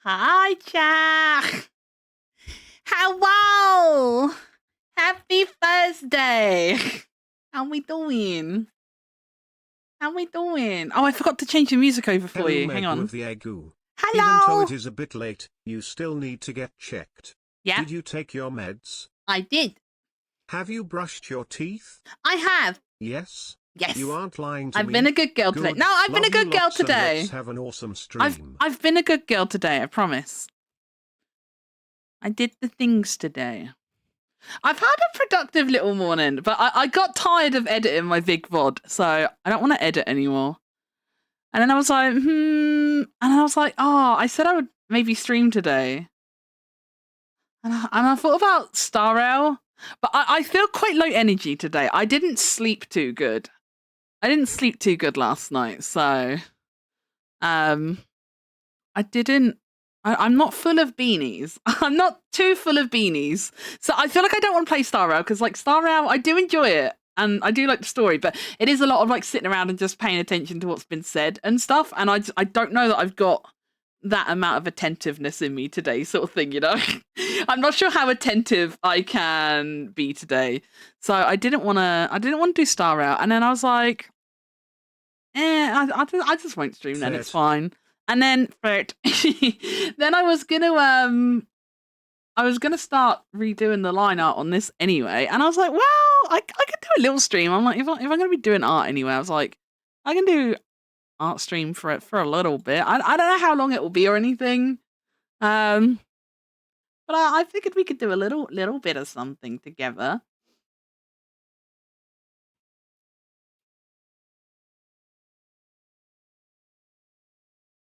Hi, Jack. Hello. Happy Thursday. How we doing? How we doing? Oh, I forgot to change the music over for Hello, you. Meg Hang on. with the Egu. Even though Hello. it is a bit late, you still need to get checked. Yeah, Did you take your meds? I did. Have you brushed your teeth? I have. Yes? Yes. You aren't lying to I've me. been a good girl today. Good. No, I've been Love a you good girl lots and today. let's have an awesome I've stream. been a good girl today, I promise. I did the things today. I've had a productive little morning, but I got tired of editing my big VOD, so I don't want to edit anymore. And then I was like, and I was like, oh, I said I would maybe stream today. And I thought about Star Rail, but I feel quite low energy today. I didn't sleep too good. I didn't sleep too good last night, so I didn't. I'm not full of beanies. I'm not too full of beanies. So I feel like I don't want to play Star Rail because, like, Star Rail, I do enjoy it and I do like the story, but it is a lot of like sitting around and just paying attention to what's been said and stuff. And I don't know that I've got that amount of attentiveness in me today, sort of thing, you know? I'm not sure how attentive I can be today. So I didn't want to do Star Rail. And then I was like, I just won't stream then. It's fine. And then then I was gonna start redoing the line art on this anyway, and I was like, well, I could do a little stream. I'm like, if I'm gonna be doing art anyway, I was like, I can do art stream for a little bit. I don't know how long it will be or anything, but I figured we could do a little bit of something together.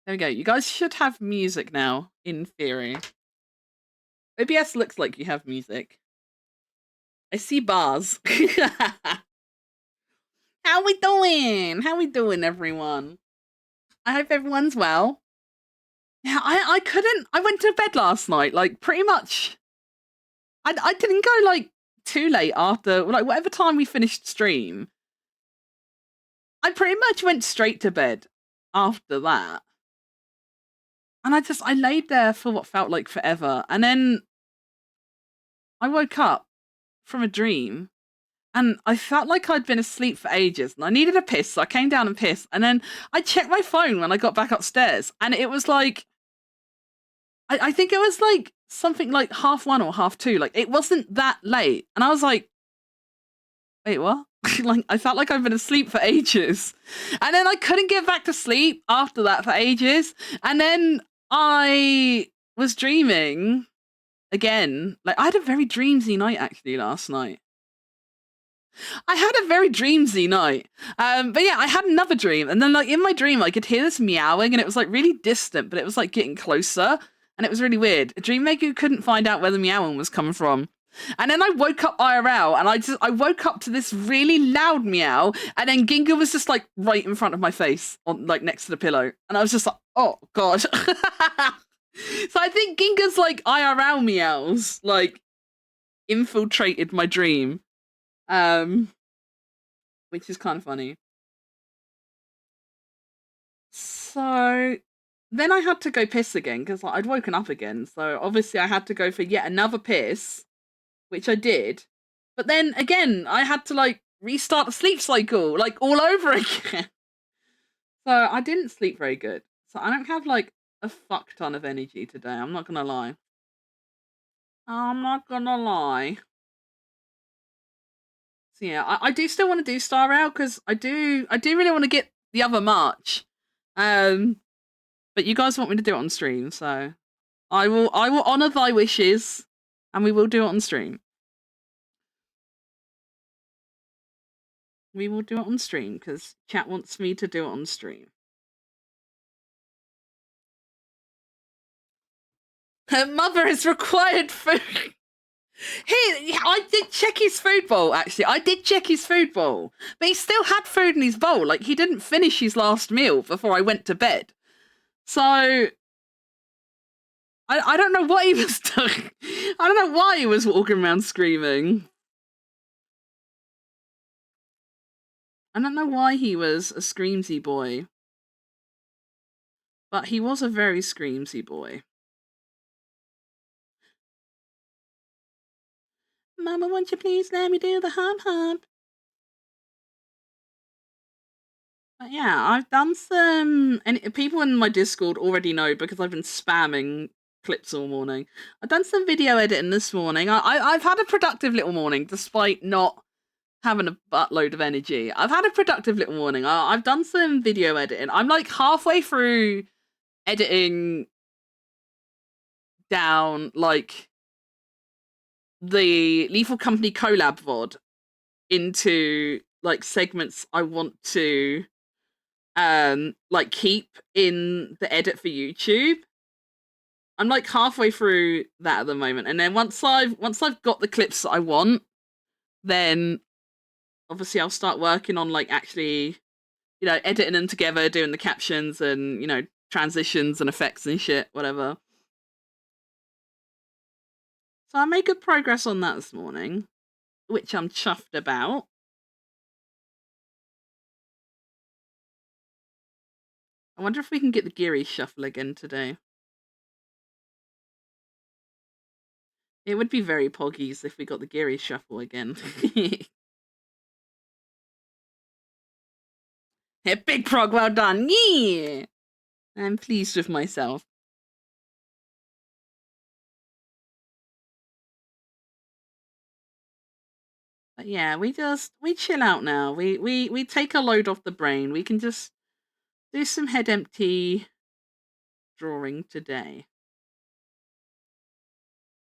There we go. You guys should have music now, in theory. OBS looks like you have music. I see bars. How we doing? How we doing, everyone? I hope everyone's well. Yeah, I couldn't. I went to bed last night, like pretty much. I didn't go like too late after, like whatever time we finished stream. I pretty much went straight to bed after that, and I laid there for what felt like forever, and then I woke up from a dream. And I felt like I'd been asleep for ages and I needed a piss. So I came down and pissed. And then I checked my phone when I got back upstairs. And it was like, I think it was like something like 1:30 or 2:30. Like it wasn't that late. And I was like, wait, what? Like I felt like I'd been asleep for ages. And then I couldn't get back to sleep after that for ages. And then I was dreaming again. Like I had a very dreamsy night actually last night. I had a very dreamsy night. But yeah, I had another dream. And then like in my dream, I could hear this meowing and it was like really distant, but it was like getting closer. And it was really weird. A dream maker couldn't find out where the meowing was coming from. And then I woke up IRL and I woke up to this really loud meow. And then Ginga was just like right in front of my face on like next to the pillow. And I was just like, oh God. So I think Ginga's like IRL meows like infiltrated my dream. Which is kind of funny. So then I had to go piss again because like, I'd woken up again. So obviously I had to go for yet another piss, which I did. But then again, I had to like restart the sleep cycle like all over again. So I didn't sleep very good. So I don't have like a fuck ton of energy today. I'm not gonna lie. I'm not gonna lie. So yeah, I do still want to do Star Rail because I do really want to get the other March. But you guys want me to do it on stream, so I will honor thy wishes and we will do it on stream. We will do it on stream because chat wants me to do it on stream. Her mother has required food. I did check his food bowl, actually. I did check his food bowl. But he still had food in his bowl. Like, he didn't finish his last meal before I went to bed. So, I don't know what he was doing. I don't know why he was walking around screaming. I don't know why he was a screamsy boy. But he was a very screamsy boy. Mama, won't you please let me do the hub? But yeah, I've done some, and people in my Discord already know because I've been spamming clips all morning. I've done some video editing this morning. I've had a productive little morning despite not having a buttload of energy. I've had a productive little morning. I've done some video editing. I'm like halfway through editing down like the Lethal Company collab VOD into like segments I want to like keep in the edit for YouTube. I'm like halfway through that at the moment, and then once I've got the clips that I want, then obviously I'll start working on like actually, editing them together, doing the captions and transitions and effects and shit, whatever. So I made good progress on that this morning, which I'm chuffed about. I wonder if we can get the Geary shuffle again today. It would be very poggies if we got the Geary shuffle again. Hey, big prog, well done. Yeah! I'm pleased with myself. But yeah, we chill out now. We take a load off the brain. We can just do some head empty drawing today.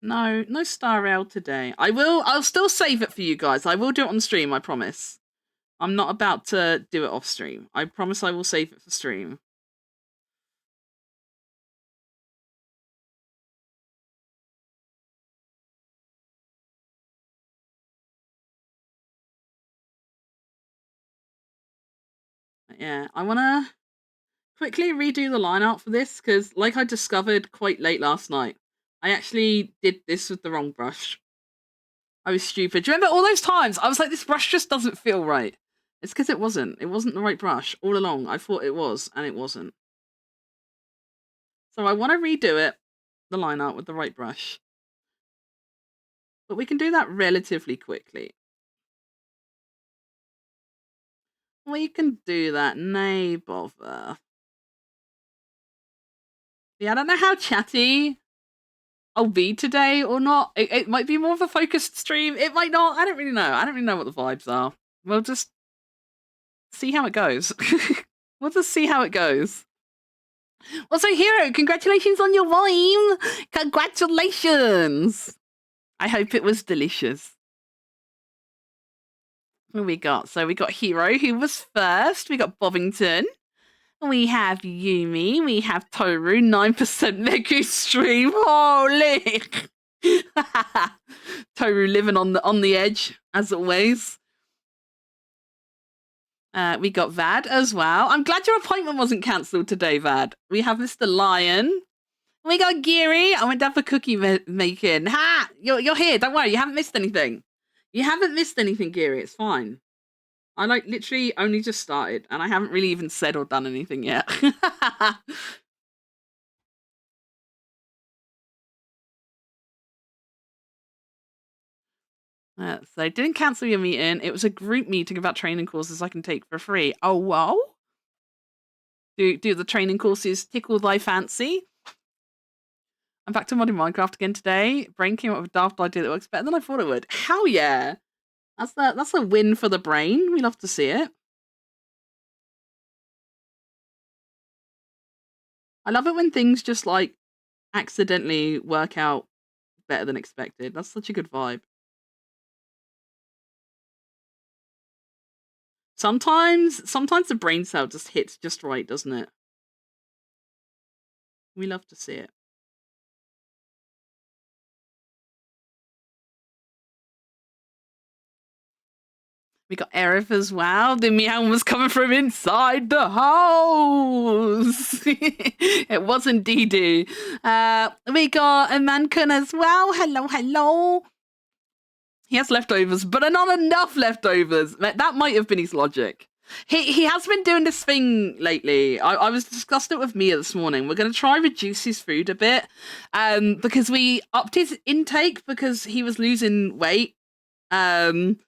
No Star Rail today. I'll still save it for you guys. I will do it on stream, I promise. I'm not about to do it off stream. I promise I will save it for stream. But yeah, I want to quickly redo the line art for this because, like I discovered quite late last night, I actually did this with the wrong brush. I was stupid. Do you remember all those times I was like, this brush just doesn't feel right? It's because it wasn't. It wasn't the right brush all along. I thought it was, and it wasn't. So I want to redo it, the line art with the right brush. But we can do that relatively quickly. We can do that, nay bother. Yeah, I don't know how chatty I'll be today or not. It might be more of a focused stream. It might not. I don't really know. I don't really know what the vibes are. We'll just see how it goes. We'll just see how it goes. Also, Hero, congratulations on your wine. Congratulations. I hope it was delicious. What we got? So we got Hero, who was first. We got Bovington. We have Yumi. We have Toru. 9% Meku stream. Holy. Toru living on the edge, as always. We got Vad as well. I'm glad your appointment wasn't cancelled today, Vad. We have Mr. Lion. We got Geary. I went down for cookie making. Ha! You're here. Don't worry. You haven't missed anything. You haven't missed anything, Geary. It's fine. I literally only just started and I haven't really even said or done anything yet. So didn't cancel your meeting. It was a group meeting about training courses I can take for free. Oh, wow. Do the training courses tickle thy fancy? I'm back to modding Minecraft again today. Brain came up with a daft idea that works better than I thought it would. Hell yeah. That's a win for the brain. We love to see it. I love it when things just like accidentally work out better than expected. That's such a good vibe. Sometimes the brain cell just hits just right, doesn't it? We love to see it. We got Aerith as well. The meow was coming from inside the house. It wasn't Dee. We got Amankun as well. Hello. He has leftovers, but not enough leftovers. That might have been his logic. He has been doing this thing lately. I was discussing it with Mia this morning. We're going to try reduce his food a bit because we upped his intake because he was losing weight and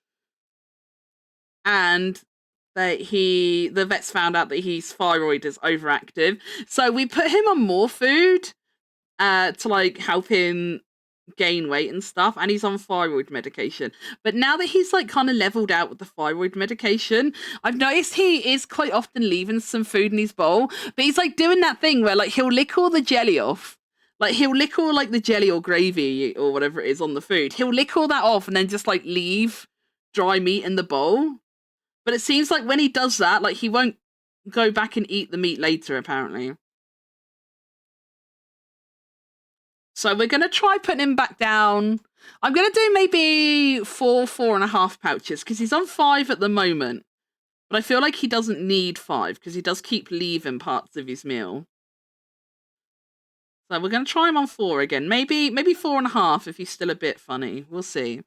that the vets found out that his thyroid is overactive. So we put him on more food to like help him gain weight and stuff, and he's on thyroid medication. But now that he's like kind of leveled out with the thyroid medication, I've noticed he is quite often leaving some food in his bowl, but he's like doing that thing where like he'll lick all the jelly off. Like he'll lick all like the jelly or gravy or whatever it is on the food. He'll lick all that off and then just like leave dry meat in the bowl. But it seems like when he does that, like he won't go back and eat the meat later, apparently. So we're going to try putting him back down. I'm going to do maybe 4.5 pouches because he's on 5 at the moment. But I feel like he doesn't need 5 because he does keep leaving parts of his meal. So we're going to try him on 4 again. Maybe 4.5 if he's still a bit funny. We'll see.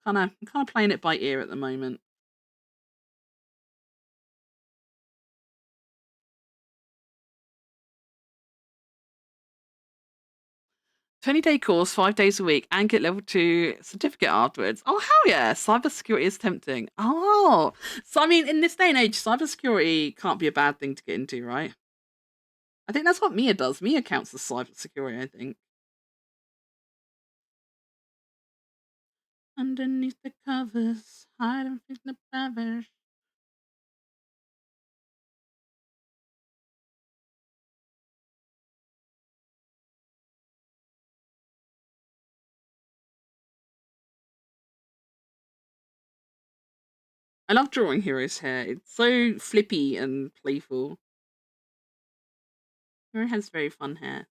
I'm kind of playing it by ear at the moment. 20-day course, 5 days a week, and get level 2 certificate afterwards. Oh, hell yeah. Cybersecurity is tempting. Oh, so I mean, in this day and age, cybersecurity can't be a bad thing to get into, right? I think that's what Mia does. Mia counts as cybersecurity, I think. Underneath the covers, hiding from the covers. I love drawing Hero's hair. It's so flippy and playful. Hero has very fun hair.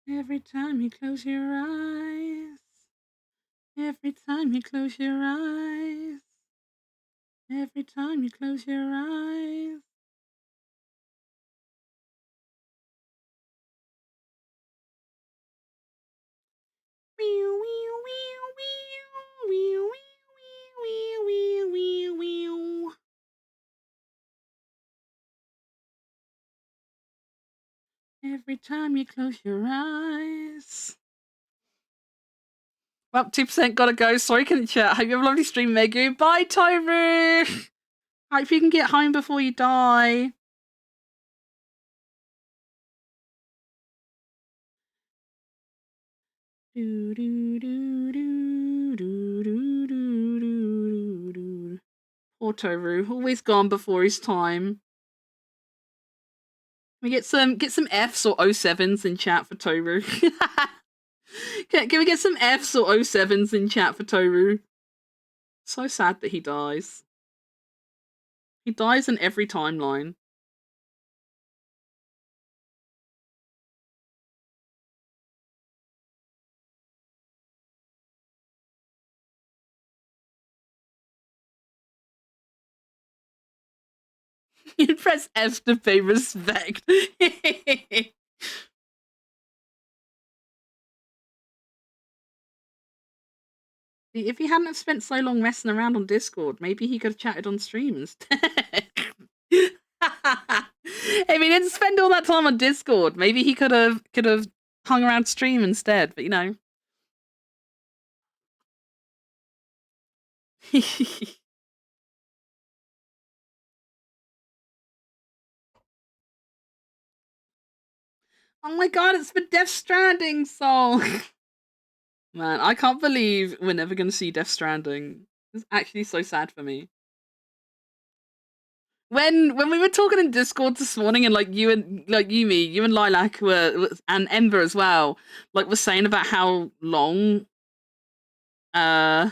Every time you close your eyes. Every time you close your eyes. Every time you close your eyes. Every time you close your eyes. Well, 2% gotta go. Sorry, couldn't chat. Hope you have a lovely stream, Megu. Bye, Toru. Hope you can get home before you die. Do do do do do do do do. Poor Toru, always gone before his time. Can we get some Fs or 07s in chat for Toru? Can we get some Fs or 07s in chat for Toru? So sad that he dies. He dies in every timeline. You press F to pay respect. If he hadn't have spent so long messing around on Discord, maybe he could have chatted on stream instead. If he didn't spend all that time on Discord, maybe he could have hung around stream instead, but you know. Oh my god, it's the Death Stranding song! Man, I can't believe we're never gonna see Death Stranding. It's actually so sad for me. When we were talking in Discord this morning, and like you and Lilac and Ember as well, like was saying about how long. I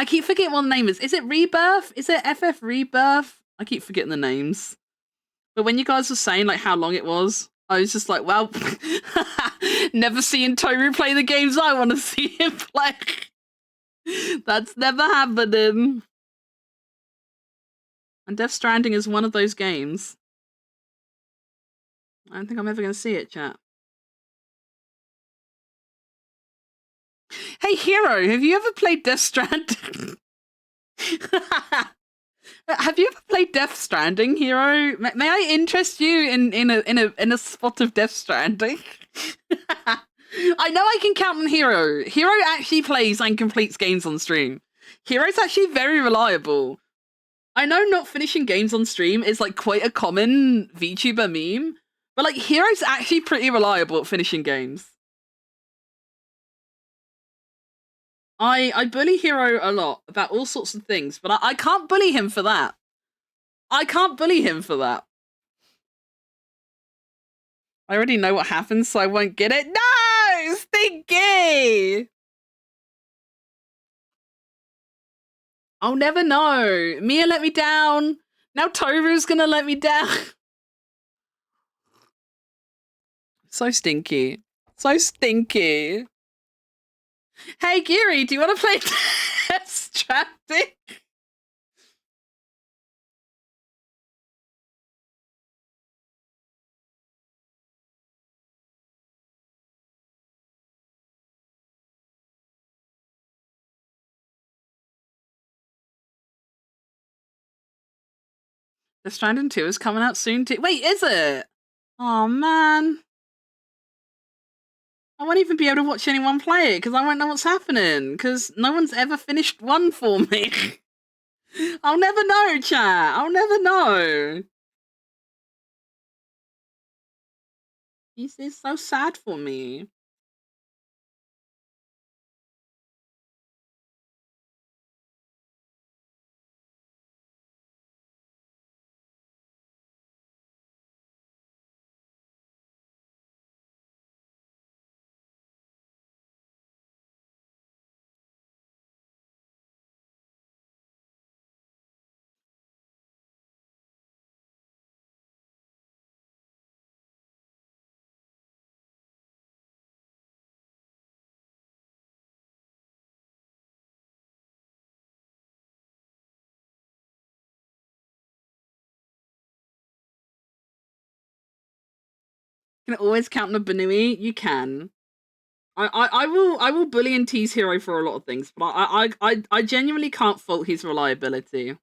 keep forgetting what the name is. Is it Rebirth? Is it FF Rebirth? I keep forgetting the names. But when you guys were saying like how long it was, I was just like, well, never seeing Toru play the games I want to see him play. That's never happening. And Death Stranding is one of those games. I don't think I'm ever going to see it, chat. Hey, Hero, have you ever played Death Stranding? Have you ever played Death Stranding, Hero? May I interest you in a spot of Death Stranding? I know I can count on Hero. Hero actually plays and completes games on stream. Hero's actually very reliable. I know not finishing games on stream is like quite a common VTuber meme, but like Hero's actually pretty reliable at finishing games. I bully Hero a lot about all sorts of things, but I can't bully him for that. I can't bully him for that. I already know what happens, so I won't get it. No! Stinky! I'll never know. Mia let me down. Now Toru's gonna let me down. So stinky. So stinky. Hey, Giri, do you want to play Death Stranding? Death Stranding 2 is coming out soon too. Wait, is it? Oh, man. I won't even be able to watch anyone play it because I won't know what's happening because no one's ever finished one for me. I'll never know, chat. I'll never know. This is so sad for me. Can always count on a bnuuy. You can. I will bully and tease Hero for a lot of things, but I genuinely can't fault his reliability.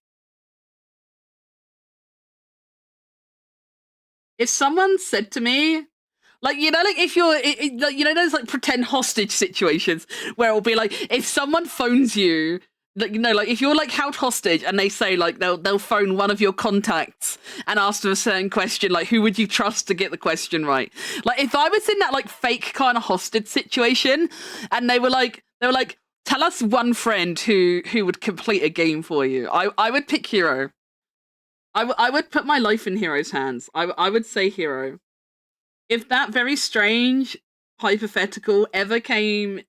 If someone said to me, like, you know, like if you're, like, you know, those like pretend hostage situations where it'll be like, if someone phones you, like, you know, like if you're like held hostage and they say like they'll phone one of your contacts and ask them a certain question, like who would you trust to get the question right? Like if I was in that like fake kind of hostage situation and they were like, tell us one friend who would complete a game for you. I would pick Hero. I would put my life in Hero's hands. I would say Hero. If that very strange hypothetical ever came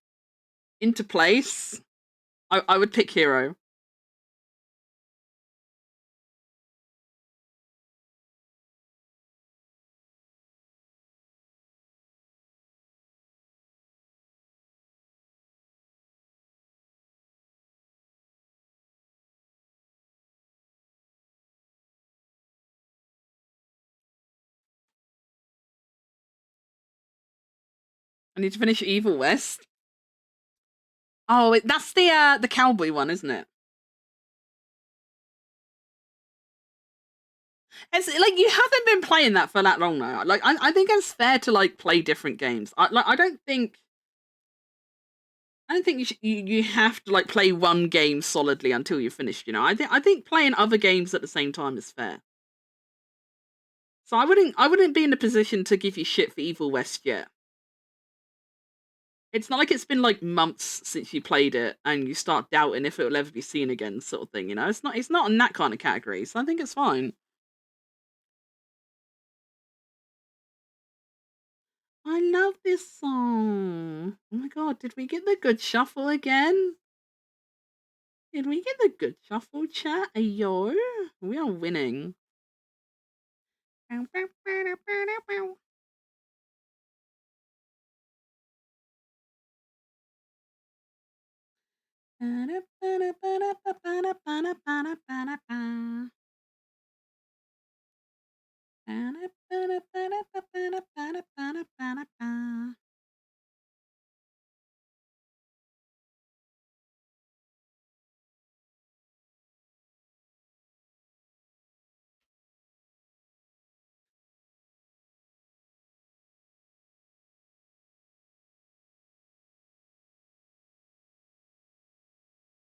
into place, I would pick Hero. I need to finish Evil West. Oh, that's the cowboy one, isn't it? It's like you haven't been playing that for that long now. Like I think it's fair to like play different games. I don't think you have to like play one game solidly until you've finished. You know, I think playing other games at the same time is fair. So I wouldn't be in a position to give you shit for Evil West yet. It's not like it's been like months since you played it and you start doubting if it will ever be seen again, sort of thing. You know, it's not in that kind of category. So I think it's fine. I love this song. Oh my god, did we get the good shuffle again? Did we get the good shuffle, chat? Ayo, we are winning.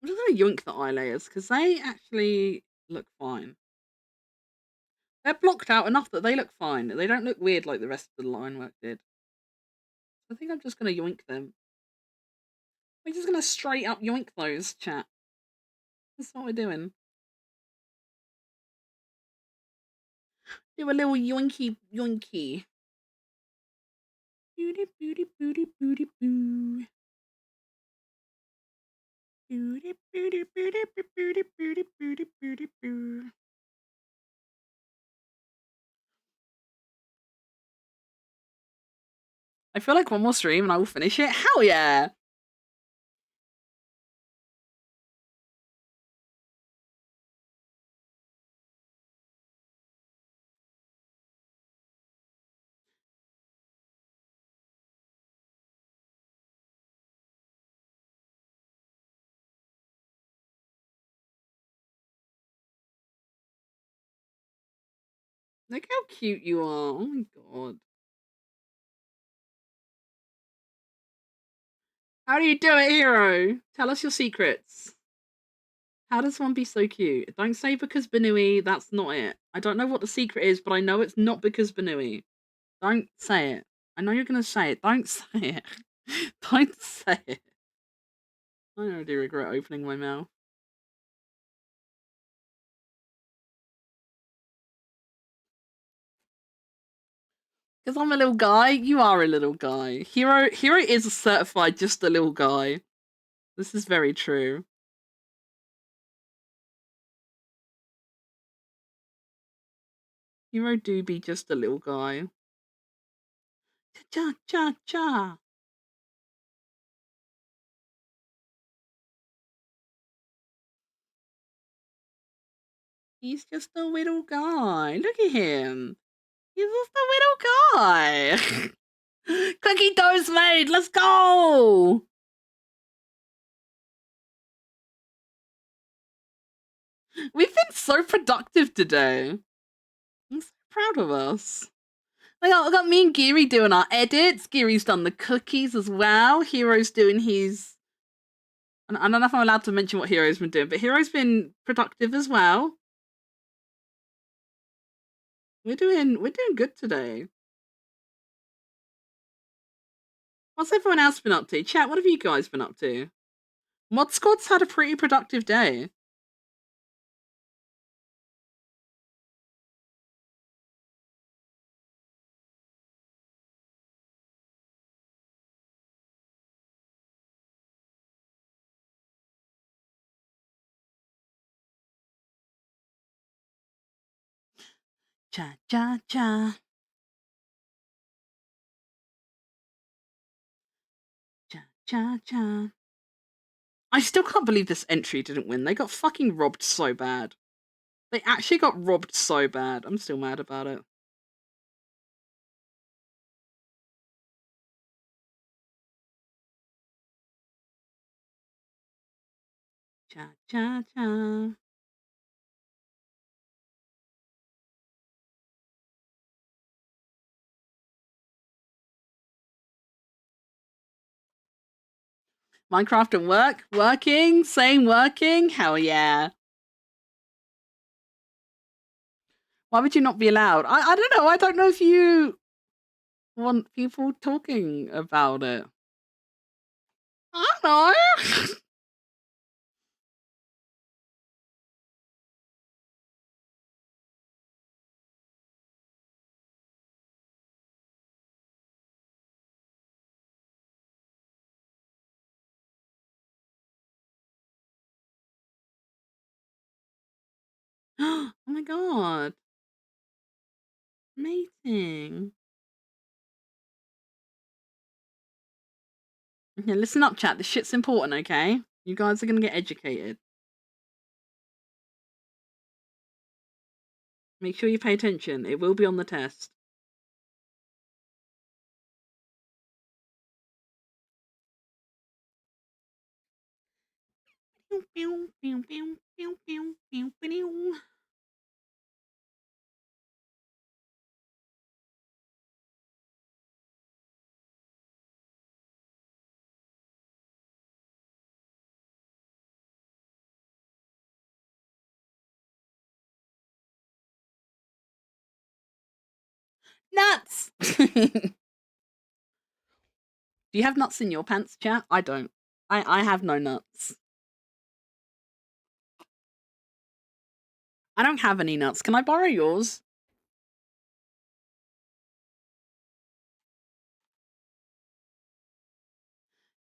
I'm just gonna yoink the eye layers because they actually look fine. They're blocked out enough that they look fine. They don't look weird like the rest of the line work did. I think I'm just gonna yoink them. We're just gonna straight up yoink those, chat. That's what we're doing. Do a little yoinky yoinky. Booty booty booty booty boo. Booty booty booty booty booty booty booty boo. I feel like one more stream and I will finish it. Hell yeah! Look how cute you are. Oh my god. How do you do it, hero? Tell us your secrets. How does one be so cute? Don't say because bnuuy, that's not it. I don't know what the secret is, but I know it's not because bnuuy. Don't say it. I know you're gonna say it. Don't say it. Don't say it. I already regret opening my mouth. Because I'm a little guy, you are a little guy. Hero is certified just a little guy. This is very true. Hero do be just a little guy. Cha cha cha. He's just a little guy. Look at him. He's just a little guy. Cookie dough's made. Let's go. We've been so productive today. I'm so proud of us. We got me and Geary doing our edits. Geary's done the cookies as well. Hero's doing his... I don't know if I'm allowed to mention what Hero's been doing, but Hero's been productive as well. We're doing good today. What's everyone else been up to? Chat, what have you guys been up to? Mod Squad's had a pretty productive day. Cha cha cha. Cha cha cha. I still can't believe this entry didn't win. They got fucking robbed so bad. They actually got robbed so bad. I'm still mad about it. Cha cha cha. Minecraft and working, same working. Hell yeah. Why would you not be allowed? I don't know. I don't know if you want people talking about it. I don't know. Oh my god. Amazing. Yeah, listen up, chat. This shit's important, okay? You guys are gonna get educated. Make sure you pay attention. It will be on the test. Nuts! Do you have nuts in your pants, chat? I don't. I have no nuts. I don't have any nuts. Can I borrow yours?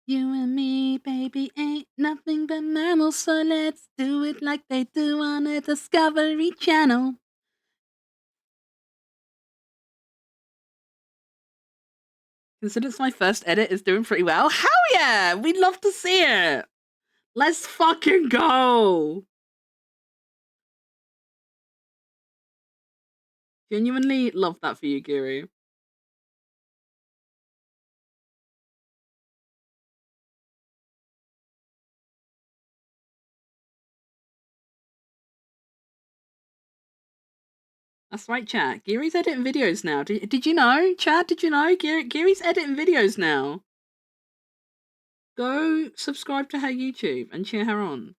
You and me, baby, ain't nothing but mammals, so let's do it like they do on the Discovery Channel. Consider it's my first edit is doing pretty well. Hell yeah! We'd love to see it! Let's fucking go! Genuinely love that for you, Guru. That's right, chat. Gary's editing videos now. Did you know, Chad? Did you know? Gary's editing videos now. Go subscribe to her YouTube and cheer her on.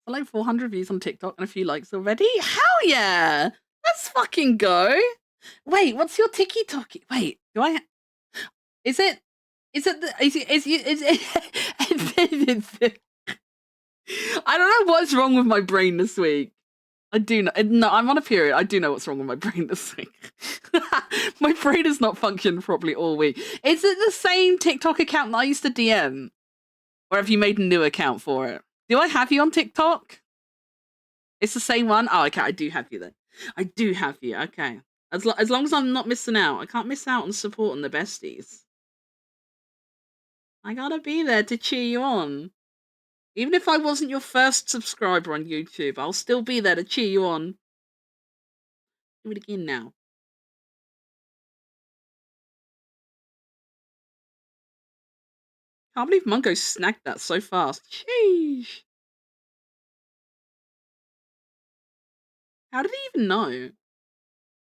Like 400 views on TikTok and a few likes already. Hell yeah! Let's fucking go. Wait, what's your TikTok? Wait, do I? Is it? Is it? I don't know what's wrong with my brain this week. I do know. No, I'm on a period. I do know what's wrong with my brain this week. My brain has not functioned properly all week. Is it the same TikTok account that I used to DM? Or have you made a new account for it? Do I have you on TikTok? It's the same one? Oh, okay. I do have you then. I do have you. Okay. As long as I'm not missing out. I can't miss out on supporting the besties. I gotta be there to cheer you on. Even if I wasn't your first subscriber on YouTube, I'll still be there to cheer you on. Do it again now. Can't believe Mungo snagged that so fast. Sheesh. How did he even know?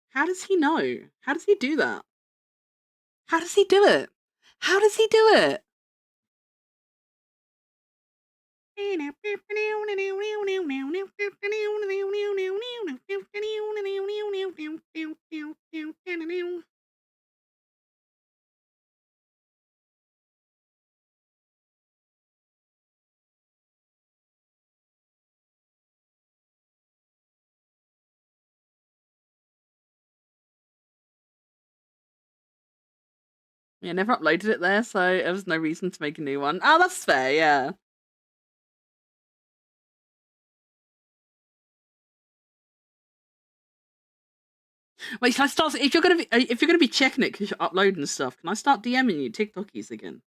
How does he know? How does he do that? How does he do it? How does he do it? Yeah, never uploaded it there, so there was no reason to make a new one. Oh, that's fair, yeah. Wait, can I start? If you're gonna be checking it because you're uploading stuff, can I start DMing you TikTokies again?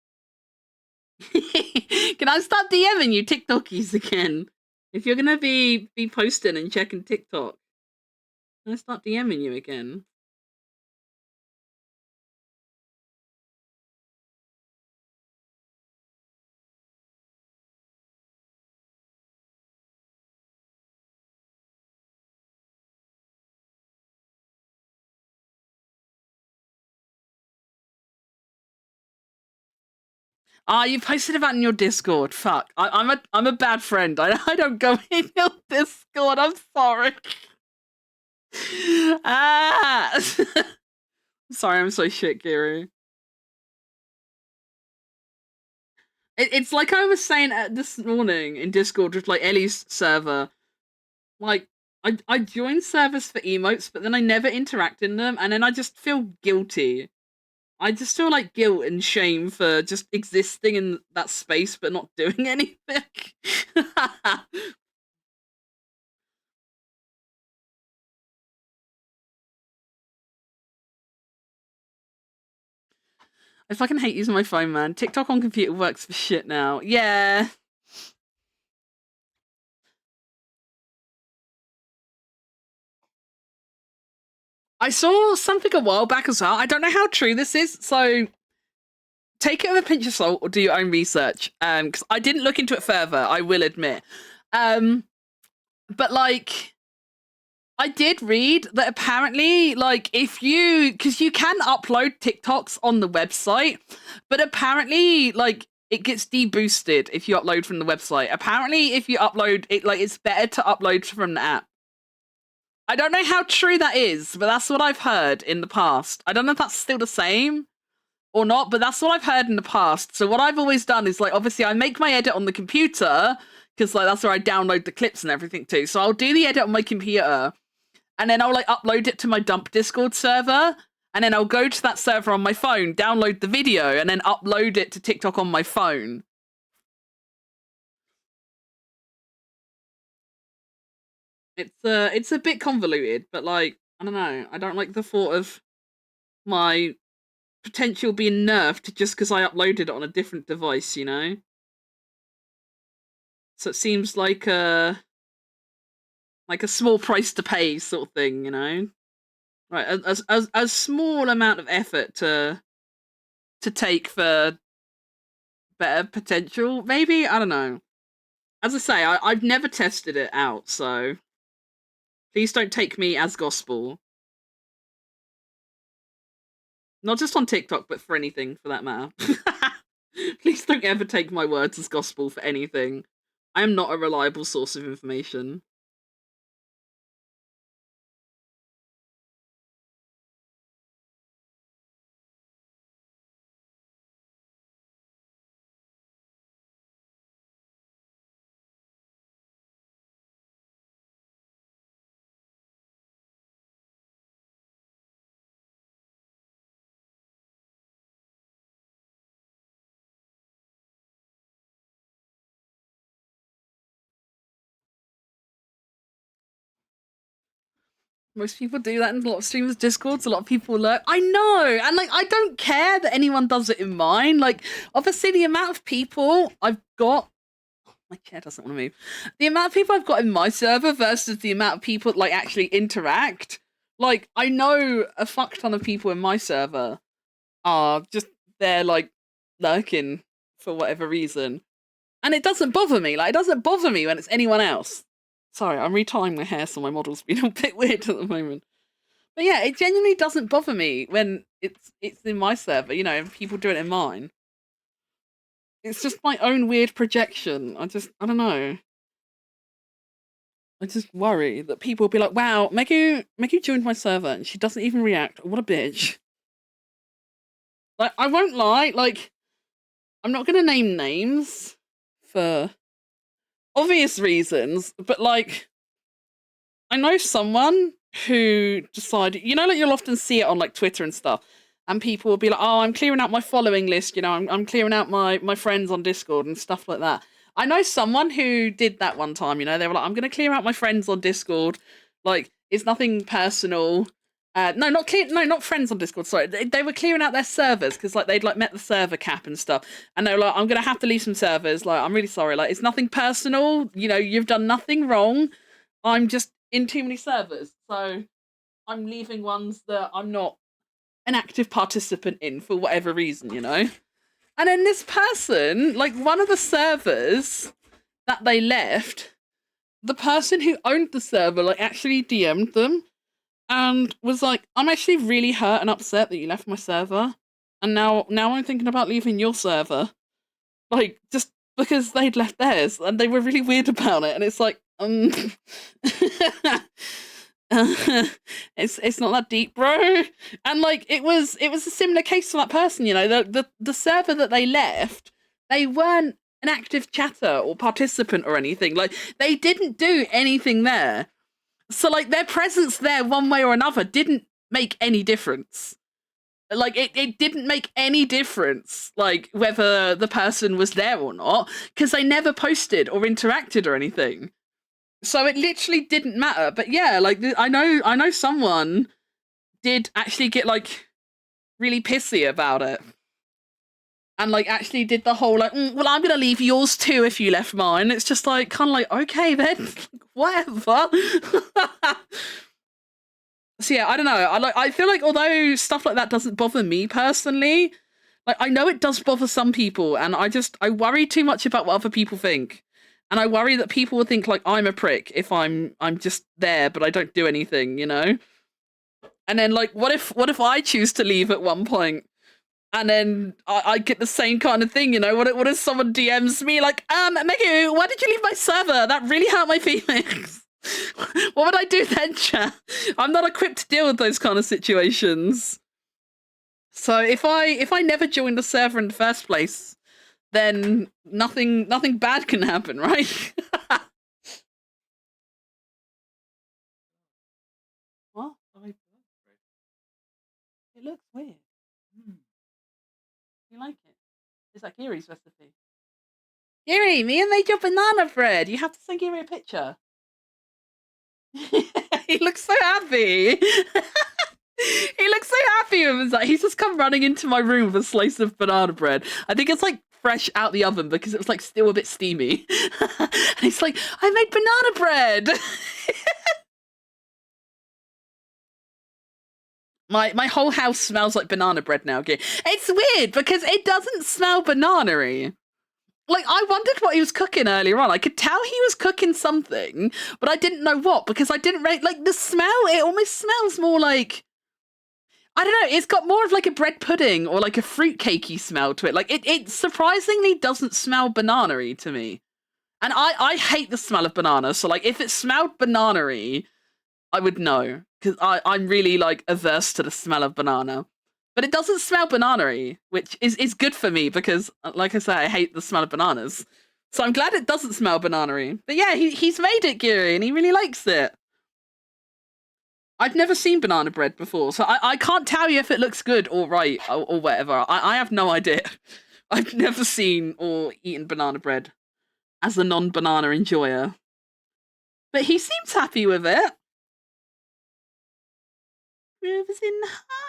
Can I start DMing you TikTokies again? If you're gonna be posting and checking TikTok, can I start DMing you again? Ah, you posted about in your Discord. Fuck. I'm a bad friend. I don't go in your Discord. I'm sorry. Ah. Sorry, I'm so shit, Gary. It's like I was saying this morning in Discord with like Ellie's server. Like I join servers for emotes, but then I never interact in them, and then I just feel guilty. I just feel like guilt and shame for just existing in that space but not doing anything. I fucking hate using my phone, man. TikTok on computer works for shit now. Yeah. I saw something a while back as well. I don't know how true this is, so take it with a pinch of salt or do your own research. Because I didn't look into it further, I will admit. But like, I did read that apparently, like, if you, because you can upload TikToks on the website, but apparently, like, it gets deboosted if you upload from the website. Apparently, if you upload it, like, it's better to upload from the app. I don't know how true that is, but that's what I've heard in the past. I don't know if that's still the same or not, but that's what I've heard in the past. So what I've always done is, like, obviously I make my edit on the computer because, like, that's where I download the clips and everything too. So I'll do the edit on my computer and then I'll, like, upload it to my dump Discord server and then I'll go to that server on my phone, download the video and then upload it to TikTok on my phone. It's a bit convoluted, but, like, I don't know. I don't like the thought of my potential being nerfed just because I uploaded it on a different device, you know? So it seems like a small price to pay sort of thing, you know? Right, a small amount of effort to take for better potential, maybe? I don't know. As I say, I've never tested it out, so please don't take me as gospel. Not just on TikTok, but for anything, for that matter. Please don't ever take my words as gospel for anything. I am not a reliable source of information. Most people do that in a lot of streamers' discords. A lot of people lurk. I know, and, like, I don't care that anyone does it in mine. Like, obviously, the amount of people I've got, my chair doesn't want to move. The amount of people I've got in my server versus the amount of people, like, actually interact. Like, I know a fuck ton of people in my server are just there, like, lurking for whatever reason, and it doesn't bother me. Like, it doesn't bother me when it's anyone else. Sorry, I'm retying my hair, so my model's being a bit weird at the moment. But yeah, it genuinely doesn't bother me when it's in my server, you know, and people do it in mine. It's just my own weird projection. I don't know. I just worry that people will be like, wow, Megu joined my server and she doesn't even react. What a bitch. Like, I won't lie, like, I'm not gonna name names for obvious reasons, but, like, I know someone who decided, you know, like, you'll often see it on, like, Twitter and stuff, and people will be like, oh, I'm clearing out my following list, you know, I'm clearing out my friends on Discord and stuff like that. I know someone who did that one time, you know, they were like, I'm going to clear out my friends on Discord, like, it's nothing personal. Not friends on Discord, sorry. They were clearing out their servers, because, like, they'd, like, met the server cap and stuff, and they were like, I'm going to have to leave some servers, like, I'm really sorry, like, it's nothing personal, you know, you've done nothing wrong, I'm just in too many servers, so I'm leaving ones that I'm not an active participant in for whatever reason, you know? And then this person, like, one of the servers that they left, the person who owned the server, like, actually DM'd them and was like, I'm actually really hurt and upset that you left my server, and now I'm thinking about leaving your server. Like, just because they'd left theirs, and they were really weird about it, and it's like, it's not that deep, bro. And, like, it was a similar case for that person, you know, the server that they left, they weren't an active chatter or participant or anything. Like, they didn't do anything there. So, like, their presence there one way or another didn't make any difference. Like it didn't make any difference, like whether the person was there or not, because they never posted or interacted or anything. So it literally didn't matter. But yeah, like I know someone did actually get like really pissy about it. And like actually did the whole like, well, I'm gonna leave yours too if you left mine. It's just like kind of like, okay then, whatever. So yeah, I don't know. I feel like although stuff like that doesn't bother me personally, like I know it does bother some people, and I worry too much about what other people think. And I worry that people will think like I'm a prick if I'm just there but I don't do anything, you know? And then like what if I choose to leave at one point? And then I get the same kind of thing, you know? What if someone DMs me like, Maggie, why did you leave my server? That really hurt my feelings. What would I do then, chat? I'm not equipped to deal with those kind of situations. So if I never joined the server in the first place, then nothing bad can happen, right? What? It looks weird. You like it? Is that Giri's recipe? Giri, Mia made your banana bread. You have to send Giri a picture. He looks so happy. He looks so happy with his. He's just come running into my room with a slice of banana bread. I think it's like fresh out the oven because it was like still a bit steamy. And he's like, I made banana bread. My whole house smells like banana bread now. Okay, it's weird because it doesn't smell banana-y. Like, I wondered what he was cooking earlier on. I could tell he was cooking something, but I didn't know what because I didn't rate like the smell. It almost smells more like, I don't know. It's got more of like a bread pudding or like a fruit cakey smell to it. Like it surprisingly doesn't smell banana-y to me. And I hate the smell of banana. So like if it smelled banana-y, I would know because I'm really like averse to the smell of banana. But it doesn't smell banana-y, which is good for me because, like I say, I hate the smell of bananas. So I'm glad it doesn't smell banana-y. But yeah, he's made it, Giri, and he really likes it. I've never seen banana bread before, so I can't tell you if it looks good or right or whatever. I have no idea. I've never seen or eaten banana bread as a non-banana enjoyer. But he seems happy with it. Rivers in high.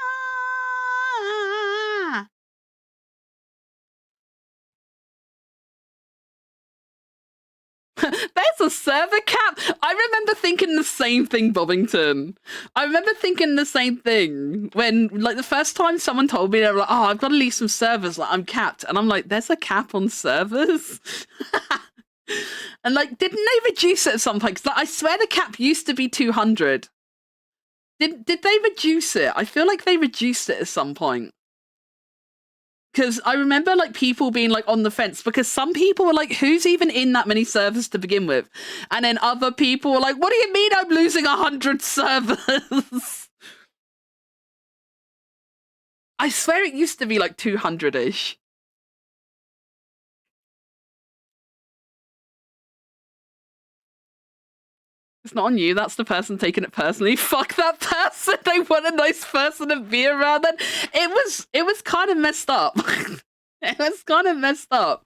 There's a server cap. I remember thinking the same thing, Bobbington. I remember thinking the same thing when, like, the first time someone told me, they were like, "Oh, I've got to leave some servers. Like, I'm capped," and I'm like, "There's a cap on servers." And like, didn't they reduce it at some point? Because like, I swear the cap used to be 200. Did they reduce it? I feel like they reduced it at some point. Because I remember like people being like on the fence because some people were like, who's even in that many servers to begin with? And then other people were like, what do you mean I'm losing 100 servers? I swear it used to be like 200-ish. It's not on you. That's the person taking it personally. Fuck that person. They want a nice person to be around. Then it was kind of messed up. It was kind of messed up.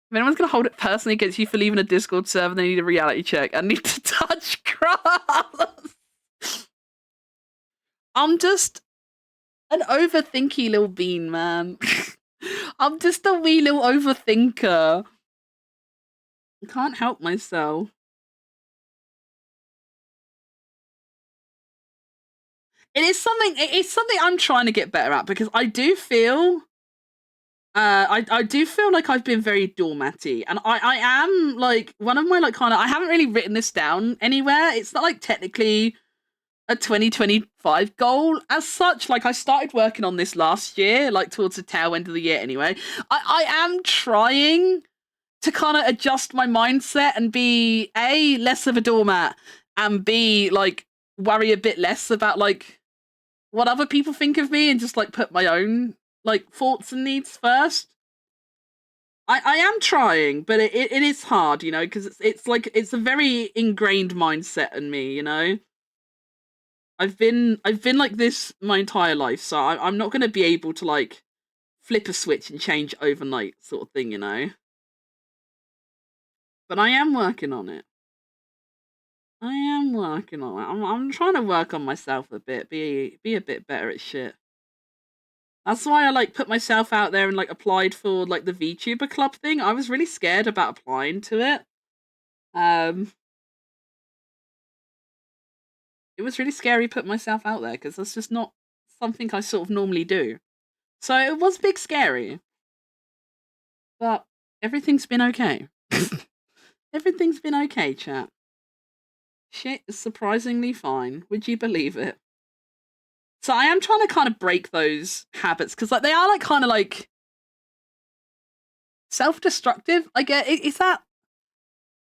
If anyone's gonna hold it personally against you for leaving a Discord server, they need a reality check. I need to touch grass. I'm just an overthinky little bean, man. I'm just a wee little overthinker. I can't help myself. It's something I'm trying to get better at because I do feel I do feel like I've been very doormatty, and I am like one of my like kind of I haven't really written this down anywhere. It's not like technically a 2025 goal as such. Like I started working on this last year, like towards the tail end of the year anyway. I am trying to kind of adjust my mindset and be A, less of a doormat, and B, like worry a bit less about like what other people think of me and just like put my own like thoughts and needs first. I am trying, but it is hard, you know, because it's like it's a very ingrained mindset in me, you know. I've been like this my entire life, so I'm not gonna be able to like flip a switch and change overnight, sort of thing, you know. But I am working on it. I am working on it. I'm trying to work on myself a bit, be a bit better at shit. That's why I like put myself out there and like applied for like the VTuber club thing. I was really scared about applying to it. Um, it was really scary putting myself out there because that's just not something I sort of normally do. So it was big scary, but everything's been okay. Everything's been okay, chat. Shit is surprisingly fine. Would you believe it? So I am trying to kind of break those habits because like they are like kind of like self-destructive. I get is that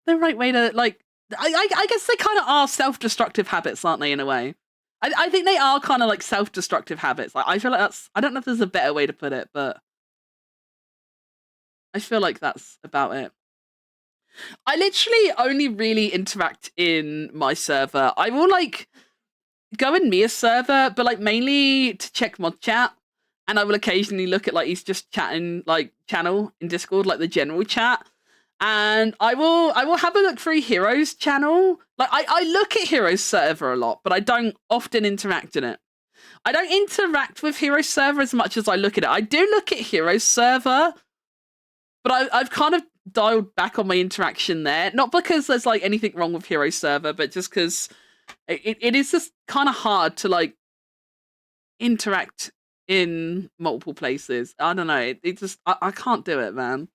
the right way to like? I guess they kind of are self-destructive habits, aren't they? In a way, I think they are kind of like self-destructive habits. Like I feel like that's I don't know if there's a better way to put it, but I feel like that's about it. I literally only really interact in my server. I will like go in Mia's server, but like mainly to check mod chat. And I will occasionally look at like he's just chatting like channel in Discord, like the general chat. And I will have a look through Heroes channel. Like I look at Heroes server a lot, but I don't often interact in it. I don't interact with Heroes server as much as I look at it. I do look at Heroes server, but I've kind of dialed back on my interaction there. Not because there's like anything wrong with Heroes server, but just because it is just kind of hard to like interact in multiple places. I don't know. It just I can't do it, man.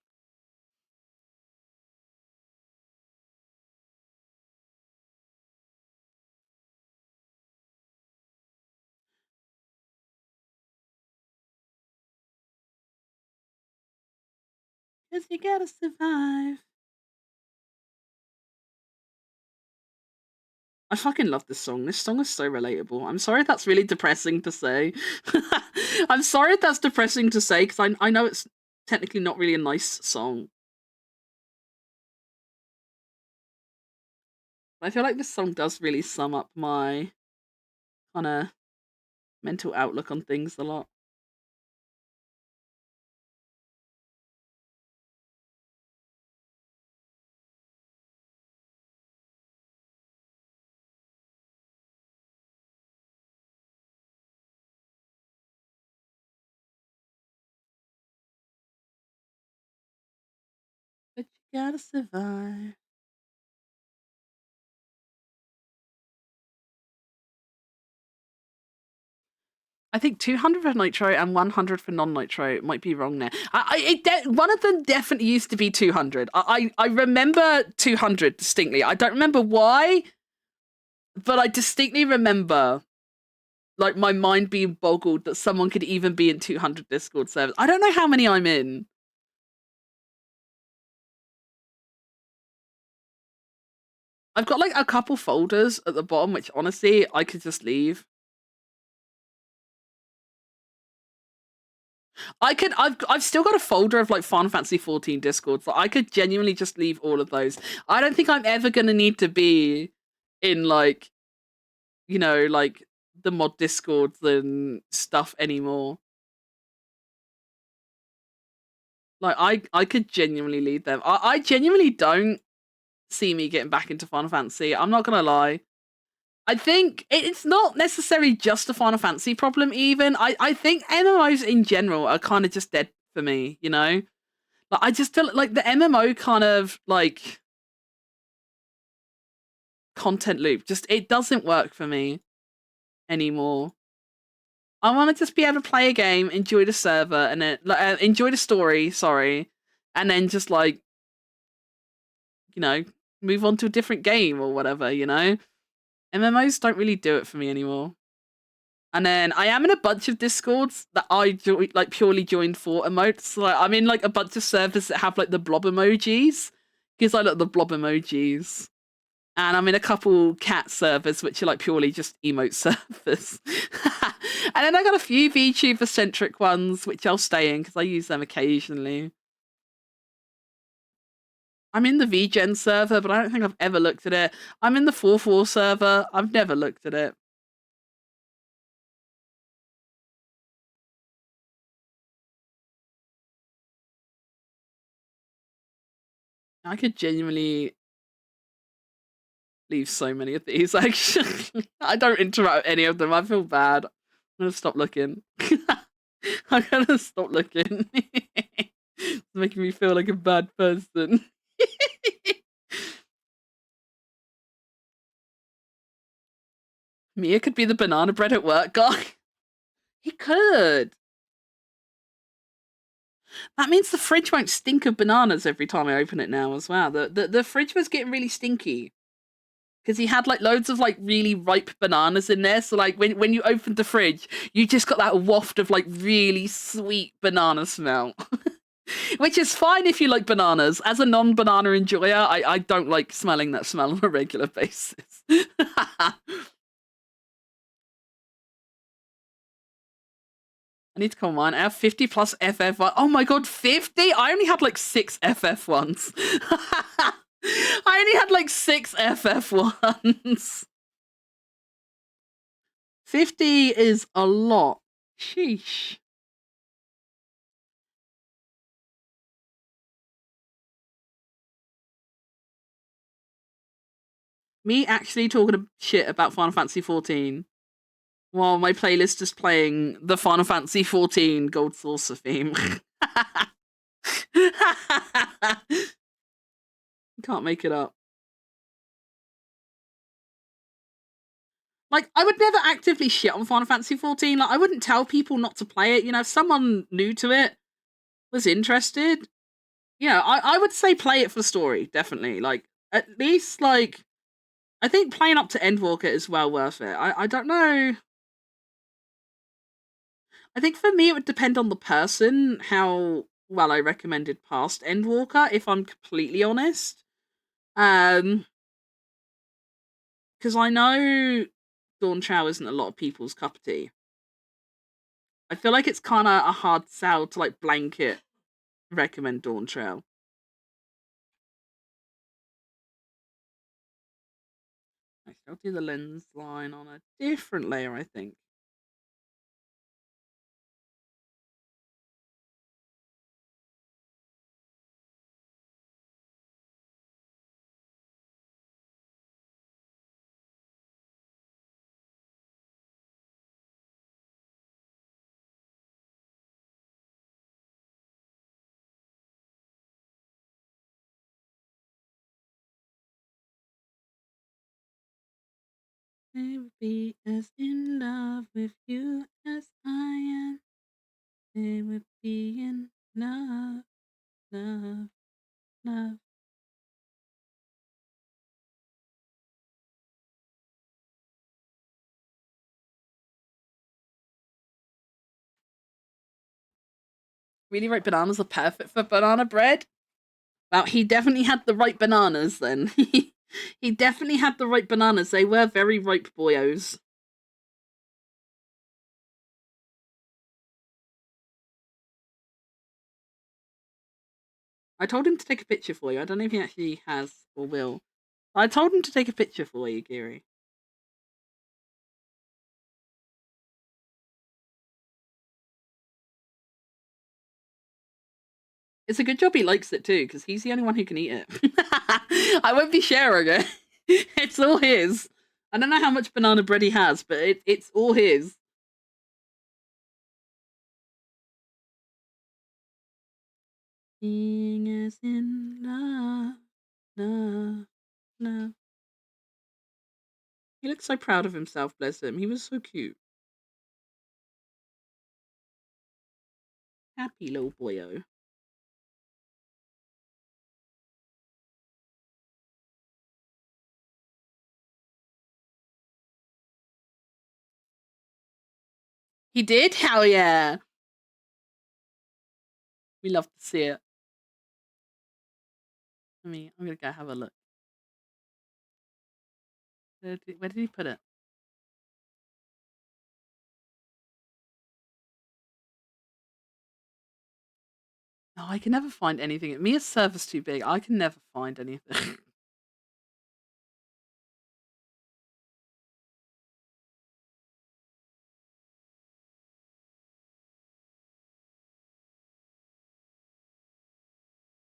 Cause you gotta survive. I fucking love this song. This song is so relatable. I'm sorry that's really depressing to say. I'm sorry that's depressing to say because I know it's technically not really a nice song. But I feel like this song does really sum up my kind of mental outlook on things a lot. But you gotta survive. I think 200 for nitro and 100 for non-nitro. Might be wrong there. One of them definitely used to be 200. I remember 200 distinctly. I don't remember why, but I distinctly remember like my mind being boggled that someone could even be in 200 Discord servers. I don't know how many I'm in. I've got like a couple folders at the bottom, which honestly I could just leave. I've still got a folder of like Final Fantasy 14 Discords. So I could genuinely just leave all of those. I don't think I'm ever gonna need to be in like, you know, like the mod Discords and stuff anymore. Like I could genuinely leave them. I genuinely don't see me getting back into Final Fantasy. I'm not gonna lie. I think it's not necessarily just a Final Fantasy problem, even. I think MMOs in general are kind of just dead for me, you know? Like, I just feel like the MMO kind of like content loop, just it doesn't work for me anymore. I want to just be able to play a game, enjoy the server, and then enjoy the story, sorry, and then just like, you know, move on to a different game or whatever, you know? MMOs don't really do it for me anymore. And then I am in a bunch of discords that like purely joined for emotes. Like I'm in like a bunch of servers that have like the blob emojis because I like the blob emojis. And I'm in a couple cat servers which are like purely just emote servers. And then I got a few VTuber centric ones which I'll stay in because I use them occasionally. I'm in the VGen server, but I don't think I've ever looked at it. I'm in the 4-4 server. I've never looked at it. I could genuinely leave so many of these, actually. I don't interact with any of them. I feel bad. I'm gonna stop looking. I'm gonna stop looking. It's making me feel like a bad person. Mia could be the banana bread at work guy. He could. That means the fridge won't stink of bananas every time I open it now as well. The fridge was getting really stinky because he had like loads of like really ripe bananas in there. So like when you opened the fridge, you just got that waft of like really sweet banana smell. Which is fine if you like bananas. As a non-banana enjoyer, I don't like smelling that smell on a regular basis. I need to come on. I have 50 plus FF. Oh my god, 50? I only had like 6 FF ones. I only had like 6 FF ones. 50 is a lot. Sheesh. Me actually talking shit about Final Fantasy 14 while my playlist is playing the Final Fantasy 14 Gold Saucer theme. Can't make it up. Like, I would never actively shit on Final Fantasy 14. Like, I wouldn't tell people not to play it. You know, if someone new to it was interested, you know, I would say play it for story, definitely. Like, at least, like, I think playing up to Endwalker is well worth it. I don't know. I think for me, it would depend on the person how well I recommended past Endwalker, if I'm completely honest. Because I know Dawn Chow isn't a lot of people's cup of tea. I feel like it's kind of a hard sell to like blanket recommend Dawn Trail. I shall do the lens line on a different layer, I think. Never be as in love with you as I am. Never be in love, love, love. Really ripe bananas are perfect for banana bread. Well, he definitely had the right bananas then. He definitely had the right bananas. They were very ripe boyos. I told him to take a picture for you. I don't know if he actually has or will. I told him to take a picture for you, Giri. It's a good job he likes it too, because he's the only one who can eat it. I won't be sharing it. It's all his. I don't know how much banana bread he has, but it's all his. Being as in love, love, love. He looks so proud of himself, bless him. He was so cute. Happy little boyo. He did? Hell yeah. We love to see it. I'm gonna go have a look. Where did he put it? No, I can never find anything. Mia's server's too big. I can never find anything.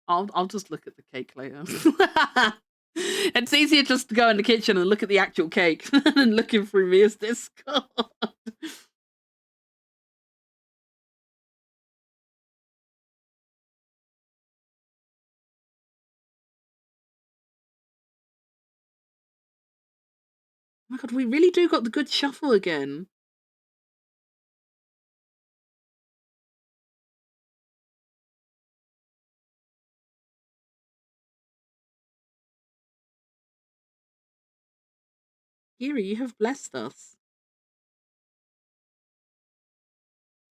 I'll just look at the cake later. It's easier just to go in the kitchen and look at the actual cake than looking through Mia's Discord. Oh my god, we really do got the good shuffle again. Kiri, you have blessed us.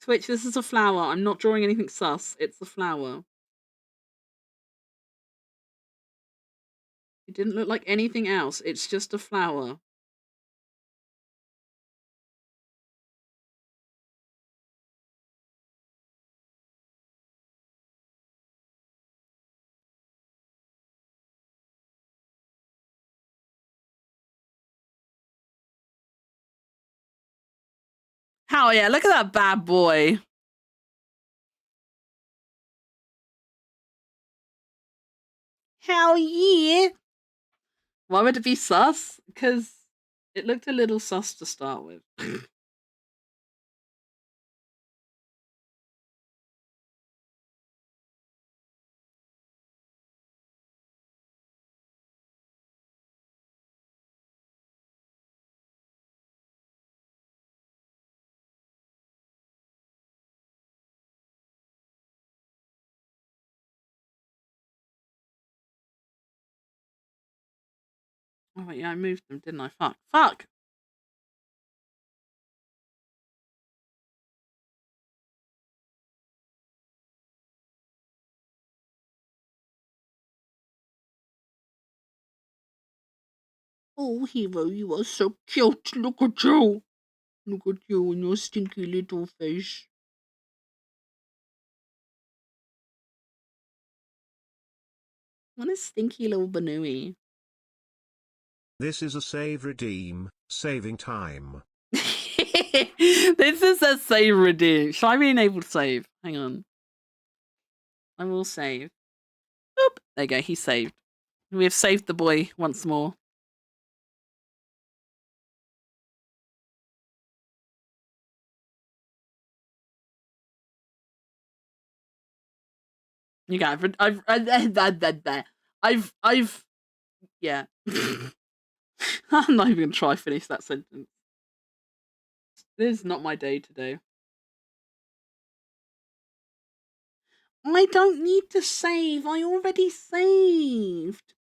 Twitch, this is a flower. I'm not drawing anything sus. It's a flower. It didn't look like anything else. It's just a flower. Hell yeah, look at that bad boy. Hell yeah. Why would it be sus? Because it looked a little sus to start with. Oh wait, yeah, I moved them, didn't I? Fuck. Fuck! Oh, Hero, you are so cute. Look at you. Look at you and your stinky little face. What a stinky little bnuuy. This is a save redeem, saving time. This is a save redeem. Shall I be enabled to save? Hang on. I will save. Boop. There you go, he saved. We have saved the boy once more. You got it. I've yeah. I'm not even gonna try finish that sentence. This is not my day today. I don't need to save. I already saved.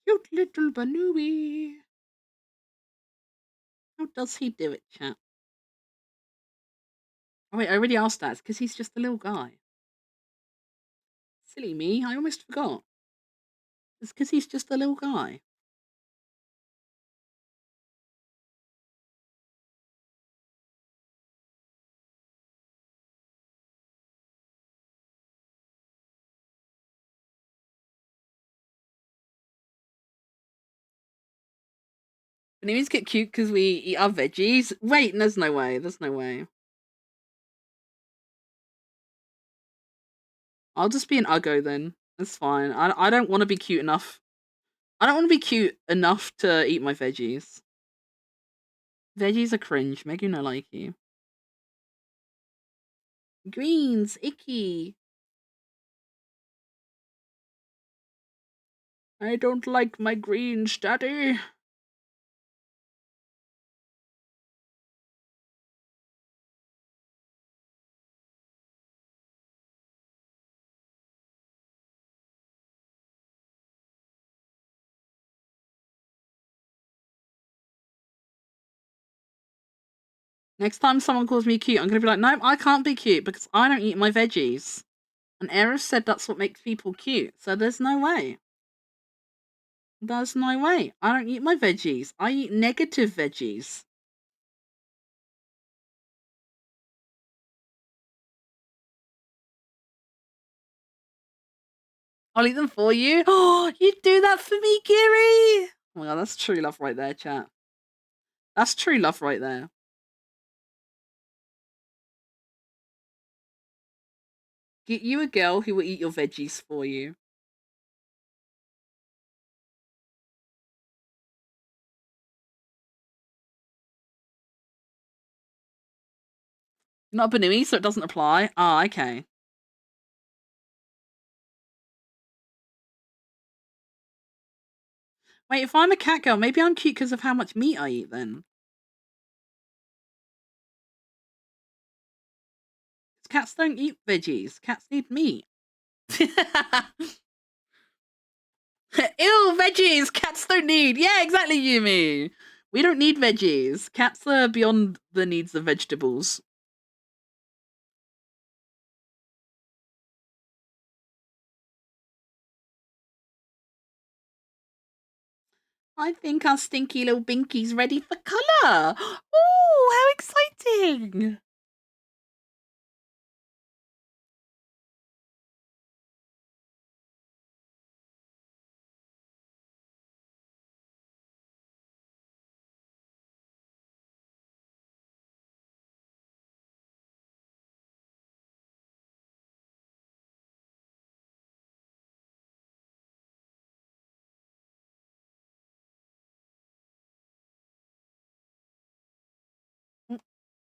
Cute little bnuuy. How does he do it, chat? Oh wait, I already asked that. It's because he's just a little guy. Silly me, I almost forgot. It's because he's just a little guy. Bnuuys get cute because we eat our veggies. Wait, there's no way. There's no way. I'll just be an uggo then. That's fine. I don't want to be cute enough. I don't want to be cute enough to eat my veggies. Veggies are cringe. Make you no like you. Greens, icky. I don't like my greens, daddy. Next time someone calls me cute, I'm going to be like, nope, I can't be cute because I don't eat my veggies. And Eris said that's what makes people cute. So there's no way. There's no way. I don't eat my veggies. I eat negative veggies. I'll eat them for you. Oh, you'd do that for me, Kiri. Oh my god, that's true love right there, chat. That's true love right there. Get you a girl who will eat your veggies for you. Not a bnuuy, so it doesn't apply. Ah, okay. Wait, if I'm a cat girl, maybe I'm cute because of how much meat I eat then. Cats don't eat veggies. Cats need meat. Ew, veggies! Cats don't need. Yeah, exactly, Yumi. We don't need veggies. Cats are beyond the needs of vegetables. I think our stinky little Binky's ready for colour. Oh, how exciting!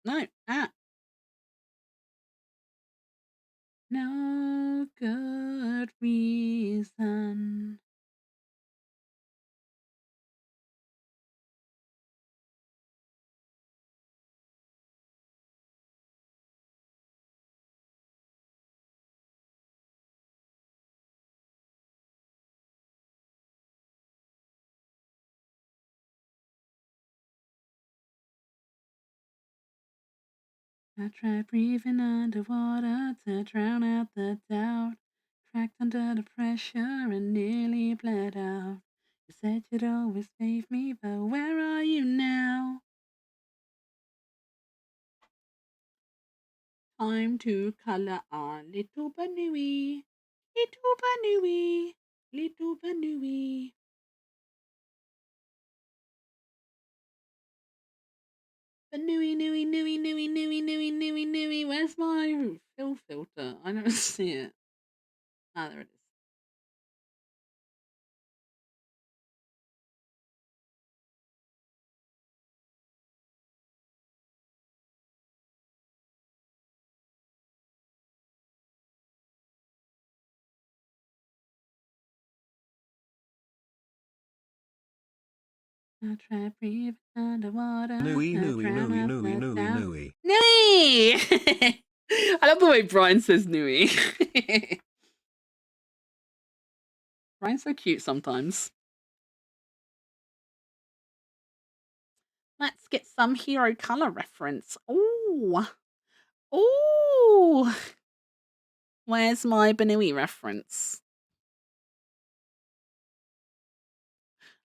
No, no good reason. I tried breathing underwater to drown out the doubt. Cracked under the pressure and nearly bled out. You said you'd always save me, but where are you now? Time to color our little bnuuy. Little bnuuy. Little bnuuy. Bnuuy, nuuy, nuuy, nuuy, nuuy, nuuy, nuuy, nuuy. Where's my fill filter? I don't see it. Ah, there it is. I try breathing underwater. Nui, nui, nui, nui, nui, nui. Nui! I love the way Brian says Nui. Brian's so cute sometimes. Let's get some hero color reference. Ooh. Ooh. Where's my bnuuy reference?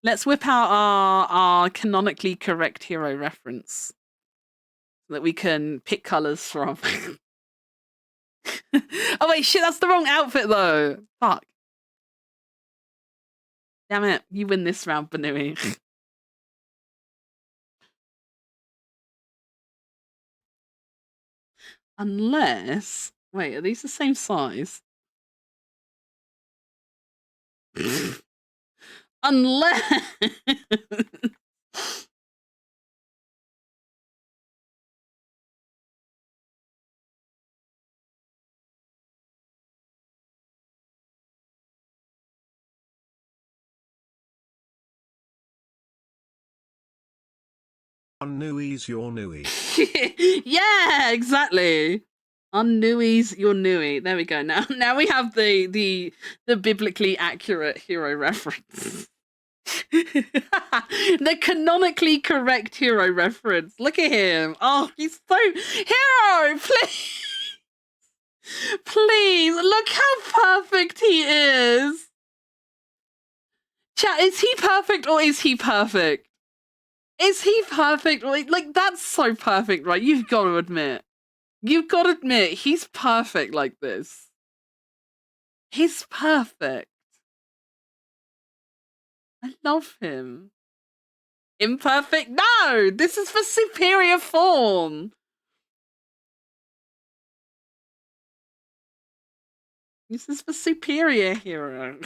Let's whip out our canonically correct hero reference so that we can pick colors from. Oh wait, shit, that's the wrong outfit though. Fuck. Damn it, you win this round, bnuuy. Unless... Wait, are these the same size? Unless... Nui's your Nui. Yeah, exactly. Bnuuy's your Nui. There we go. Now we have the biblically accurate hero reference. The canonically correct hero reference. Look at him. Oh, he's so hero. Please, please look how perfect he is. Chat, is he perfect or is he perfect? Is he perfect? Like that's so perfect, right? You've got to admit. You've got to admit he's perfect like this. He's perfect. I love him. Imperfect? No! This is for superior form! This is for superior hero.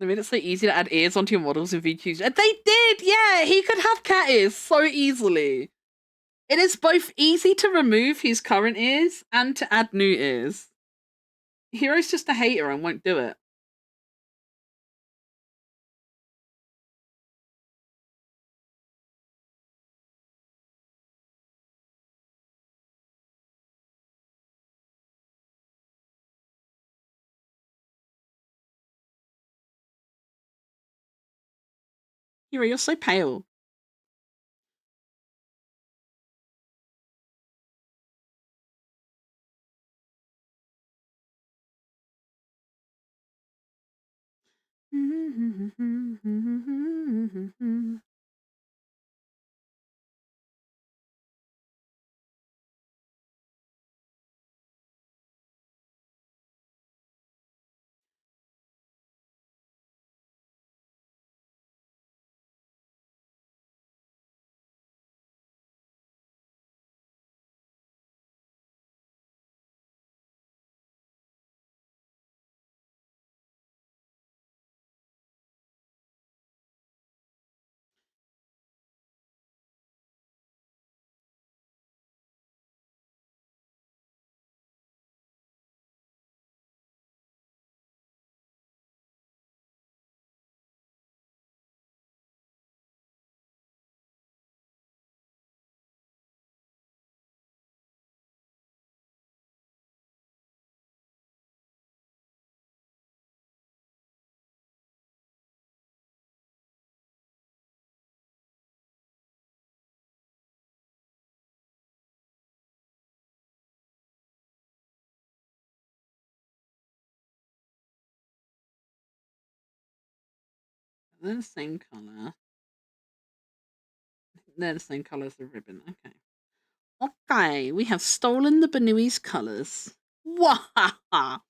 They made it so easy to add ears onto your models in VQs. They did! Yeah! He could have cat ears so easily. It is both easy to remove his current ears and to add new ears. Hero's just a hater and won't do it. Hero, you're so pale. They're the same colour. They're the same colour as the ribbon. Okay. Okay, we have stolen the bnuuy's colours. Wahaha!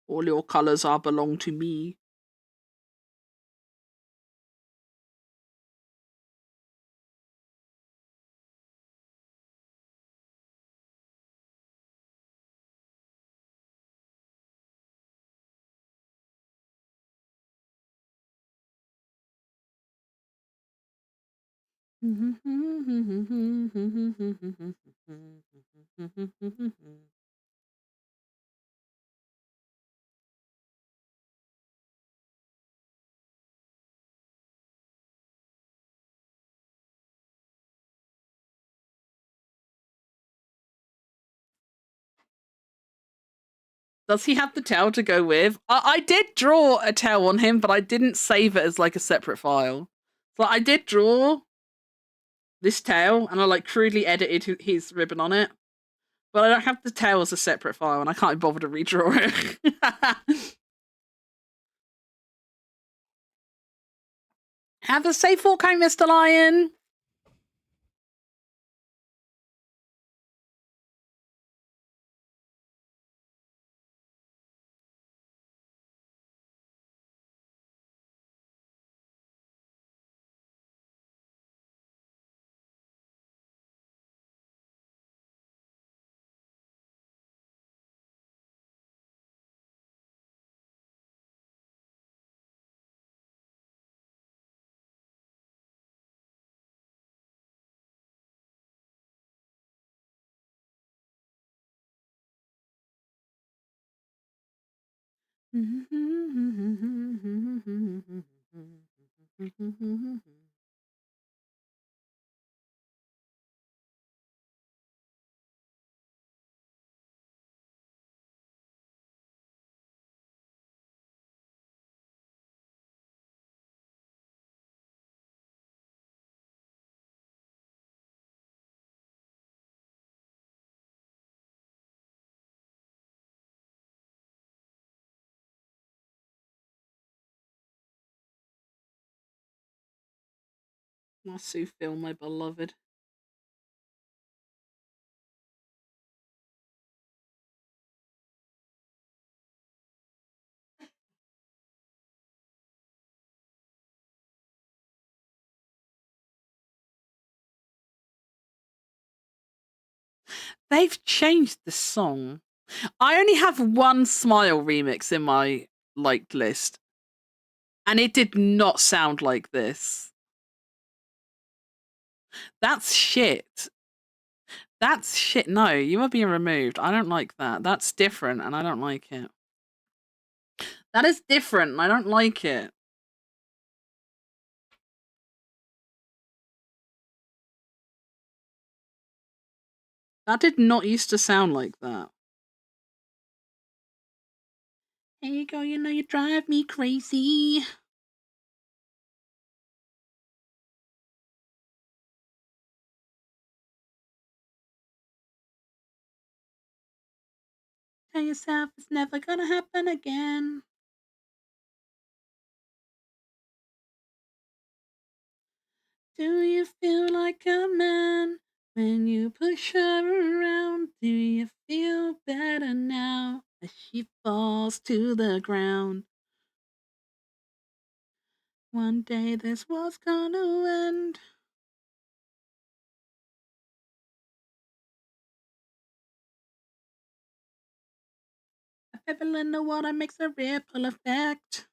All your colours are belong to me. Does he have the tail to go with? I did draw a tail on him, but I didn't save it as like a separate file. So I did draw this tail, and I like crudely edited his ribbon on it. But I don't have the tail as a separate file, and I can't be bothered to redraw it. Have a safe walk home, Mr. Lion. Masu Phil, my beloved. They've changed the song. I only have one Smile remix in my liked list, and it did not sound like this. That's shit. That's shit. No, you are being removed. I don't like that. That's different, and I don't like it. That is different, and I don't like it. That did not used to sound like that. Here you go, you know you drive me crazy. Tell yourself it's never gonna happen again. Do you feel like a man when you push her around? Do you feel better now as she falls to the ground? One day this world's gonna end. A pebble in the water makes a ripple effect.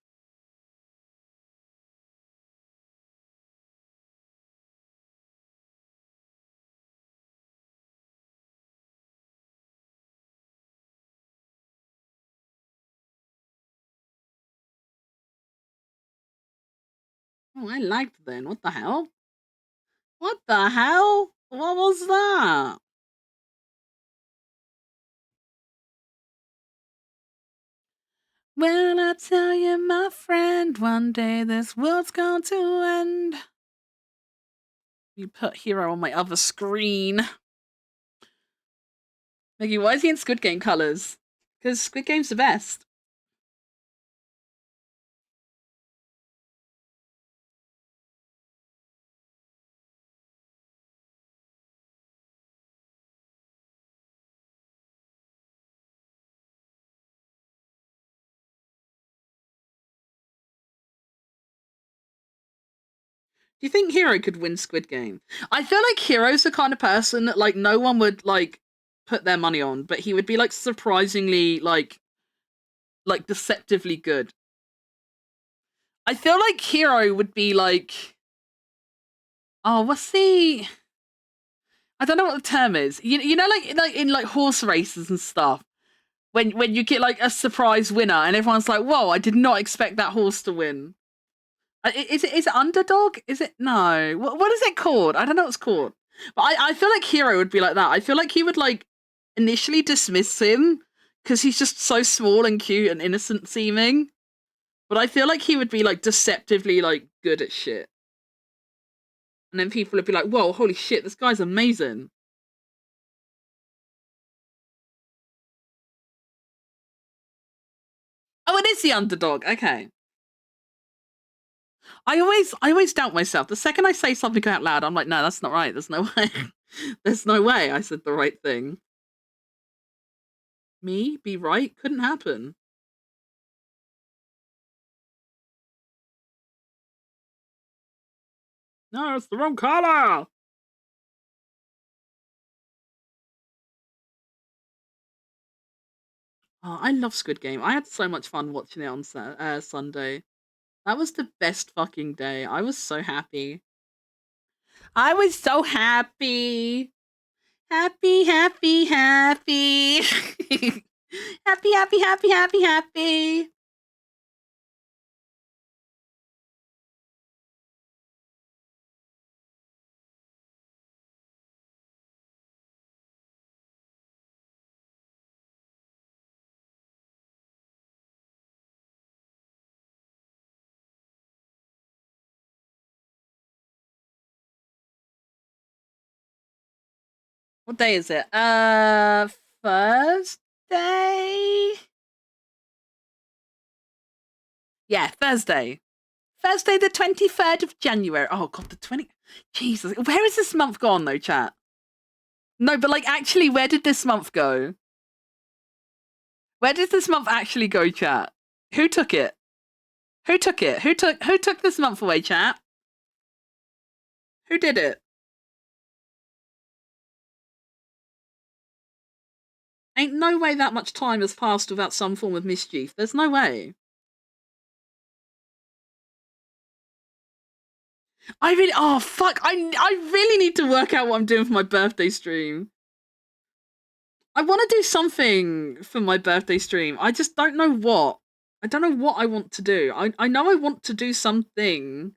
Oh, I liked then. What the hell? What the hell? What was that? Well, I tell you, my friend, one day this world's going to end. You put Hero on my other screen. Maggie, why is he in Squid Game colors? Because Squid Game's the best. Do you think Hero could win Squid Game? I feel like Hero's the kind of person that like no one would like put their money on, but he would be like surprisingly like deceptively good. I feel like Hero would be like, oh, what's the? I don't know what the term is. You know, like in like horse races and stuff. When you get like a surprise winner and everyone's like, whoa, I did not expect that horse to win. Is it underdog? Is it no? What is it called? I don't know what it's called. But I feel like Hero would be like that. I feel like he would like initially dismiss him because he's just so small and cute and innocent seeming. But I feel like he would be like deceptively like good at shit. And then people would be like, whoa, holy shit, this guy's amazing. Oh, it is the underdog. Okay. I always doubt myself. The second I say something out loud, I'm like, no, that's not right. There's no way. There's no way I said the right thing. Me be right? Couldn't happen. No, it's the wrong color. Oh, I love Squid Game. I had so much fun watching it on Sunday. That was the best fucking day. I was so happy. I was so happy. Happy, happy, happy. Happy, happy, happy, happy, happy. What day is it? Thursday? Yeah, Thursday. Thursday, the 23rd of January. Oh, God, the 20. Jesus, where is this month gone though, chat? No, but like actually, where did this month go? Where did this month actually go, chat? Who took it? Who took it? Who took this month away, chat? Who did it? Ain't no way that much time has passed without some form of mischief. There's no way. Oh fuck, I really need to work out what I'm doing for my birthday stream. I want to do something for my birthday stream. I just don't know what. I don't know what I want to do. I know I want to do something.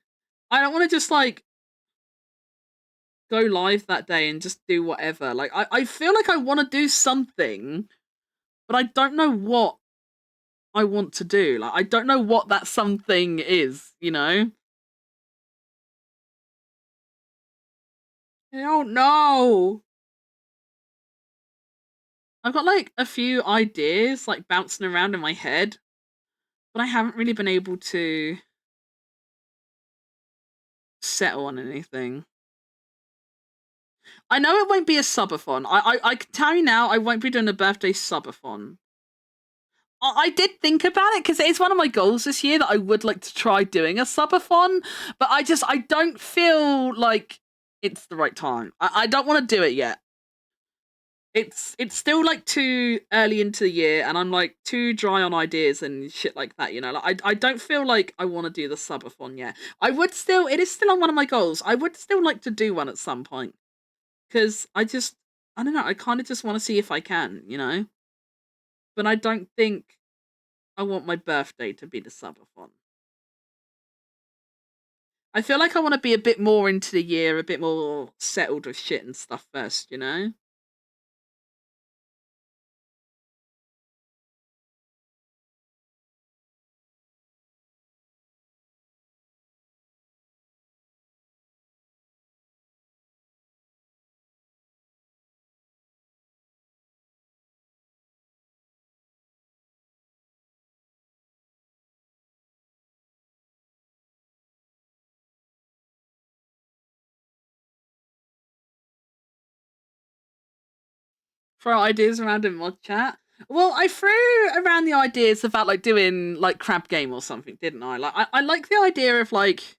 I don't want to just like go live that day and just do whatever. Like I feel like I want to do something, but I don't know what I want to do. Like I don't know what that something is, you know? I don't know. I've got like a few ideas like bouncing around in my head, but I haven't really been able to settle on anything. I know it won't be a subathon. I can tell you now, I won't be doing a birthday subathon. I did think about it because it is one of my goals this year that I would like to try doing a subathon, but I don't feel like it's the right time. I don't want to do it yet. It's still like too early into the year, and I'm like too dry on ideas and shit like that. You know, like I don't feel like I want to do the subathon yet. It is still on one of my goals. I would still like to do one at some point because I don't know. I kind of just want to see if I can, you know. But I don't think I want my birthday to be the subathon. I feel like I want to be a bit more into the year, a bit more settled with shit and stuff first, you know? Throw ideas around in mod chat. Well, I threw around the ideas about like doing like crab game or something, didn't I? Like I like the idea of like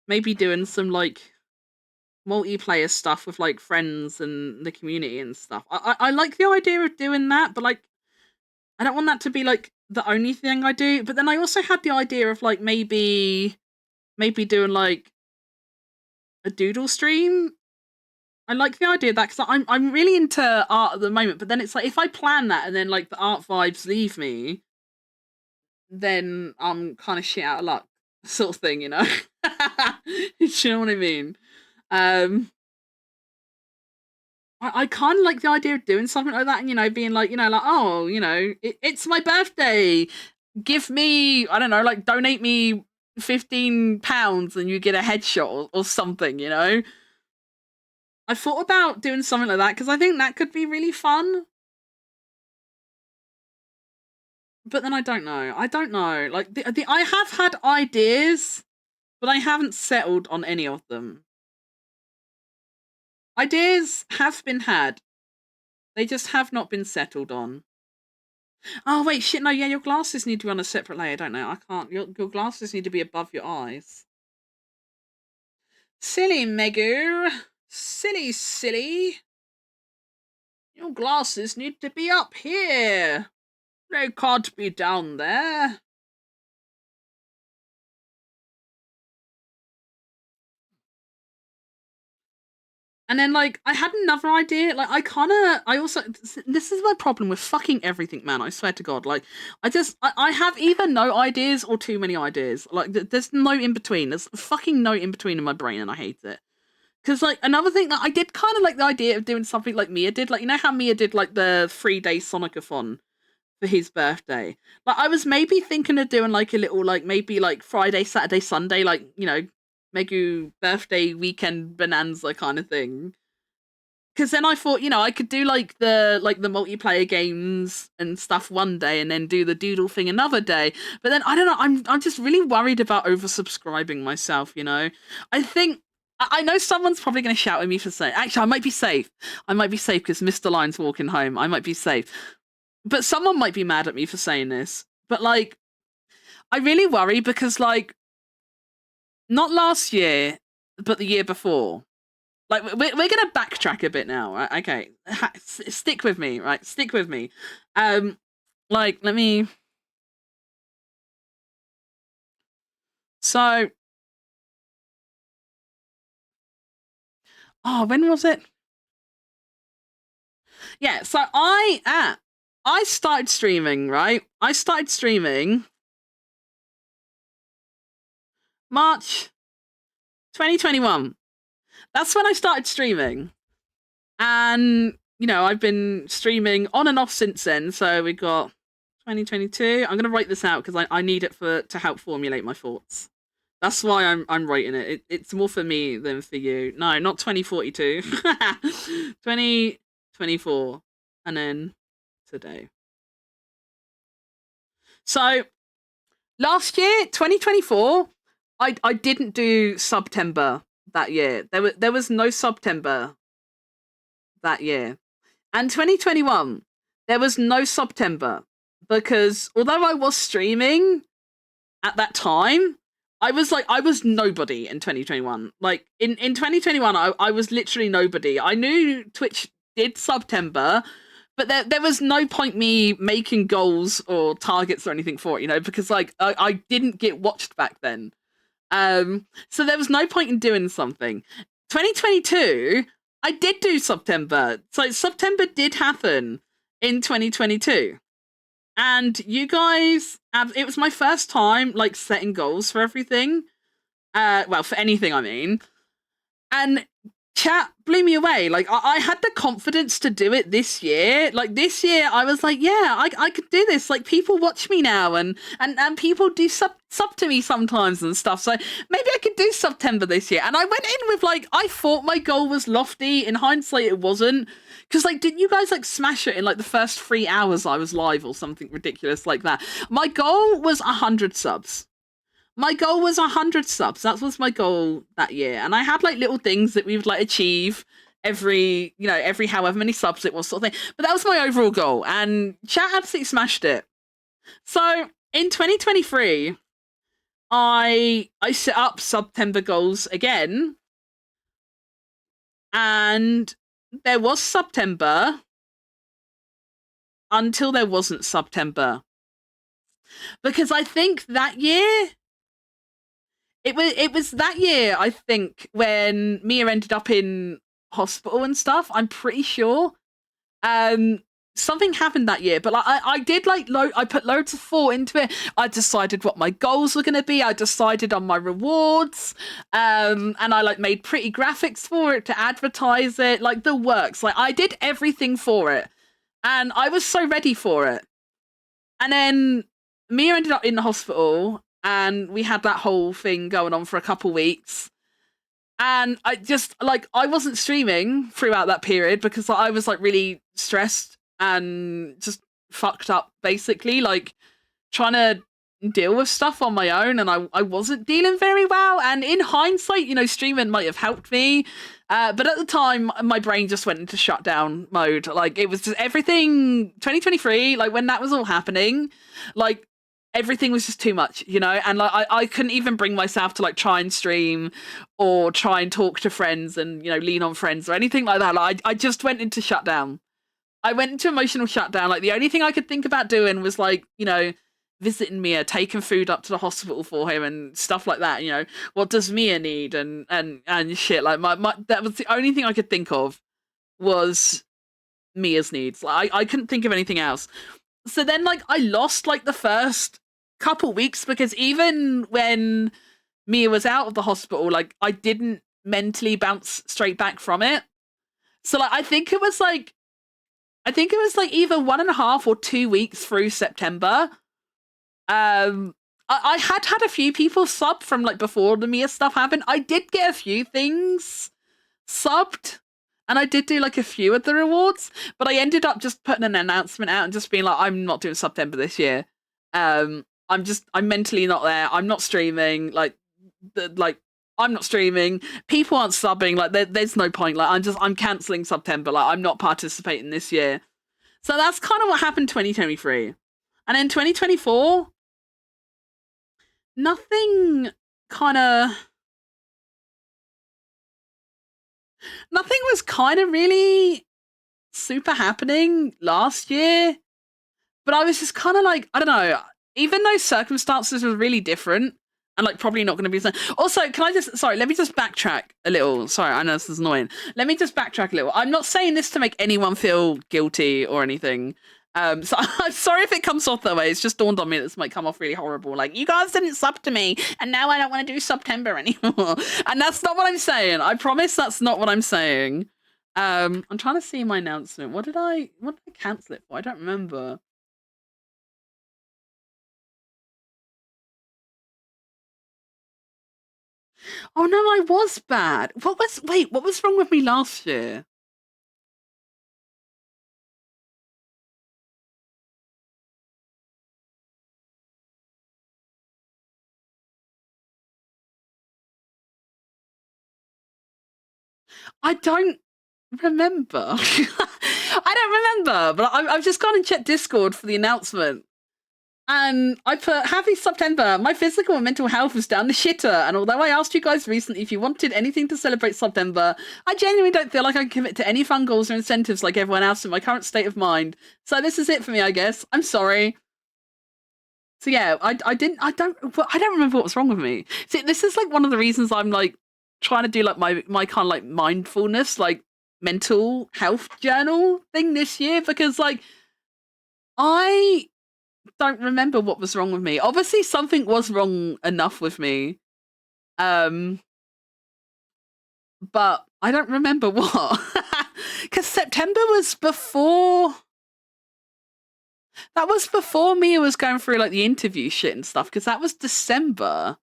maybe doing some like multiplayer stuff with like friends and the community and stuff. I like the idea of doing that, but like I don't want that to be like the only thing I do. But then I also had the idea of like maybe doing like a doodle stream. I like the idea of that because I'm really into art at the moment. But then it's like if I plan that and then like the art vibes leave me, then I'm kind of shit out of luck, sort of thing, you know. You know what I mean? Um, I kind of like the idea of doing something like that, and you know, being like, you know, like, oh, you know, it's my birthday. Give me, I don't know, like donate me £15 and you get a headshot or something, you know. I thought about doing something like that because I think that could be really fun. But then I don't know. I don't know. Like I have had ideas, but I haven't settled on any of them. Ideas have been had. They just have not been settled on. Oh wait, shit, no, yeah, your glasses need to be on a separate layer, don't they? I can't. Your glasses need to be above your eyes. Silly Megu. Silly. Your glasses need to be up here. They can't be down there. And then, like, I had another idea. Like, this is my problem with fucking everything, man. I swear to God. Like, I have either no ideas or too many ideas. Like, there's no in between. There's fucking no in between in my brain, and I hate it. Because, like, another thing that I did kind of like the idea of doing something like Mia did. Like, you know how Mia did, like, the 3-day Sonic-a-thon for his birthday? Like, I was maybe thinking of doing, like, a little, like, maybe, like, Friday, Saturday, Sunday, like, you know, Megu birthday weekend bonanza kind of thing. Because then I thought, you know, I could do like the multiplayer games and stuff one day, and then do the doodle thing another day. But then I don't know. I'm just really worried about oversubscribing myself. You know, I think I know someone's probably going to shout at me for saying. Actually, I might be safe. I might be safe because Mr. Lion's walking home. I might be safe, but someone might be mad at me for saying this. But like, I really worry because like, not last year, but the year before. Like we're gonna backtrack a bit now, right? Okay, stick with me, right? Stick with me. Like let me. So, when was it? Yeah, so I started streaming, right? I started streaming March 2021. That's when I started streaming. And, I've been streaming on and off since then. So we got 2022. I'm going to write this out because I need it to help formulate my thoughts. That's why I'm writing it. It's more for me than for you. No, not 2042. 2024. And then today. So last year, 2024, I didn't do September that year. There was no September that year. And 2021, there was no September because although I was streaming at that time, I was nobody in 2021. Like in 2021, I was literally nobody. I knew Twitch did September, but there was no point me making goals or targets or anything for it, because like I didn't get watched back then. So there was no point in doing something. 2022, I did do September. So September did happen in 2022. And you guys, it was my first time like setting goals for everything. Well, for anything, I mean. And chat blew me away. Like I had the confidence to do it this year. Like this year, I was like, yeah, I could do this. Like people watch me now, and people do sub to me sometimes and stuff. So maybe I could do September this year. And I went in with like, I thought my goal was lofty. In hindsight, it wasn't. Because like, didn't you guys like smash it in like the first 3 hours I was live or something ridiculous like that? My goal was 100 subs. My goal was 100 subs. That was my goal that year. And I had like little things that we would like achieve every however many subs it was sort of thing. But that was my overall goal. And chat absolutely smashed it. So in 2023, I set up September goals again. And there was September until there wasn't September. Because I think that year... It was that year, I think, when Mia ended up in hospital and stuff. I'm pretty sure. Something happened that year, but like I did like I put loads of thought into it. I decided what my goals were going to be. I decided on my rewards, and I like made pretty graphics for it to advertise it, like the works. Like I did everything for it, and I was so ready for it. And then Mia ended up in the hospital. And we had that whole thing going on for a couple weeks. And I just, like, I wasn't streaming throughout that period because I was, like, really stressed and just fucked up, basically. Like, trying to deal with stuff on my own. And I wasn't dealing very well. And in hindsight, streaming might have helped me. But at the time, my brain just went into shutdown mode. Like, it was just everything, 2023, like, when that was all happening, like, everything was just too much, and like I couldn't even bring myself to like try and stream or try and talk to friends and lean on friends or anything like that. Like I just went into shutdown. I went into emotional shutdown. Like the only thing I could think about doing was like visiting Mia, taking food up to the hospital for him and stuff like that. What does Mia need and shit. Like my that was the only thing I could think of was Mia's needs. Like I couldn't think of anything else. So then like I lost like the first couple weeks because even when Mia was out of the hospital, like I didn't mentally bounce straight back from it. So like I think it was like either 1.5 or 2 weeks through September. I had a few people sub from like before the Mia stuff happened. I did get a few things subbed. And I did do like a few of the rewards, but I ended up just putting an announcement out and just being like, I'm not doing September this year. I'm mentally not there. I'm not streaming. Like I'm not streaming. People aren't subbing. Like there's no point. Like I'm canceling September. Like I'm not participating this year. So that's kind of what happened 2023. And in 2024, nothing kind of nothing was kind of really super happening last year. But I was just kind of like, I don't know, even though circumstances were really different and like probably not going to be the same. Also, let me just backtrack a little. Sorry, I know this is annoying. Let me just backtrack a little. I'm not saying this to make anyone feel guilty or anything. So I'm sorry if it comes off that way. It's just dawned on me that this might come off really horrible. Like, you guys didn't sub to me, and now I don't want to do September anymore. And that's not what I'm saying. I promise that's not what I'm saying. I'm trying to see my announcement. What did I cancel it for? I don't remember. Oh no, I was bad. What was wrong with me last year? I don't remember. I don't remember, but I've just gone and checked Discord for the announcement. And I put, happy September. My physical and mental health was down the shitter. And although I asked you guys recently if you wanted anything to celebrate September, I genuinely don't feel like I can commit to any fun goals or incentives like everyone else in my current state of mind. So this is it for me, I guess. I'm sorry. So yeah, I don't remember what was wrong with me. See, this is like one of the reasons I'm like trying to do like my kind of like mindfulness, like mental health journal thing this year, because like I don't remember what was wrong with me. Obviously something was wrong enough with me. But I don't remember what. Cuz September was before that was before Mia was going through like the interview shit and stuff, because that was December.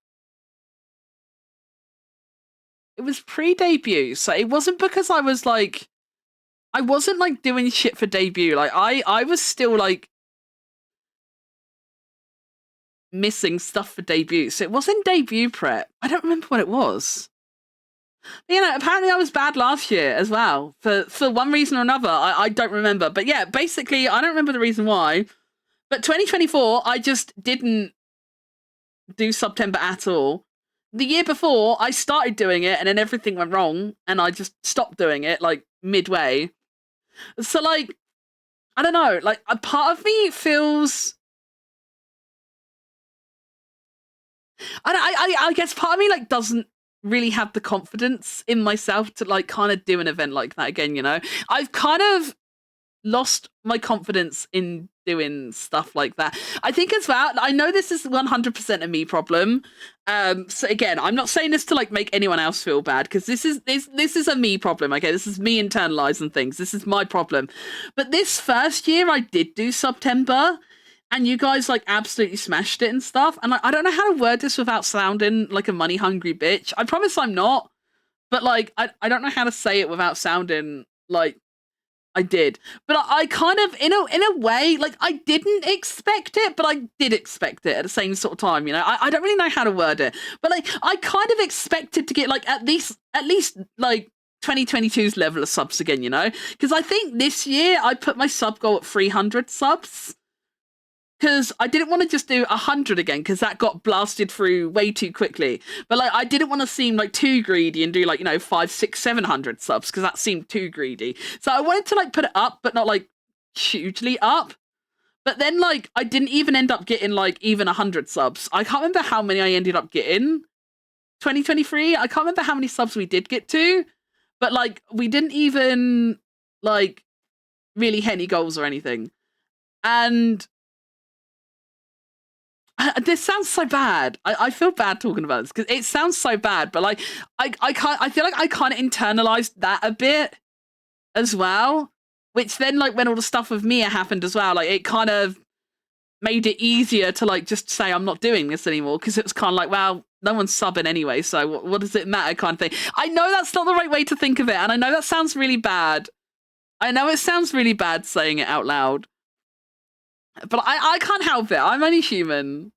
It was pre-debut, so it wasn't because I wasn't like doing shit for debut. Like I was still like missing stuff for debut. So it wasn't debut prep. I don't remember what it was. But, you know, apparently I was bad last year as well. For one reason or another. I don't remember. But yeah, basically I don't remember the reason why. But 2024, I just didn't do September at all. The year before, I started doing it and then everything went wrong and I just stopped doing it like midway. So like, I don't know, like a part of me feels I guess part of me like doesn't really have the confidence in myself to like kind of do an event like that again, you know? I've kind of lost my confidence in doing stuff like that. I think as well, I know this is 100% a me problem. So again, I'm not saying this to like make anyone else feel bad, because this is a me problem. Okay, this is me internalizing things. This is my problem. But this first year I did do September, and you guys like absolutely smashed it and stuff. And like, I don't know how to word this without sounding like a money hungry bitch. I promise I'm not. But like, I don't know how to say it without sounding like I did. But I kind of, in a way, like I didn't expect it, but I did expect it at the same sort of time, you know? I don't really know how to word it. But like, I kind of expected to get like at least like 2022's level of subs again, you know? Because I think this year I put my sub goal at 300 subs. Because I didn't want to just do 100 again, because that got blasted through way too quickly. But like, I didn't want to seem like too greedy and do like, you know, 500, 600, 700 subs, because that seemed too greedy. So I wanted to like put it up, but not like hugely up. But then like, I didn't even end up getting like even 100 subs. I can't remember how many I ended up getting 2023. I can't remember how many subs we did get to, but like, we didn't even like really hit any goals or anything. And this sounds so bad. I feel bad talking about this because it sounds so bad, but like I feel like I kind of internalized that a bit as well, which then like when all the stuff with Mia happened as well, like it kind of made it easier to like just say I'm not doing this anymore, because it was kind of like, well, no one's subbing anyway, so what does it matter kind of thing. I know that's not the right way to think of it, and I know that sounds really bad. I know it sounds really bad saying it out loud. But I can't help it. I'm only human.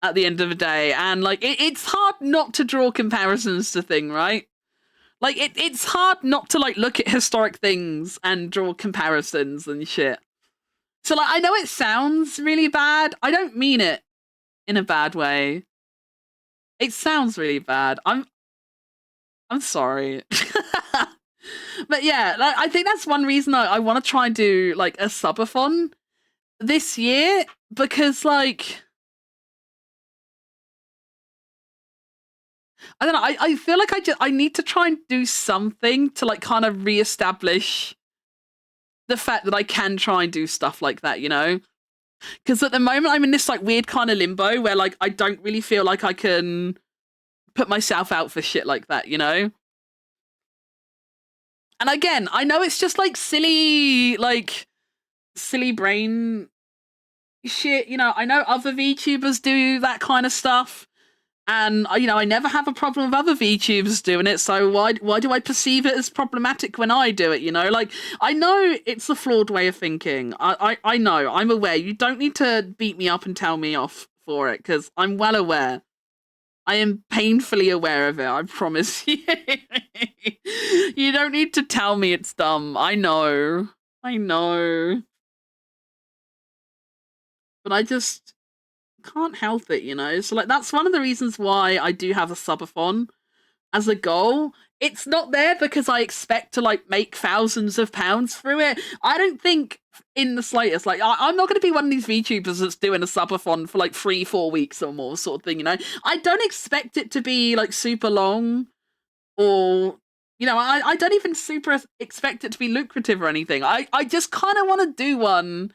at the end of the day. And like it's hard not to draw comparisons to thing, right? Like it's hard not to like look at historic things and draw comparisons and shit. So like I know it sounds really bad. I don't mean it in a bad way. It sounds really bad. I'm sorry. But yeah, like, I think that's one reason I want to try and do like a subathon this year, because like I don't know, I feel like I need to try and do something to like kind of reestablish the fact that I can try and do stuff like that, you know? Because at the moment I'm in this like weird kind of limbo where like I don't really feel like I can put myself out for shit like that, you know? And again, I know it's just like silly brain shit, you know. I know other VTubers do that kind of stuff. And you know, I never have a problem with other VTubers doing it, so why do I perceive it as problematic when I do it, you know? Like, I know it's a flawed way of thinking. I know, I'm aware. You don't need to beat me up and tell me off for it, because I'm well aware. I am painfully aware of it, I promise you. You don't need to tell me it's dumb. I know. I know. But I just can't help it, you know? So, like, that's one of the reasons why I do have a subathon as a goal. It's not there because I expect to, like, make thousands of pounds through it. I don't think in the slightest, like, I'm not going to be one of these VTubers that's doing a subathon for, like, 3-4 weeks or more sort of thing, you know? I don't expect it to be, like, super long or... You know, I don't even super expect it to be lucrative or anything. I just kind of want to do one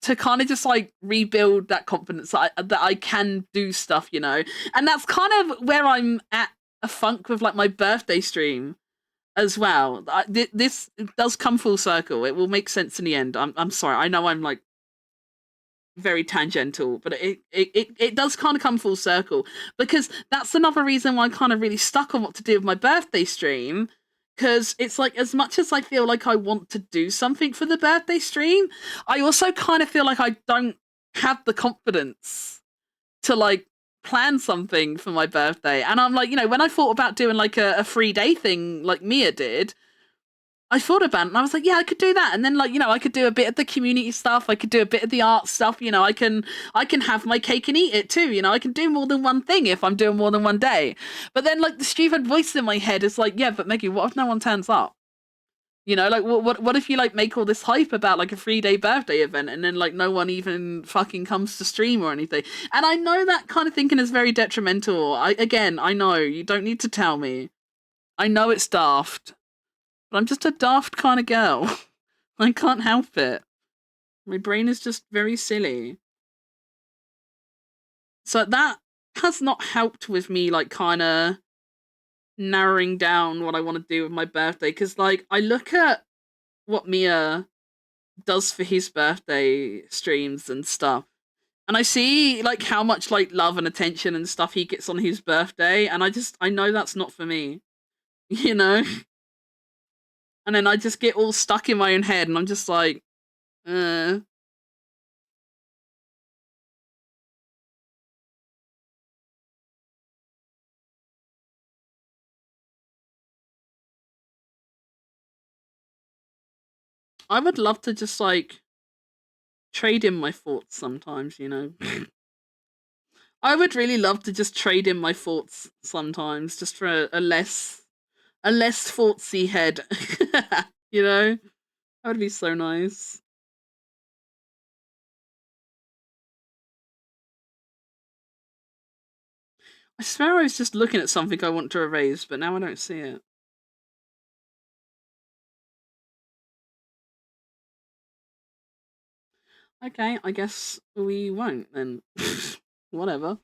to kind of just like rebuild that confidence that I can do stuff, you know? And that's kind of where I'm at a funk with like my birthday stream as well. This does come full circle. It will make sense in the end. I'm sorry. I know I'm like very tangential, but it does kind of come full circle, because that's another reason why I'm kind of really stuck on what to do with my birthday stream. Because it's like, as much as I feel like I want to do something for the birthday stream, I also kind of feel like I don't have the confidence to like plan something for my birthday. And I'm like, you know, when I thought about doing like a 3-day thing like Mia did, I thought about it and I was like, yeah, I could do that. And then like, you know, I could do a bit of the community stuff. I could do a bit of the art stuff. You know, I can have my cake and eat it too. You know, I can do more than one thing if I'm doing more than one day. But then like the stupid voice in my head is like, yeah, but Maggie, what if no one turns up? You know, like what if you like make all this hype about like a 3-day birthday event and then like no one even fucking comes to stream or anything? And I know that kind of thinking is very detrimental. I know, you don't need to tell me. I know it's daft. But I'm just a daft kind of girl. I can't help it. My brain is just very silly. So that has not helped with me, like, kind of narrowing down what I want to do with my birthday. Because, like, I look at what Mia does for his birthday streams and stuff. And I see, like, how much, like, love and attention and stuff he gets on his birthday. And I know that's not for me. You know? And then I just get all stuck in my own head and I'm just like, uh... I would love to just like trade in my thoughts sometimes, you know. I would really love to just trade in my thoughts sometimes, just for a less thoughtsy head. You know? That would be so nice. I swear I was just looking at something I want to erase, but now I don't see it. Okay, I guess we won't then. Whatever.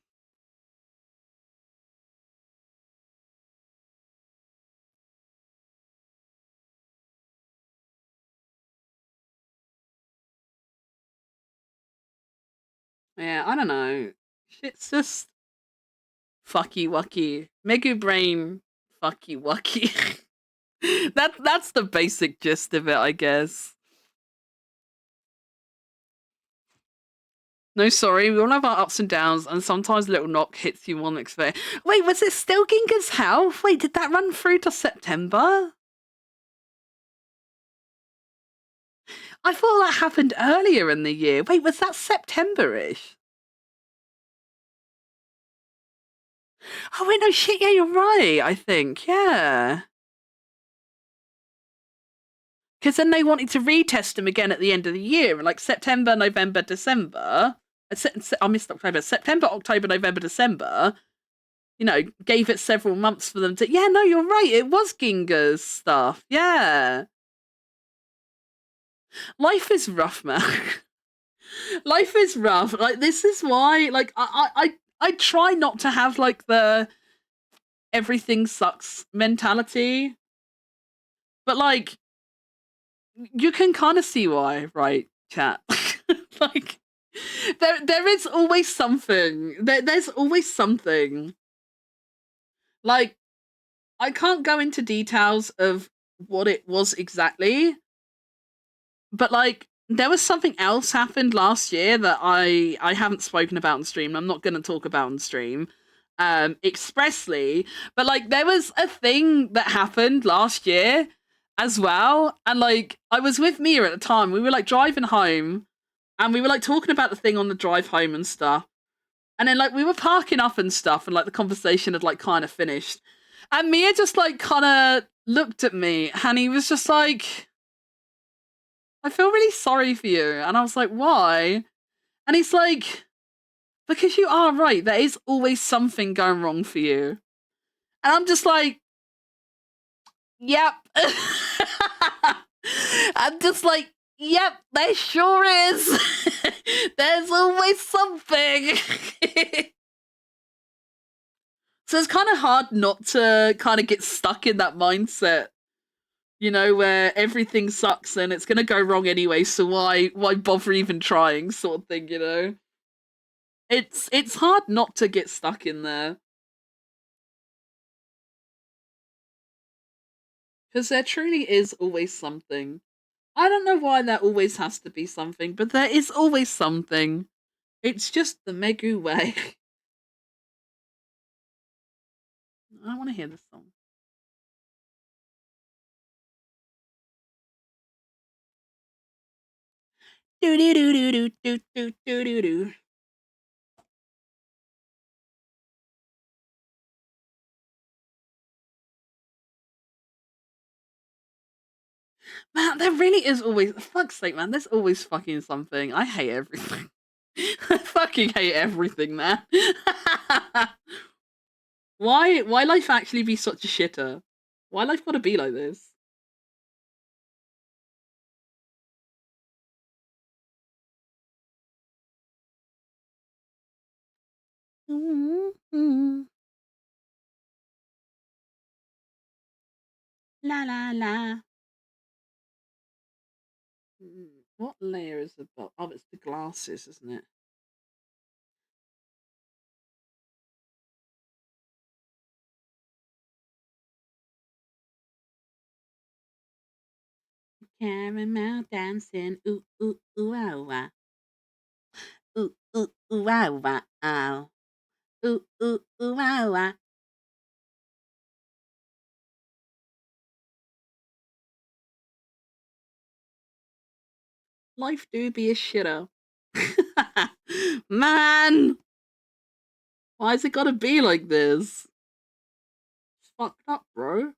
Yeah, I don't know. Shit's just fucky wucky. Mega brain fucky wucky. That's the basic gist of it, I guess. No, sorry, we all have our ups and downs, and sometimes a little knock hits you more than expect. Wait, was it still Ginga's health? Wait, did that run through to September? I thought that happened earlier in the year. Wait, was that September-ish? Oh, wait, no, shit, yeah, you're right, I think, yeah. Because then they wanted to retest them again at the end of the year, like September, November, December. I missed October. September, October, November, December. You know, gave it several months for them to. Yeah, no, you're right. It was Ginga's stuff. Yeah. Life is rough, man. Life is rough. Like, this is why, like, I try not to have, like, the everything sucks mentality. But, like, you can kind of see why, right, chat? Like, there is always something. There's always something. Like, I can't go into details of what it was exactly, but like there was something else happened last year that I haven't spoken about on stream. I'm not going to talk about on stream expressly, but like there was a thing that happened last year as well, and like I was with Mia at the time. We were like driving home and we were like talking about the thing on the drive home and stuff. And then like we were parking up and stuff, and like the conversation had like kind of finished. And Mia just like kind of looked at me, and he was just like, "I feel really sorry for you." And I was like, "Why?" And he's like, "Because you are right. There is always something going wrong for you." And I'm just like, "Yep." I'm just like, "Yep, there sure is. There's always something." So it's kind of hard not to kind of get stuck in that mindset, you know, where everything sucks and it's gonna go wrong anyway. So why bother even trying, sort of thing, you know? It's hard not to get stuck in there because there truly is always something. I don't know why there always has to be something, but there is always something. It's just the Megu way. I want to hear this song. Do do do do do do do do do do. Man, there really is always, fuck's sake, man, there's always fucking something. I hate everything. I fucking hate everything, man. Why life actually be such a shitter? Why life gotta be like this? La la la. What layer is the belt? Oh, it's the glasses, isn't it? Caramel dancing, ooh ooh ooh ah ah, ooh ooh ooh ah ah, ow. Ooh ooh ooh ah ah. Life do be a shitter. Man, why's it gotta be like this? It's fucked up, bro.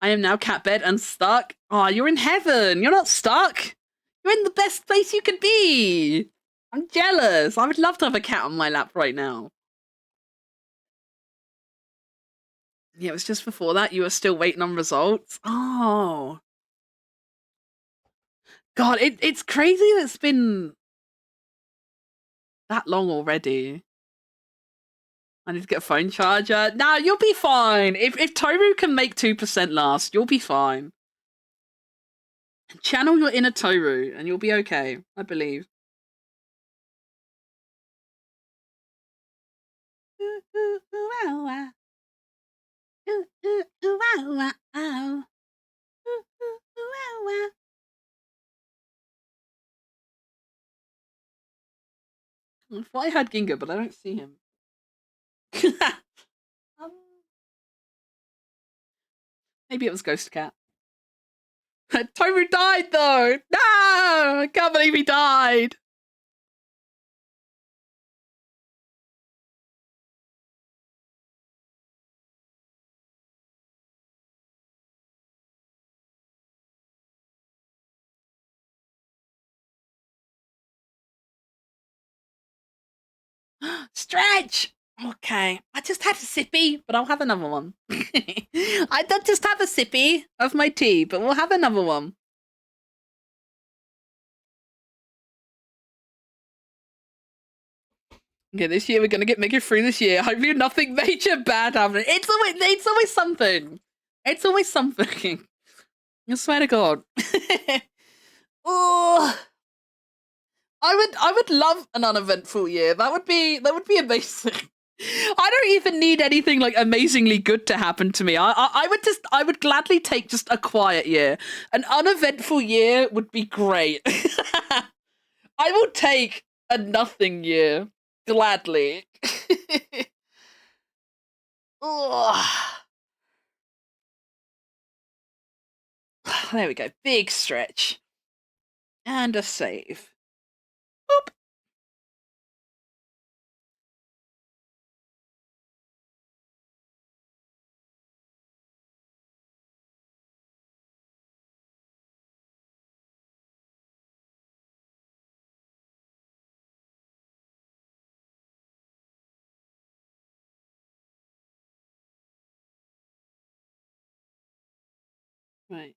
I am now cat bed and stuck. Oh, you're in heaven. You're not stuck. You're in the best place you could be. I'm jealous. I would love to have a cat on my lap right now. Yeah, it was just before that. You were still waiting on results. Oh, God. It's crazy that it's been that long already. I need to get a phone charger. Nah, you'll be fine. If Toru can make 2% last, you'll be fine. Channel your inner Toru and you'll be okay. I believe. Ooh, ooh, ooh, ow, ow. Ooh, ooh, ooh, ow, ow, ow. I thought I had Ginga, but I don't see him. um, maybe it was Ghost Cat. Toru died though! No! I can't believe he died! Stretch! Okay, I just had a sippy, but I'll have another one. I don't just have a sippy of my tea, but we'll have another one. Okay, this year we're gonna make it through this year. Hopefully nothing major bad happening. It's always something. It's always something. I swear to God. Oh, I would love an uneventful year. That would be amazing. I don't even need anything like amazingly good to happen to me. I would gladly take just a quiet year. An uneventful year would be great. I will take a nothing year gladly. There we go. Big stretch. And a save. Boop. Right.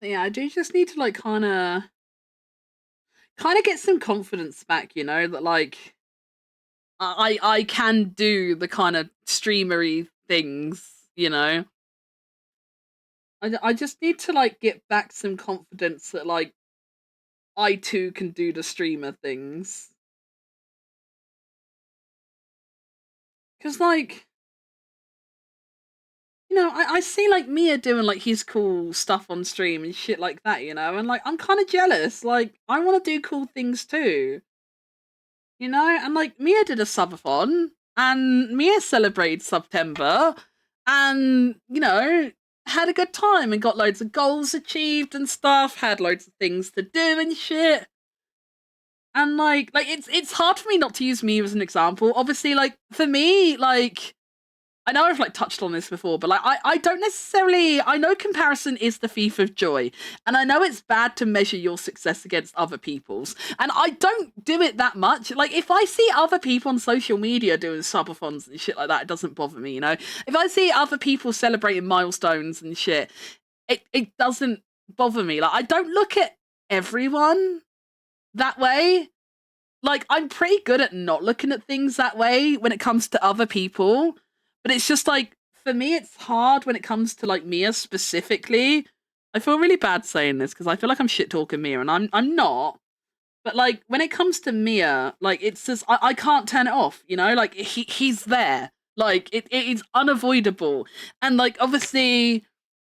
Yeah, I do just need to like kind of get some confidence back, you know, that like I can do the kind of streamery things, you know. I just need to like get back some confidence that like I too can do the streamer things. Cause like, you know, I see like Mia doing like his cool stuff on stream and shit like that, you know, and like I'm kind of jealous. Like I want to do cool things too, you know, and like Mia did a subathon and Mia celebrated September and you know had a good time and got loads of goals achieved and stuff, had loads of things to do and shit. And like it's hard for me not to use Mia as an example. Obviously, like for me, like I know I've like touched on this before, but like I don't necessarily I know comparison is the thief of joy. And I know it's bad to measure your success against other people's. And I don't do it that much. Like if I see other people on social media doing subathons and shit like that, it doesn't bother me, you know? If I see other people celebrating milestones and shit, it doesn't bother me. Like I don't look at everyone that way. Like I'm pretty good at not looking at things that way when it comes to other people, but it's just like for me it's hard when it comes to like Mia specifically. I feel really bad saying this because I feel like I'm shit talking Mia and I'm not. But like when it comes to Mia, like it's just I can't turn it off, you know? Like he's there. Like it is unavoidable. And like obviously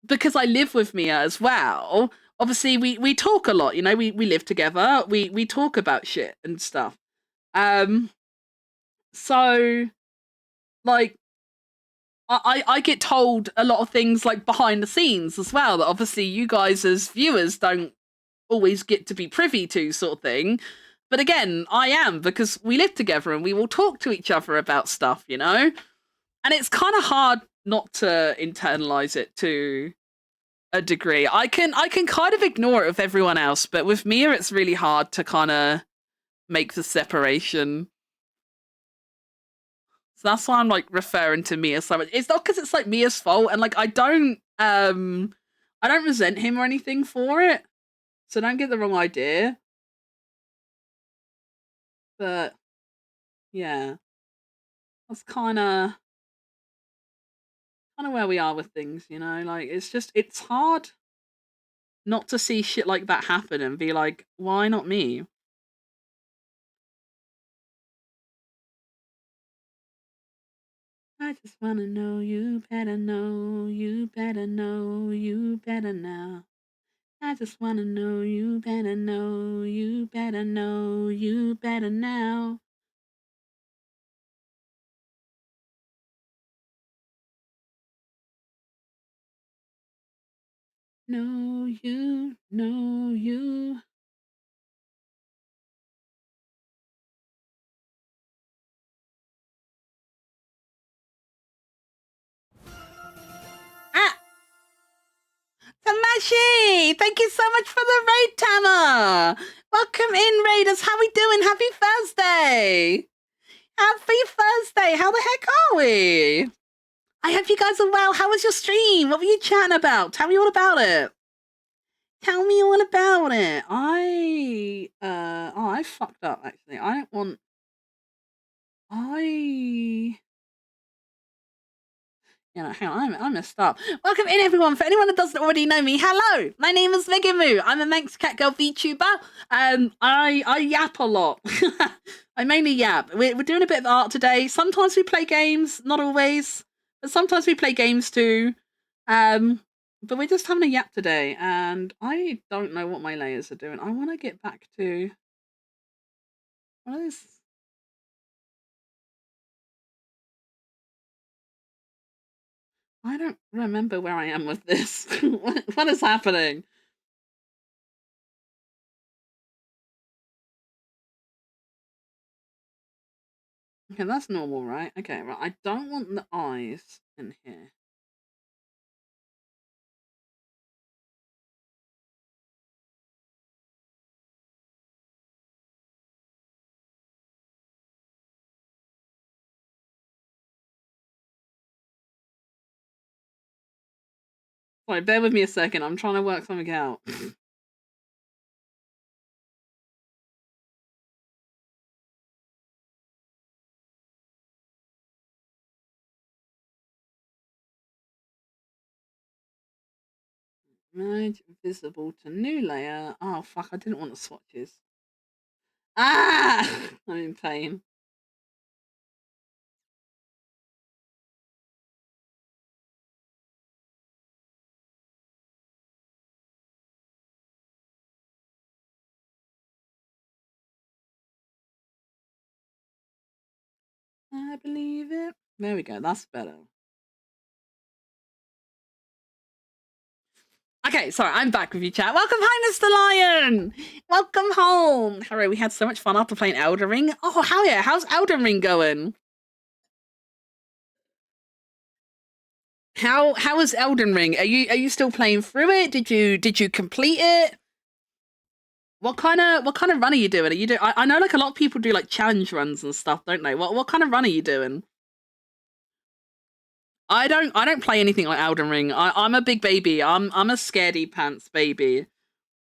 because I live with Mia as well, obviously we talk a lot, you know, we live together, we talk about shit and stuff. Um so like I get told a lot of things like behind the scenes as well that obviously you guys as viewers don't always get to be privy to sort of thing. But again, I am because we live together and we will talk to each other about stuff, you know? And it's kind of hard not to internalize it to a degree. I can kind of ignore it with everyone else, but with Mia it's really hard to kind of make the separation. So that's why I'm like referring to Mia so much. It's not because it's like Mia's fault, and like I don't resent him or anything for it. So don't get the wrong idea. But yeah, that's kind of where we are with things, you know? Like it's hard not to see shit like that happen and be like, why not me? I just wanna know you better know, you better know, you better know. I just wanna know you better know, you better know, you better now. Know you, know you. Ah! Tamashi! Thank you so much for the raid, Tama! Welcome in, Raiders! How we doing? Happy Thursday! Happy Thursday! How the heck are we? I hope you guys are well. How was your stream? What were you chatting about? Tell me all about it. Tell me all about it. I fucked up actually. I don't want I hang on, I messed up. Welcome in, everyone. For anyone that doesn't already know me, hello. My name is bnuuy. I'm a Manx Cat Girl VTuber. I yap a lot. I mainly yap. We're doing a bit of art today. Sometimes we play games, not always, but sometimes we play games too. But we're just having a yap today, and I don't know what my layers are doing. I want to get back to what is. I don't remember where I am with this. What is happening? Okay, that's normal, right? Okay, right. I don't want the eyes in here. Sorry, bear with me a second. I'm trying to work something out. Merge visible to new layer. Oh, fuck. I didn't want the swatches. Ah! I'm in pain. I believe it. There we go. That's better. Okay, sorry, I'm back with you, chat. Welcome home, Mr. Lion! Welcome home! Hooray, we had so much fun after playing Elden Ring. Oh, hell yeah, how's Elden Ring going? How is Elden Ring? Are you still playing through it? Did you complete it? What kind of run are you doing? Are you do? I know like a lot of people do like challenge runs and stuff, don't they? What kind of run are you doing? I don't play anything like Elden Ring. I'm a big baby. I'm a scaredy pants baby.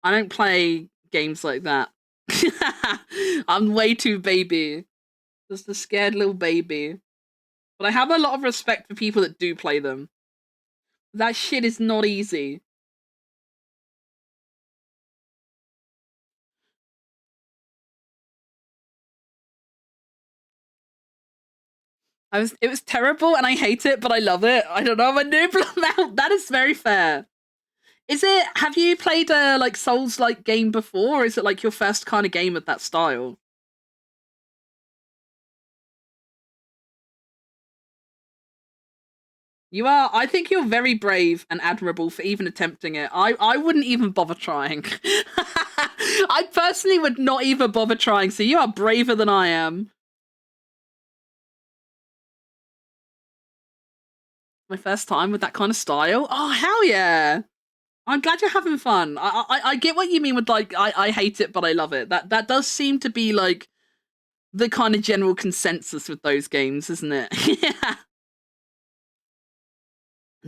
I don't play games like that. I'm way too baby. Just a scared little baby. But I have a lot of respect for people that do play them. That shit is not easy. It was terrible and I hate it, but I love it. I don't know, I'm a noob amount. That is very fair. Have you played a like Souls like game before, or is it like your first kind of game of that style? I think you're very brave and admirable for even attempting it. I wouldn't even bother trying. I personally would not even bother trying, so you are braver than I am. My first time with that kind of style? Oh, hell yeah. I'm glad you're having fun. I get what you mean with like I hate it but I love it. That does seem to be like the kind of general consensus with those games, isn't it? Yeah.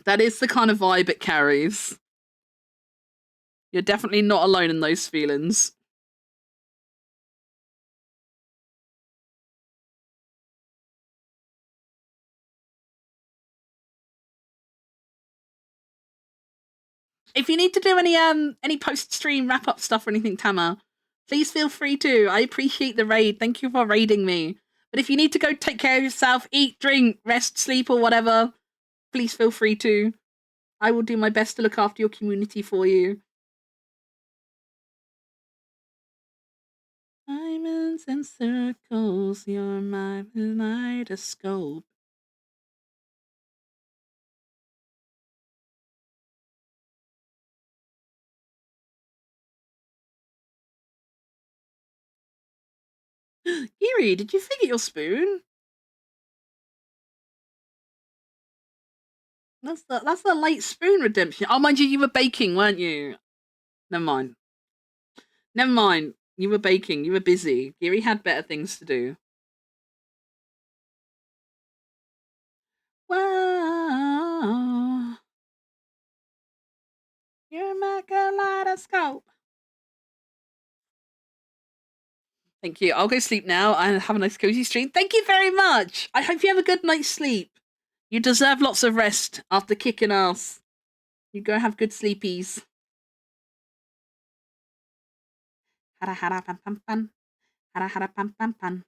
That is the kind of vibe it carries. You're definitely not alone in those feelings. If you need to do any post stream wrap up stuff or anything, Tama, please feel free to. I appreciate the raid. Thank you for raiding me. But if you need to go take care of yourself, eat, drink, rest, sleep, or whatever, please feel free to. I will do my best to look after your community for you. Diamonds and circles, you're my kaleidoscope. Eerie, did you forget your spoon? That's the late spoon redemption. Oh, mind you, you were baking, weren't you? Never mind. Never mind. You were baking. You were busy. Geary had better things to do. Wow. You're my kaleidoscope. Thank you. I'll go sleep now and have a nice cozy stream. Thank you very much. I hope you have a good night's sleep. You deserve lots of rest after kicking ass. You go have good sleepies. Hara hara pam pam pam. Hara hara pam pam pam.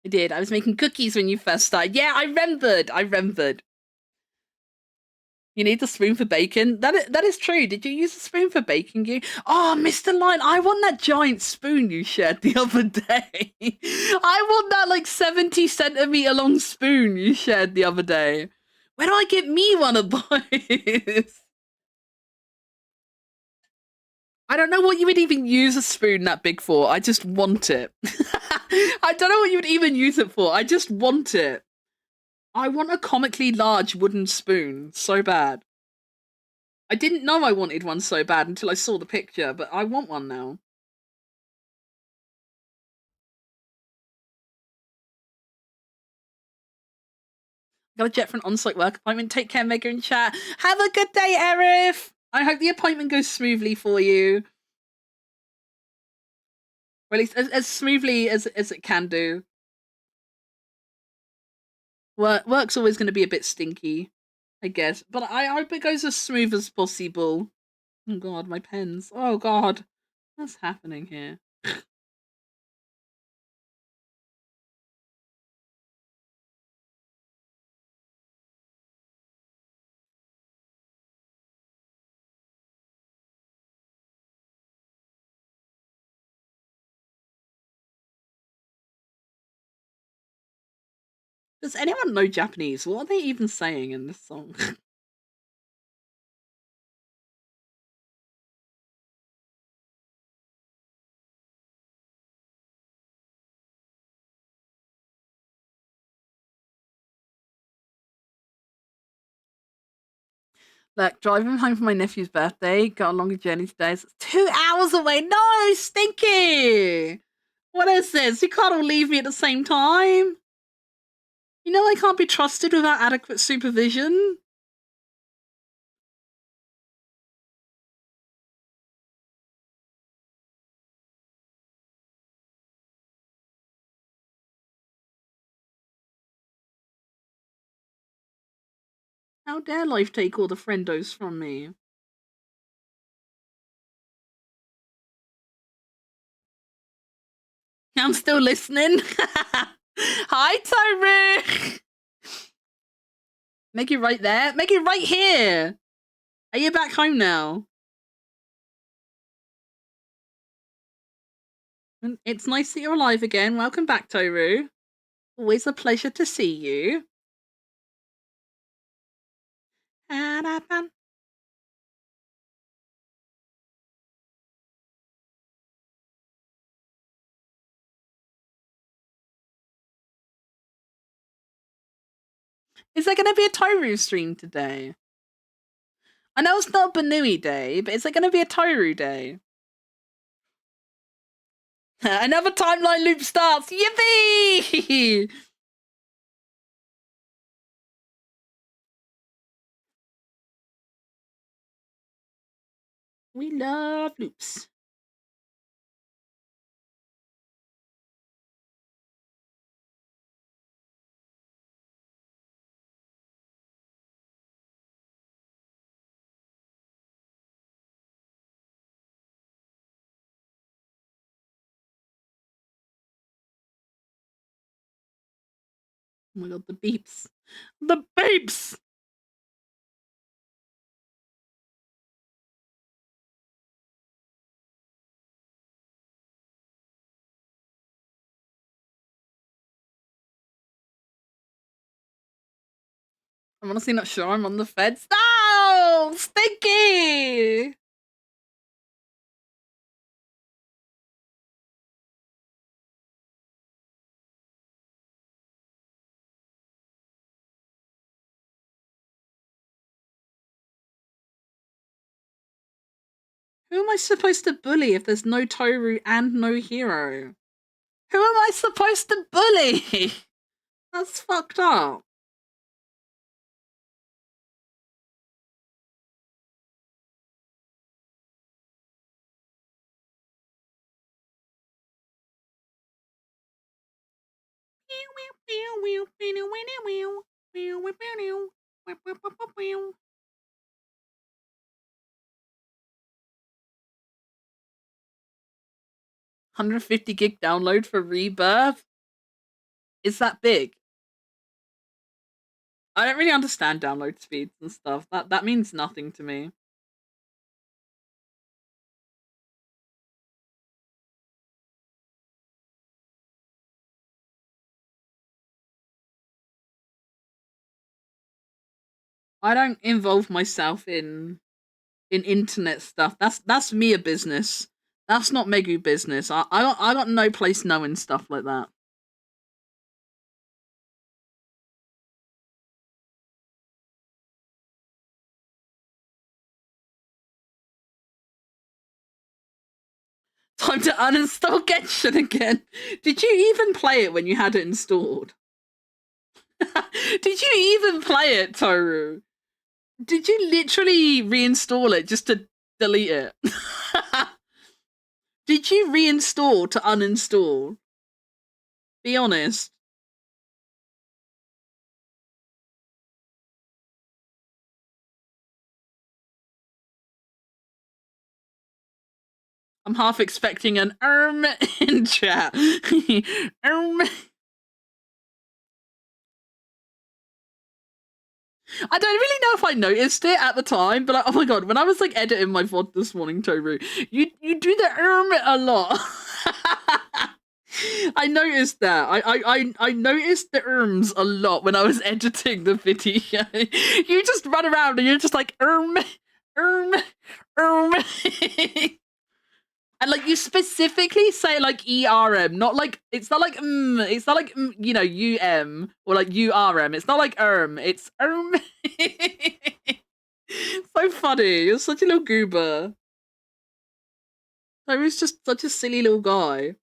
I did. I was making cookies when you first started. Yeah, I remembered. You need the spoon for bacon. That is true. Did you use a spoon for baking? You? Oh, Mr. Lion, I want that giant spoon you shared the other day. I want that like 70 centimeter long spoon you shared the other day. Where do I get me one of those? I don't know what you would even use a spoon that big for. I just want it. I don't know what you would even use it for. I just want it. I want a comically large wooden spoon so bad. I didn't know I wanted one so bad until I saw the picture, but I want one now. Got a jet for an on-site work appointment. Take care, Mega in chat. Have a good day, Arif. I hope the appointment goes smoothly for you. Or at least as smoothly as it can do. Work's always going to be a bit stinky, I guess. But I hope it goes as smooth as possible. Oh god, my pens. Oh god. What's happening here? Does anyone know Japanese? What are they even saying in this song? Look, driving home for my nephew's birthday. Got a longer journey today. So it's 2 hours away. No, Stinky! What is this? You can't all leave me at the same time. You know I can't be trusted without adequate supervision. How dare life take all the friendos from me? I'm still listening. Hi, Tyrick. Make it right there. Make it right here. Are you back home now? It's nice that you're alive again. Welcome back, Toru. Always a pleasure to see you. Is there going to be a Toru stream today? I know it's not bnuuy day, but is there going to be a Toru day? Another timeline loop starts! Yippee! We love loops. Oh my god, the beeps. The beeps! I'm honestly not sure I'm on the feds. No! Stinky! Who am I supposed to bully if there's no Toru and no hero? Who am I supposed to bully? That's fucked up. $150 gig download for Rebirth? Is that big? I don't really understand download speeds and stuff. That means nothing to me. I don't involve myself in internet stuff. That's me a business. That's not Megu business. I got no place knowing stuff like that. Time to uninstall Genshin again. Did you even play it when you had it installed? Did you even play it, Toru? Did you literally reinstall it just to delete it? Did you reinstall to uninstall? Be honest. I'm half expecting an in chat. I don't really know if I noticed it at the time, but like, oh my god, when I was like editing my VOD this morning, Toru, you do the a lot. I noticed that. I noticed the a lot when I was editing the video. You just run around and you're just like erm. And like you specifically say like ERM, not like it's not like it's not like you know UM or like URM. It's not like it's So funny. You're such a little goober. I was just such a silly little guy.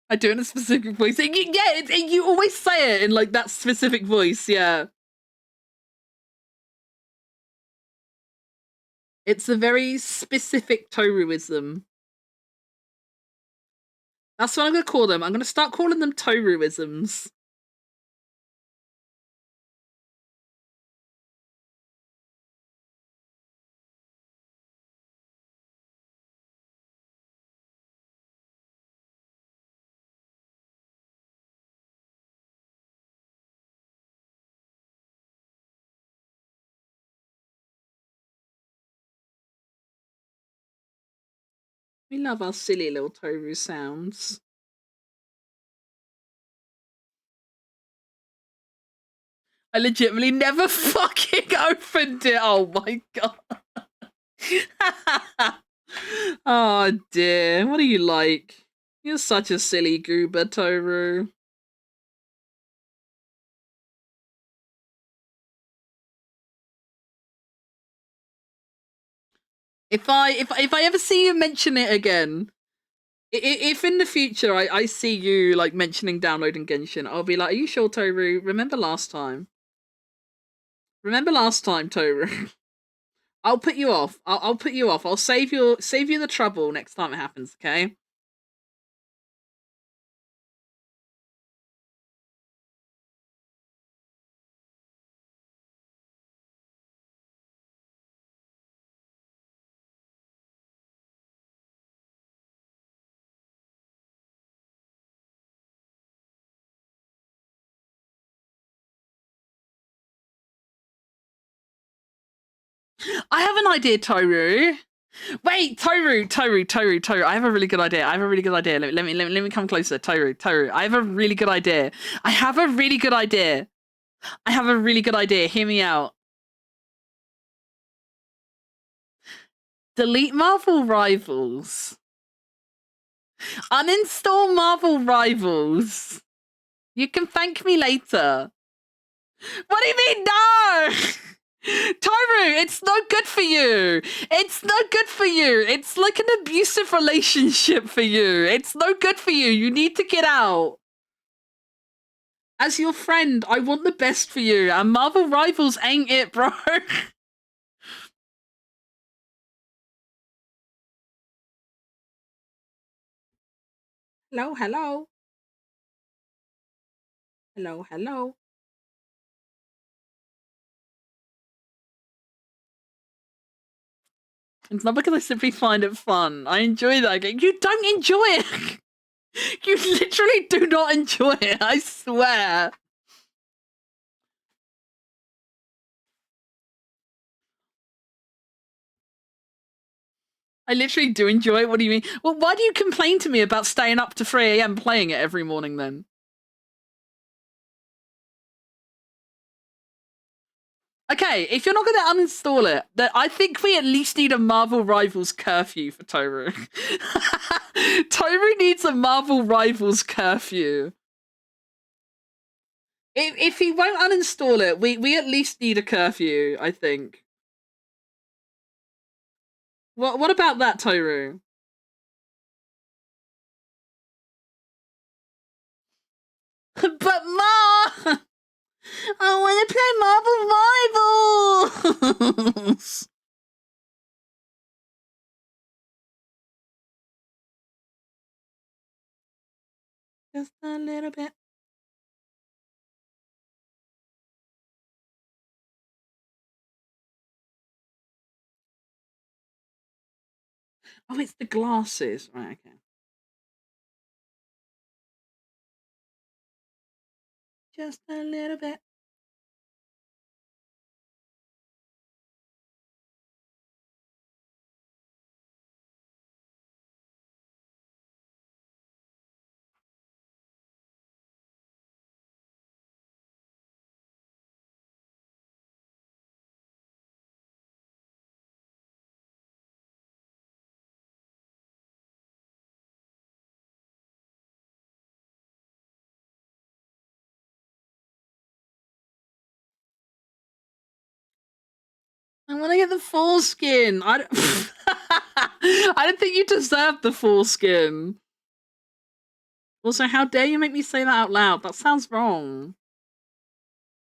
I do it in a specific voice. Yeah, you always say it in like that specific voice. Yeah. It's a very specific Toruism. That's what I'm gonna call them. I'm gonna start calling them Toruisms. We love our silly little Toru sounds. I legitimately never fucking opened it. Oh my god. Oh dear. What are you like? You're such a silly goober, Toru. If I ever see you mention it again, if in the future I see you like mentioning downloading Genshin, I'll be like, "Are you sure, Toru? Remember last time? Remember last time, Toru?" I'll put you off. I'll put you off. I'll save you the trouble next time it happens. Okay? I have an idea, Toru. Wait, Toru. I have a really good idea. Let me come closer, Toru. I have a really good idea. Hear me out. Delete Marvel Rivals. Uninstall Marvel Rivals. You can thank me later. What do you mean, no? Toru, it's no good for you. It's like an abusive relationship for you. It's no good for you. You need to get out. As your friend, I want the best for you, and Marvel Rivals ain't it, bro. Hello. It's not because I simply find it fun. I enjoy that game. You don't enjoy it. You literally do not enjoy it, I swear. I literally do enjoy it. What do you mean? Well, why do you complain to me about staying up to 3 a.m. playing it every morning then? Okay, if you're not going to uninstall it, then I think we at least need a Marvel Rivals curfew for Toru. Toru needs a Marvel Rivals curfew. If he won't uninstall it, we at least need a curfew, I think. What about that, Toru? But Ma, I want to play Marvel Rivals. Just a little bit. Oh, it's the glasses. Right, okay. Just a little bit. I want to get the foreskin. I don't think you deserve the foreskin. Also, how dare you make me say that out loud? That sounds wrong.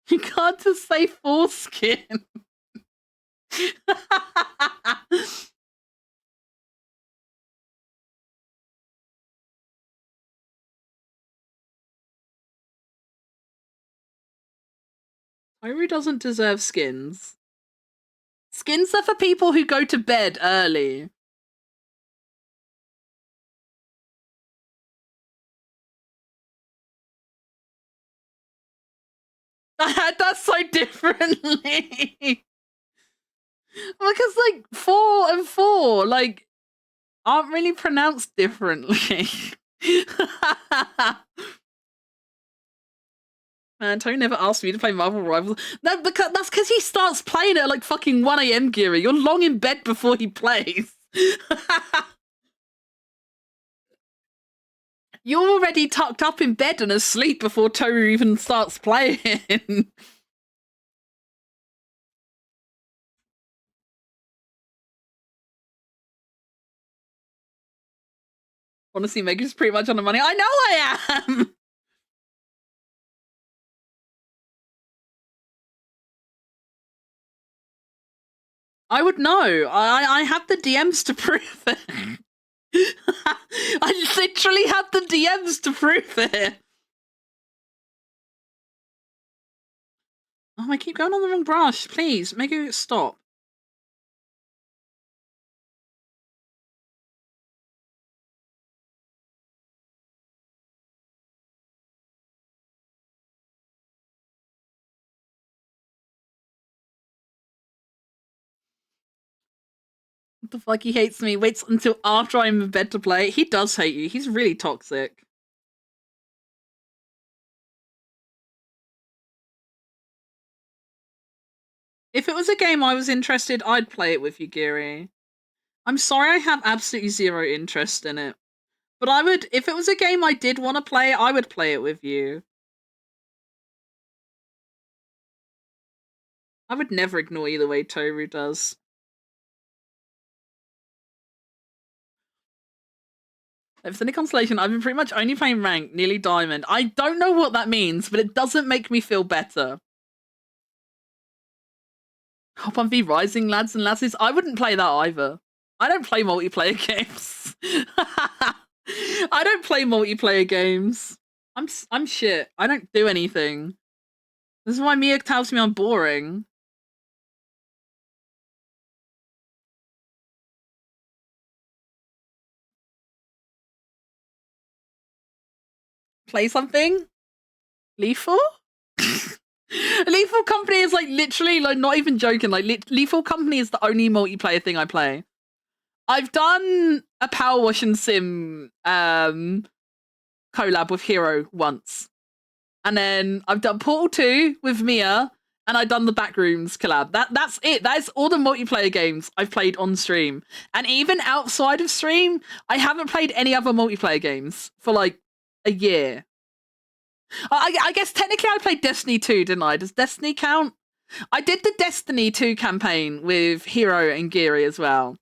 You can't just say foreskin. Irie doesn't deserve skins. Skins are for people who go to bed early. I had that so differently. Because like 4 and 4 like aren't really pronounced differently. Man, Tony never asked me to play Marvel Rivals. No, that's because he starts playing at like fucking 1 a.m. Geary. You're long in bed before he plays. You're already tucked up in bed and asleep before Toru even starts playing. Honestly, Megan's pretty much on the money. I know I am! I would know. I have the DMs to prove it. I literally have the DMs to prove it. Oh, I keep going on the wrong brush. Please, make it stop. What the fuck? He hates me. Waits until after I'm in bed to play. He does hate you. He's really toxic. If it was a game I was interested, I'd play it with you, Geary. I'm sorry I have absolutely zero interest in it. But I would, if it was a game I did want to play, I would play it with you. I would never ignore you the way Toru does. If it's any consolation, I've been pretty much only playing ranked, nearly diamond. I don't know what that means, but it doesn't make me feel better. Hop on V Rising, lads and lasses. I wouldn't play that either. I don't play multiplayer games. I don't play multiplayer games. I'm shit. I don't do anything. This is why Mia tells me I'm boring. Play something? Lethal? Lethal Company is like literally like not even joking. Like Lethal Company is the only multiplayer thing I play. I've done a Power Wash and Sim collab with Hero once. And then I've done Portal 2 with Mia, and I've done the Backrooms collab. That's it. That is all the multiplayer games I've played on stream. And even outside of stream, I haven't played any other multiplayer games for like a year. I guess technically I played Destiny 2, didn't I? Does Destiny count? I did the Destiny 2 campaign with Hero and Geary as well.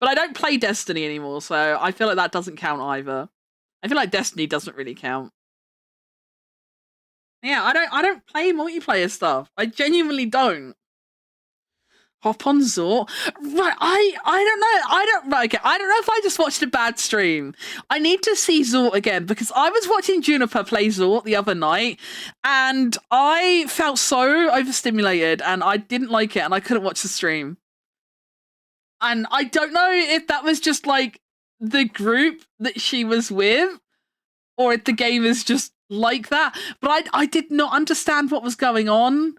But I don't play Destiny anymore, so I feel like that doesn't count either. I feel like Destiny doesn't really count. Yeah, I don't play multiplayer stuff. I genuinely don't. Hop on Zor. Right, I don't know. I don't know if I just watched a bad stream. I need to see Zort again because I was watching Juniper play Zort the other night and I felt so overstimulated and I didn't like it and I couldn't watch the stream. And I don't know if that was just like the group that she was with or if the game is just like that. But I did not understand what was going on.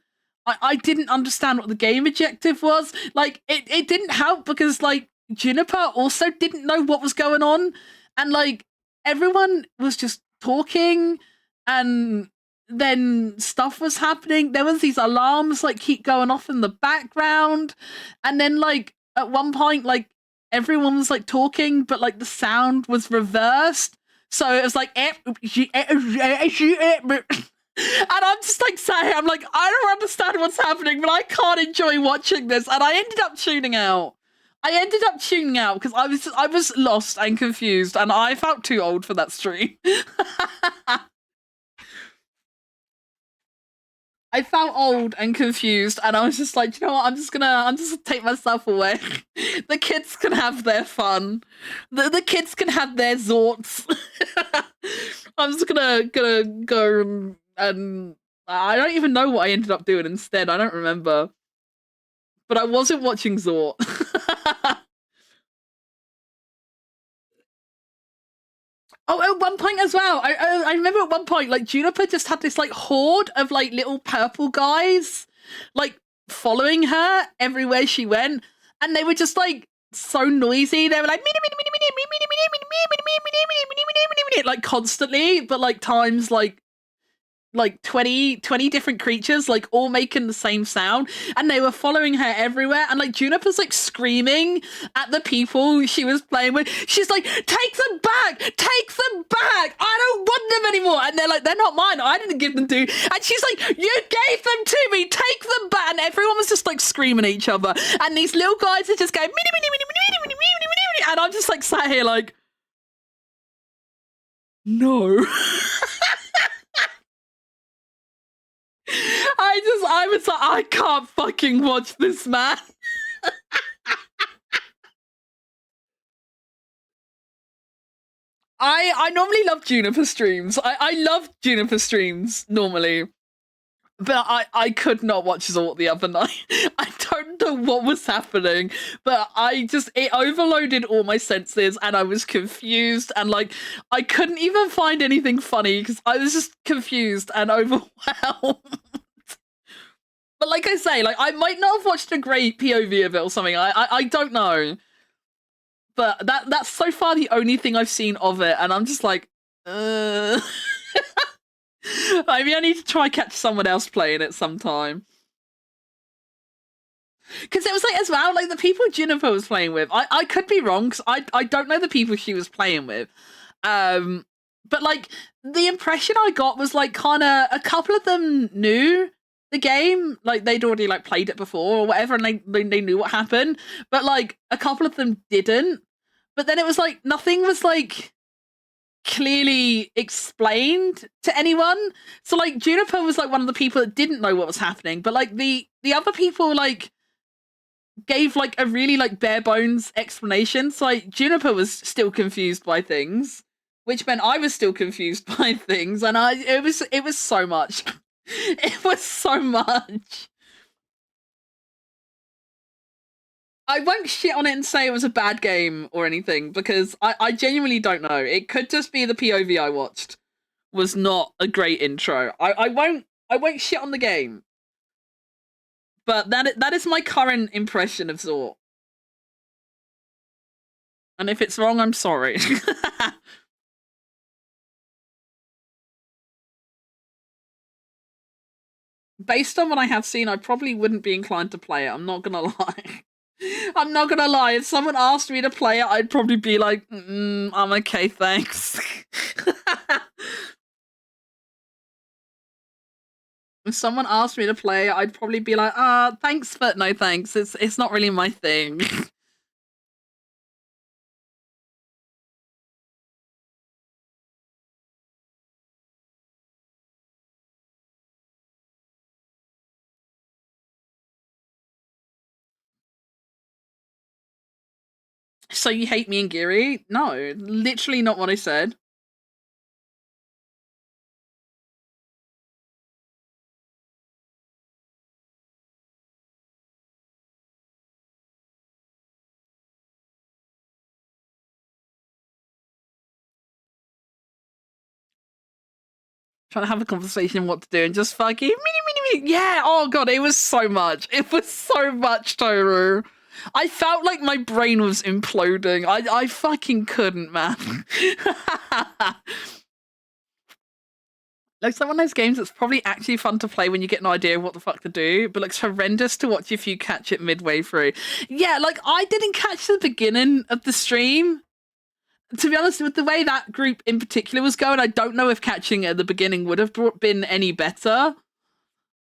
I didn't understand what the game objective was. Like, it didn't help because, like, Juniper also didn't know what was going on. And, like, everyone was just talking and then stuff was happening. There was these alarms, like, keep going off in the background. And then, like, at one point, like, everyone was, like, talking, but, like, the sound was reversed. So it was like, and I'm just like saying, I'm like, I don't understand what's happening, but I can't enjoy watching this. And I ended up tuning out. Because I was lost and confused, and I felt too old for that stream. I felt old and confused, and I was just like, you know what? I'm just gonna take myself away. The kids can have their fun. The kids can have their zorts. I'm just gonna go and I don't even know what I ended up doing instead. I don't remember. But I wasn't watching Zort. Oh, at one point as well, I remember at one point, like, Juniper just had this, like, horde of, like, little purple guys, like, following her everywhere she went. And they were just, like, so noisy. They were like, like, constantly, but, like, times, like like 20 different creatures, like all making the same sound, and they were following her everywhere. And like Juniper's like screaming at the people she was playing with. She's like, take them back, take them back. I don't want them anymore. And they're like, they're not mine. I didn't give them to you. And she's like, you gave them to me. Take them back. And everyone was just like screaming at each other. And these little guys are just going, mini, mini, mini, mini, mini, mini, mini, mini. And I'm just like sat here like, no. I was like, I can't fucking watch this, man. I normally love Juniper streams. I love Juniper streams normally. But I could not watch Zort the other night. I don't know what was happening, but it overloaded all my senses and I was confused and like I couldn't even find anything funny because I was just confused and overwhelmed. But like I say, like I might not have watched a great POV of it or something. I don't know. But that's so far the only thing I've seen of it, and I'm just like, maybe I need to try catch someone else playing it sometime. Because it was like as well, like the people Juniper was playing with, I could be wrong because I don't know the people she was playing with. But like the impression I got was like kind of a couple of them knew the game, like they'd already like played it before or whatever, and they knew what happened, but like a couple of them didn't. But then it was like nothing was like clearly explained to anyone. So like Juniper was like one of the people that didn't know what was happening, but like the other people like gave like a really like bare bones explanation. So like Juniper was still confused by things, which meant I was still confused by things, and it was so much. It was so much. I won't shit on it and say it was a bad game or anything because I genuinely don't know. It could just be the POV I watched was not a great intro. I won't shit on the game. But that is my current impression of Zort. And if it's wrong, I'm sorry. Based on what I have seen, I probably wouldn't be inclined to play it. I'm not gonna lie. I'm not gonna lie. If someone asked me to play it, I'd probably be like, I'm okay, thanks. If someone asked me to play it, I'd probably be like, thanks, but no thanks. It's not really my thing. So you hate me and Geary? No, literally not what I said. Trying to have a conversation what to do and just fucking yeah, oh god, it was so much. It was so much, Toru. I felt like my brain was imploding. I fucking couldn't, man. Like some of those games that's probably actually fun to play when you get an idea of what the fuck to do, but looks horrendous to watch if you catch it midway through. Yeah, like I didn't catch the beginning of the stream. To be honest, with the way that group in particular was going, I don't know if catching it at the beginning would have been any better.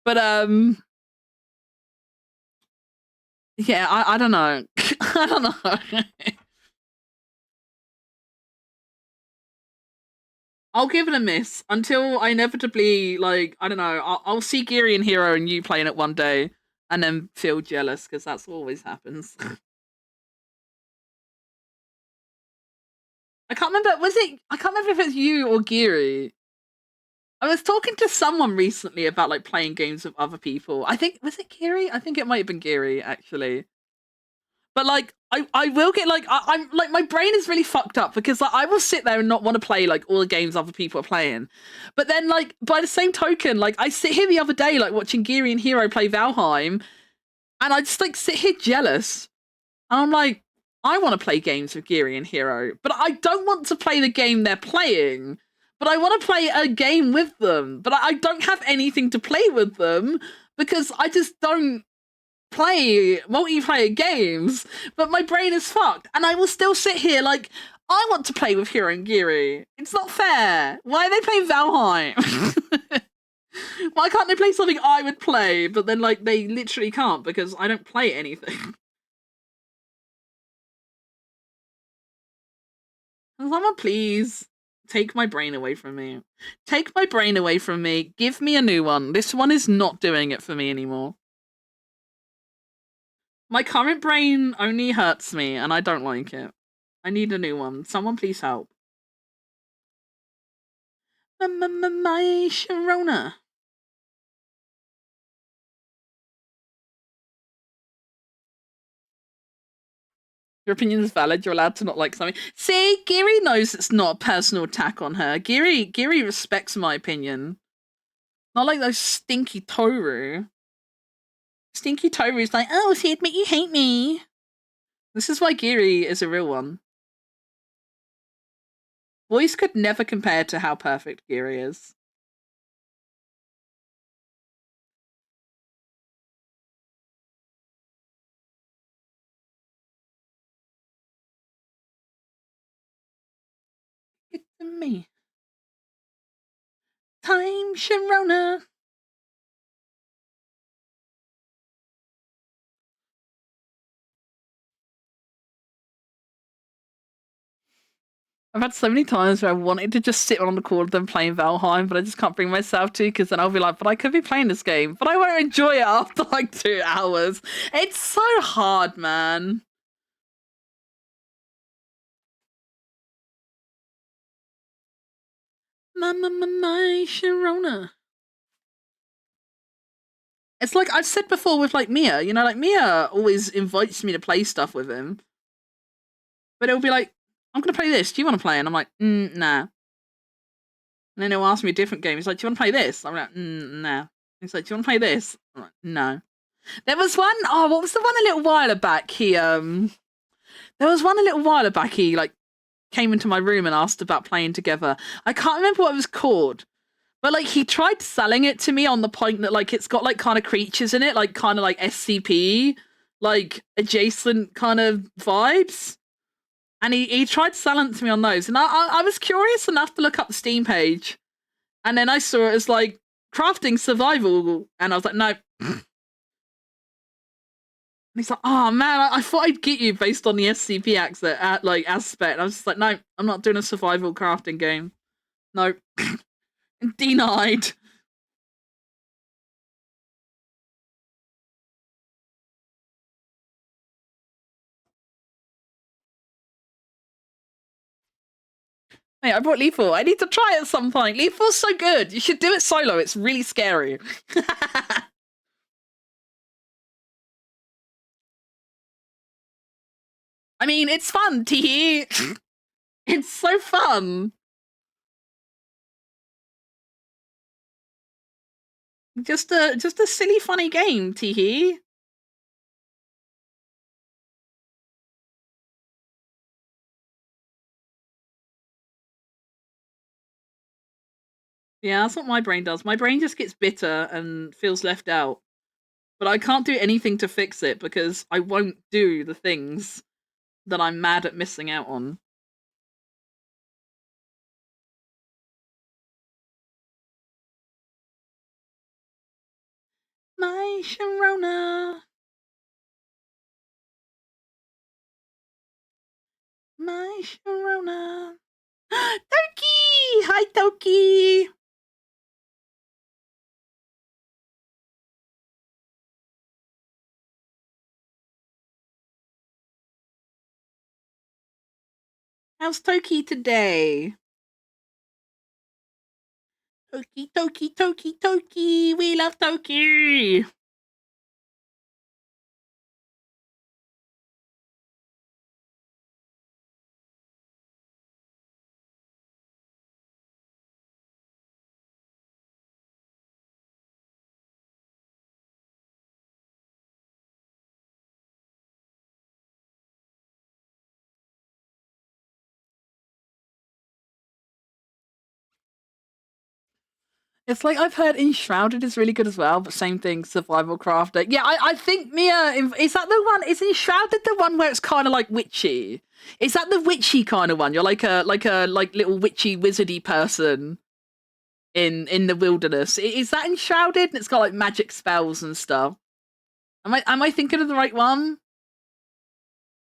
But yeah, I don't know. I don't know. I'll give it a miss until I inevitably, like, I don't know, I'll see Geary and Hero and you playing it one day and then feel jealous because that's always happens. I can't remember, I can't remember if it's you or Geary. I was talking to someone recently about like playing games with other people. I think, was it Geary? I think it might have been Geary actually. But like, I will get like, I'm like, my brain is really fucked up because like, I will sit there and not want to play like all the games other people are playing. But then like, by the same token, like I sit here the other day, like watching Geary and Hero play Valheim, and I just like sit here jealous. And I'm like, I want to play games with Geary and Hero, but I don't want to play the game they're playing. but I want to play a game with them. But I don't have anything to play with them because I just don't play multiplayer games. But my brain is fucked, and I will still sit here like I want to play with Hiro and Giri. It's not fair. Why are they playing Valheim? Why can't they play something I would play, but then like they literally can't because I don't play anything? Someone please take my brain away from me. Take my brain away from me. Give me a new one. This one is not doing it for me anymore. My current brain only hurts me and I don't like it. I need a new one. Someone please help. My Sharona. Your opinion is valid. You're allowed to not like something. See, Giri knows it's not a personal attack on her. Giri respects my opinion. Not like those stinky Toru. Stinky Toru's like, oh, see, admit you hate me. This is why Giri is a real one. Voice could never compare to how perfect Giri is. Get to me. Time, Sharona. I've had so many times where I wanted to just sit on the call of them playing Valheim, but I just can't bring myself to because then I'll be like, but I could be playing this game, but I won't enjoy it after like 2 hours. It's so hard, man. My Sharona. It's like I've said before with like Mia, you know, like Mia always invites me to play stuff with him, but it'll be like, I'm gonna play this. Do you want to play? And I'm like, nah. And then he'll ask me a different game. He's like, do you want to play this? I'm like, nah. He's like, do you want to play this? I'm like, no. There was one, oh, what was the one a little while back? There was one a little while back, he like came into my room and asked about playing together. I can't remember what it was called, but like he tried selling it to me on the point that like it's got like kind of creatures in it, like kind of like SCP, like adjacent kind of vibes. And he tried selling it to me on those. And I was curious enough to look up the Steam page. And then I saw it as like crafting survival. And I was like, no. And he's like, oh man, I thought I'd get you based on the SCP aspect. And I was just like, no, I'm not doing a survival crafting game. No. Denied. Hey, I brought Lethal. I need to try it at some point. Lethal's so good. You should do it solo. It's really scary. I mean, it's fun, tee. It's so fun. Just a silly, funny game, tee. Yeah, that's what my brain does. My brain just gets bitter and feels left out. But I can't do anything to fix it because I won't do the things that I'm mad at missing out on. My Sharona. My Sharona. Toki! Hi, Toki! How's Toki today? Toki, Toki, Toki, Toki! We love Toki! It's like I've heard Enshrouded is really good as well, but same thing, survival crafter. Yeah, I think Mia is that the one? Is Enshrouded the one where it's kind of like witchy? Is that the witchy kind of one? You're like little witchy wizardy person in the wilderness. Is that Enshrouded? And it's got like magic spells and stuff. Am I thinking of the right one,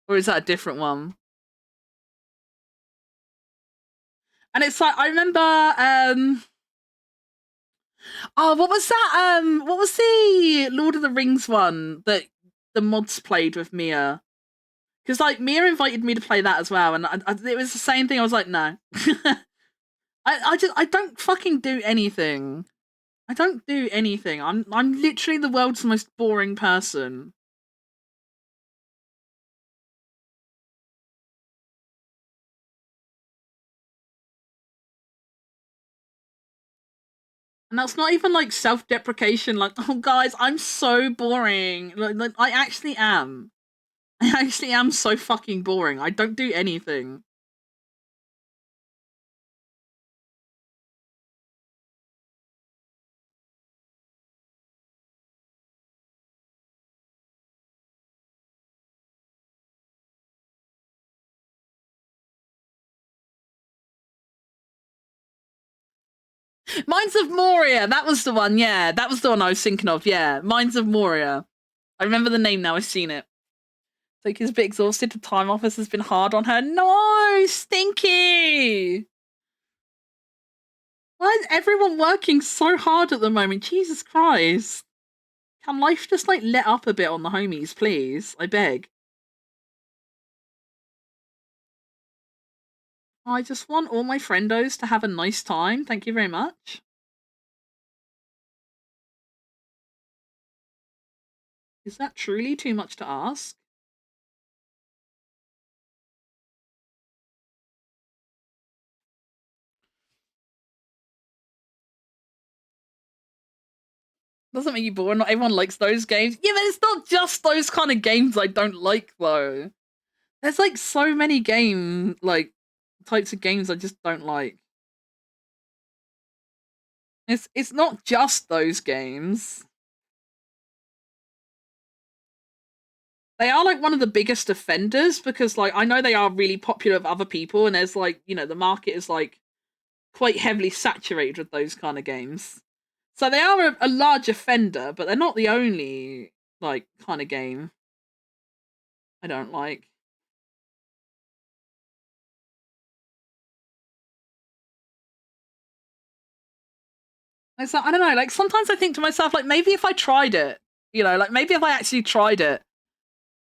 or is that a different one? And it's like I remember. Oh, what was that? What was the Lord of the Rings one that the mods played with Mia? Because like Mia invited me to play that as well, and it was the same thing. I was like, no, I don't fucking do anything. I don't do anything. I'm literally the world's most boring person. And that's not even like self-deprecation. Like, oh guys, I'm so boring. Like I actually am. I actually am so fucking boring. I don't do anything. Mines of Moria. That was the one. Yeah, that was the one I was thinking of. Yeah, Mines of Moria. I remember the name now. I've seen it. Like he's a bit exhausted. The time office has been hard on her. No, Stinky. Why is everyone working so hard at the moment? Jesus Christ. Can life just like let up a bit on the homies, please? I beg. I just want all my friendos to have a nice time. Thank you very much. Is that truly too much to ask? Doesn't make you bored. Not everyone likes those games. Yeah, but it's not just those kind of games I don't like, though. There's like so many types of games I just don't like. It's not just those games. They are like one of the biggest offenders because like I know they are really popular with other people, and there's like, the market is like quite heavily saturated with those kind of games. So they are a large offender, but they're not the only like kind of game I don't like. It's like, I don't know, like sometimes I think to myself, like maybe if I tried it, like maybe if I actually tried it,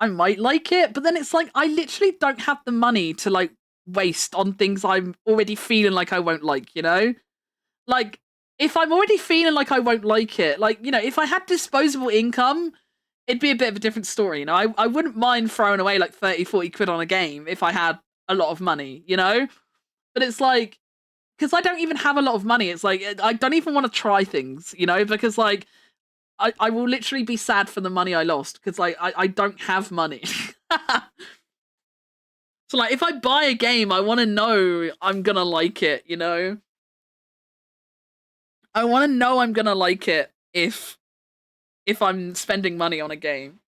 I might like it. But then it's like I literally don't have the money to like waste on things I'm already feeling like I won't like, Like if I'm already feeling like I won't like it, like, if I had disposable income, it'd be a bit of a different story, I wouldn't mind throwing away like 30, 40 quid on a game if I had a lot of money, But it's like, because I don't even have a lot of money, it's like I don't even want to try things, because like I will literally be sad for the money I lost because like I don't have money. So like if I buy a game, I want to know I'm gonna like it, I want to know I'm gonna like it if I'm spending money on a game.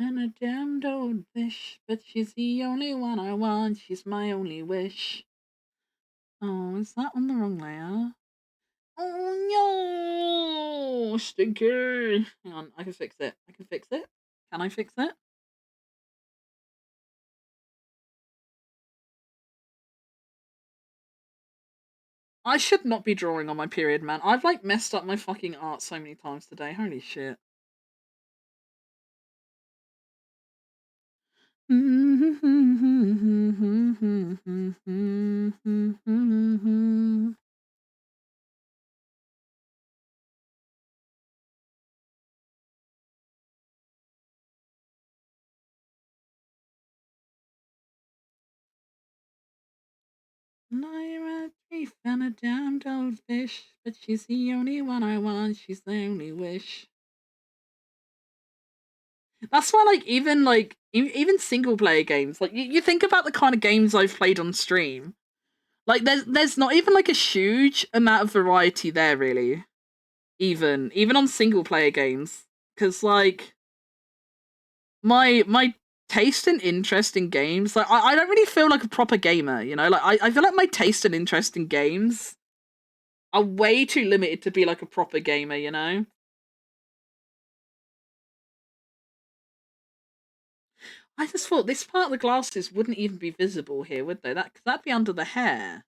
And a damned old fish, but she's the only one I want. She's my only wish. Oh, is that on the wrong layer? Oh no, stinker! Hang on, I can fix it. I can fix it. Can I fix it? I should not be drawing on my period, man. I've like messed up my fucking art so many times today. Holy shit. I'm a thief and a damned old fish, but she's the only one I want. She's the only wish. That's why, even single player games, you think about the kind of games I've played on stream. Like, there's not even like a huge amount of variety there, really. Even on single player games, because like my taste and interest in games, like I don't really feel like a proper gamer, you know. Like I feel like my taste and interest in games are way too limited to be like a proper gamer, you know. I just thought this part of the glasses wouldn't even be visible here, would they? Cause that'd be under the hair.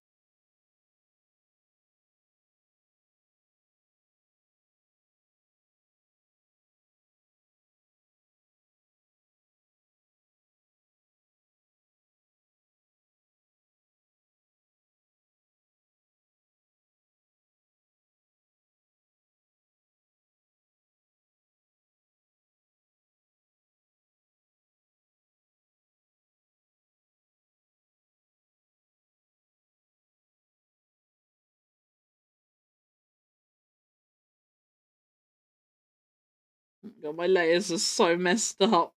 God, my layers are so messed up.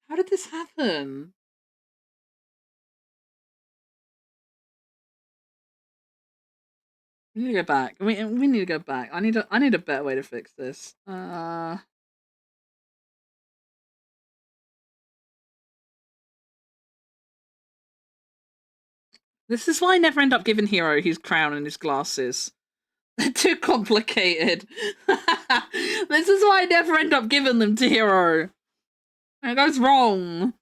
How did this happen? We need to go back. We need to go back. I need a better way to fix this. This is why I never end up giving Hero his crown and his glasses. They're too complicated. This is why I never end up giving them to Hero. It goes wrong.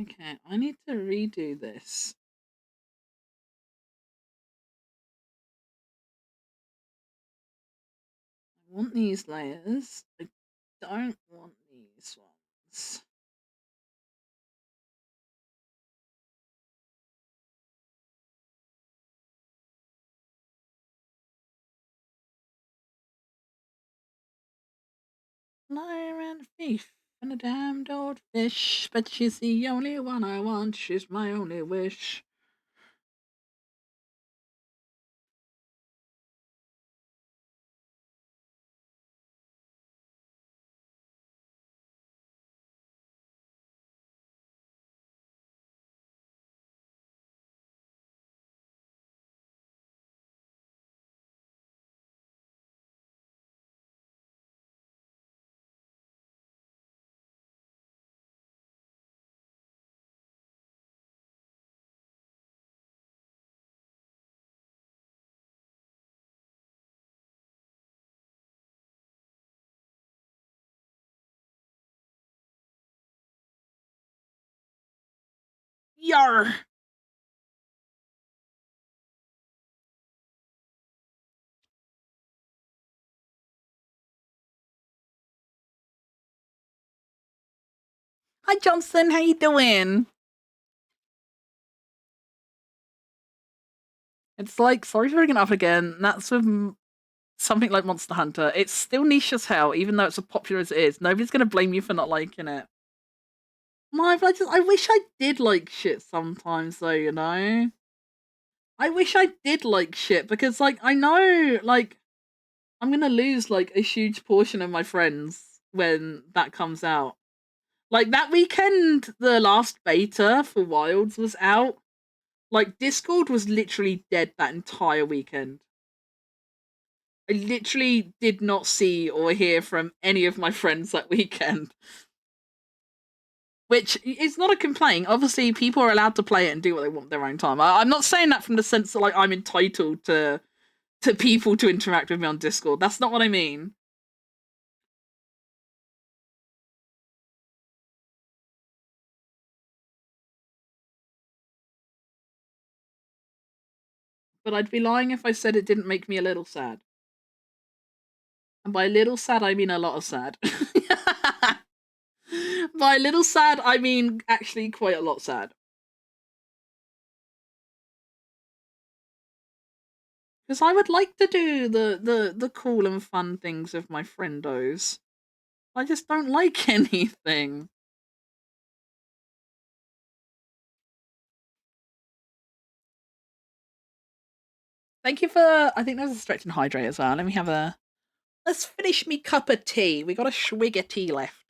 Okay, I need to redo this. I want these layers. I don't want these ones. Liar and thief and a damned old fish, but she's the only one I want. She's my only wish. Yar! Hi Johnson, how you doing? It's like, sorry for bringing it up again. That's with something like Monster Hunter. It's still niche as hell, even though it's as popular as it is. Nobody's gonna blame you for not liking it. My, I wish I did like shit sometimes, though. You know, I wish I did like shit because, like, I know, like, I'm gonna lose like a huge portion of my friends when that comes out. Like that weekend, the last beta for Wilds was out. Like Discord was literally dead that entire weekend. I literally did not see or hear from any of my friends that weekend. Which is not a complaint. Obviously, people are allowed to play it and do what they want with their own time. I'm not saying that from the sense that like I'm entitled to people to interact with me on Discord. That's not what I mean. But I'd be lying if I said it didn't make me a little sad. And by little sad, I mean a lot of sad. By little sad, I mean actually quite a lot sad. Because I would like to do the cool and fun things with my friendos. I just don't like anything. Thank you for. I think there's a stretch and hydrate as well. Let me have a. Let's finish me cup of tea. We got a swig of tea left.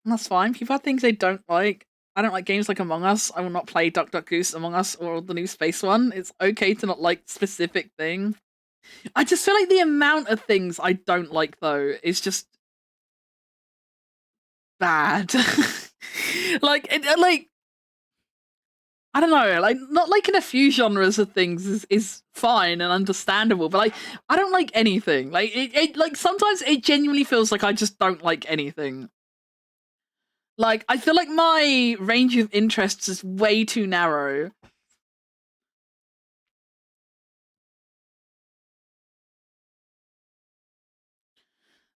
And that's fine. People have things they don't like. I don't like games like Among Us. I will not play Duck Duck Goose, Among Us, or the new space one. It's okay to not like specific thing. I just feel like the amount of things I don't like though is just bad. like I don't know, like not liking a few genres of things is fine and understandable, but like I don't like anything. Like it like sometimes it genuinely feels like I just don't like anything. Like I feel like my range of interests is way too narrow.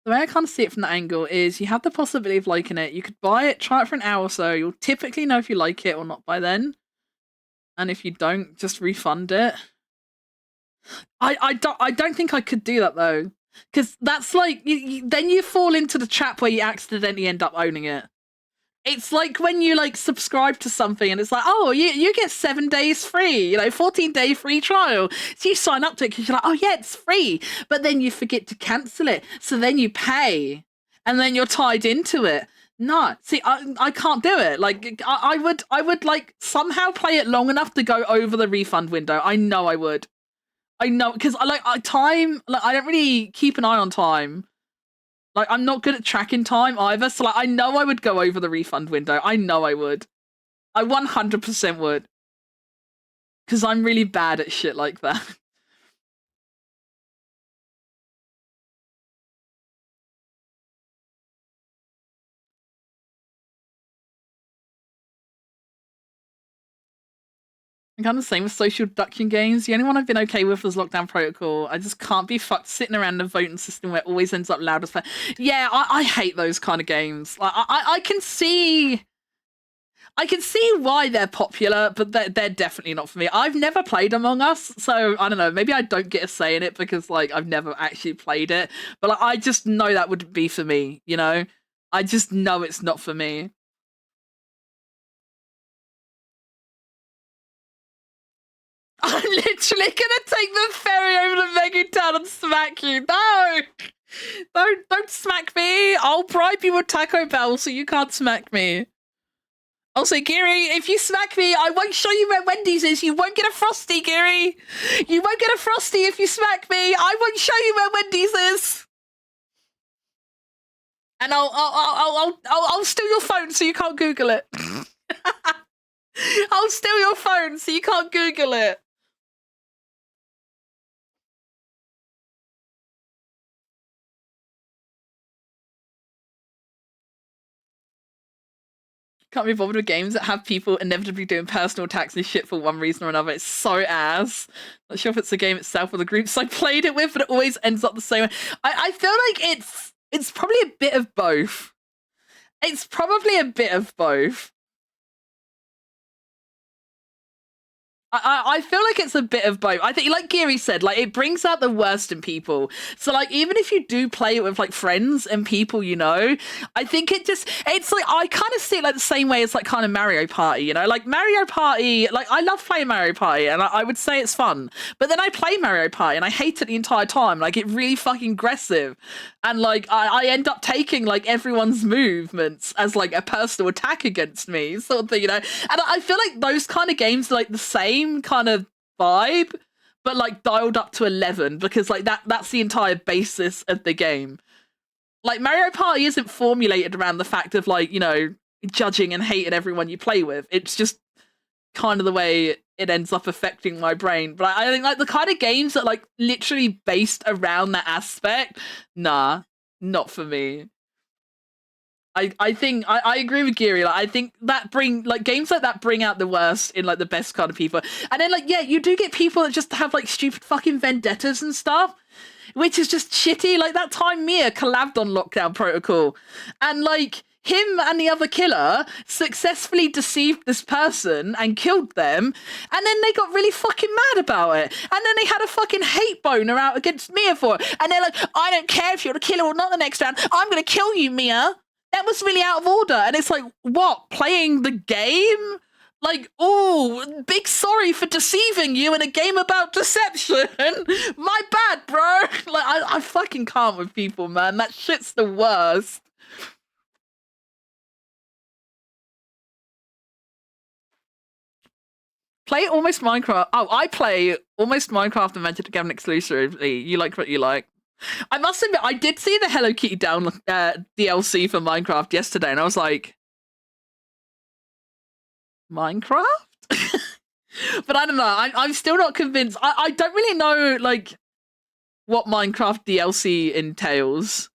The way I kind of see it from that angle is you have the possibility of liking it. You could buy it, try it for an hour or so. You'll typically know if you like it or not by then. And if you don't, just refund it. I don't think I could do that though, because that's like then you fall into the trap where you accidentally end up owning it. It's like when you like subscribe to something and it's like, oh, you get 7 days free, 14-day free trial. So you sign up to it because you're like, oh yeah, it's free. But then you forget to cancel it. So then you pay and then you're tied into it. No, see, I can't do it. Like I would like somehow play it long enough to go over the refund window. I know I would. I know because time. Like I don't really keep an eye on time. Like I'm not good at tracking time either. So like I know I would go over the refund window. I know I would. I 100% would. Because I'm really bad at shit like that. I'm kind of the same with social deduction games. The only one I've been okay with was Lockdown Protocol. I just can't be fucked sitting around a voting system where it always ends up loud as fuck. Yeah, I hate those kind of games. Like I can see why they're popular, but they're definitely not for me. I've never played Among Us, so I don't know. Maybe I don't get a say in it because like I've never actually played it. But like, I just know that wouldn't be for me. I just know it's not for me. I'm literally gonna take the ferry over to Mega Town and smack you. No, don't smack me. I'll bribe you with Taco Bell so you can't smack me. Also, Geary, if you smack me, I won't show you where Wendy's is. You won't get a Frosty, Geary. You won't get a Frosty if you smack me. I won't show you where Wendy's is. And I'll steal your phone so you can't Google it. I'll steal your phone so you can't Google it. Can't be bothered with games that have people inevitably doing personal attacks and shit for one reason or another. It's so ass. Not sure if it's the game itself or the groups I played it with, but it always ends up the same way. I feel like it's probably a bit of both. It's probably a bit of both. I feel like it's a bit of both. I think, like Geary said, like it brings out the worst in people. So, like, even if you do play it with like friends and people I think it's like I kind of see it like the same way as like kind of Mario Party. Like Mario Party, like I love playing Mario Party, and I would say it's fun. But then I play Mario Party and I hate it the entire time. Like it's really fucking aggressive, and like I end up taking like everyone's movements as like a personal attack against me, sort of thing. And I feel like those kind of games are like the same kind of vibe, but like dialed up to 11 because like that's the entire basis of the game. Like Mario Party isn't formulated around the fact of like judging and hating everyone you play with. It's just kind of the way it ends up affecting my brain. But I think like the kind of games that like literally based around that aspect, nah, not for me. I think I agree with Geary. Like I think that games like that bring out the worst in like the best kind of people. And then like yeah, you do get people that just have like stupid fucking vendettas and stuff, which is just shitty. Like that time Mia collabed on Lockdown Protocol, and like him and the other killer successfully deceived this person and killed them, and then they got really fucking mad about it, and then they had a fucking hate boner out against Mia for it, and they're like, I don't care if you're the killer or not the next round, I'm gonna kill you, Mia. That was really out of order. And it's like, what, playing the game? Like, oh, big sorry for deceiving you in a game about deception. My bad, bro. Like, I fucking can't with people, man. That shit's the worst. Play Almost Minecraft. Oh, I play Almost Minecraft and Magic the Gathering exclusively. You like what you like. I must admit, I did see the Hello Kitty down DLC for Minecraft yesterday, and I was like, Minecraft? But I don't know. I'm still not convinced. I don't really know, like, what Minecraft DLC entails.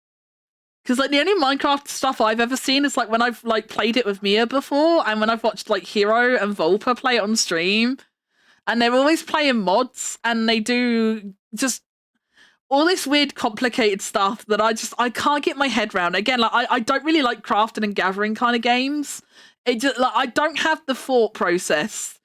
Because, like, the only Minecraft stuff I've ever seen is, like, when I've, like, played it with Mia before, and when I've watched, like, Hero and Volpa play it on stream. And they're always playing mods, and they do just all this weird, complicated stuff that I can't get my head around. Again, like, I don't really like crafting and gathering kind of games. It just, like, I don't have the thought process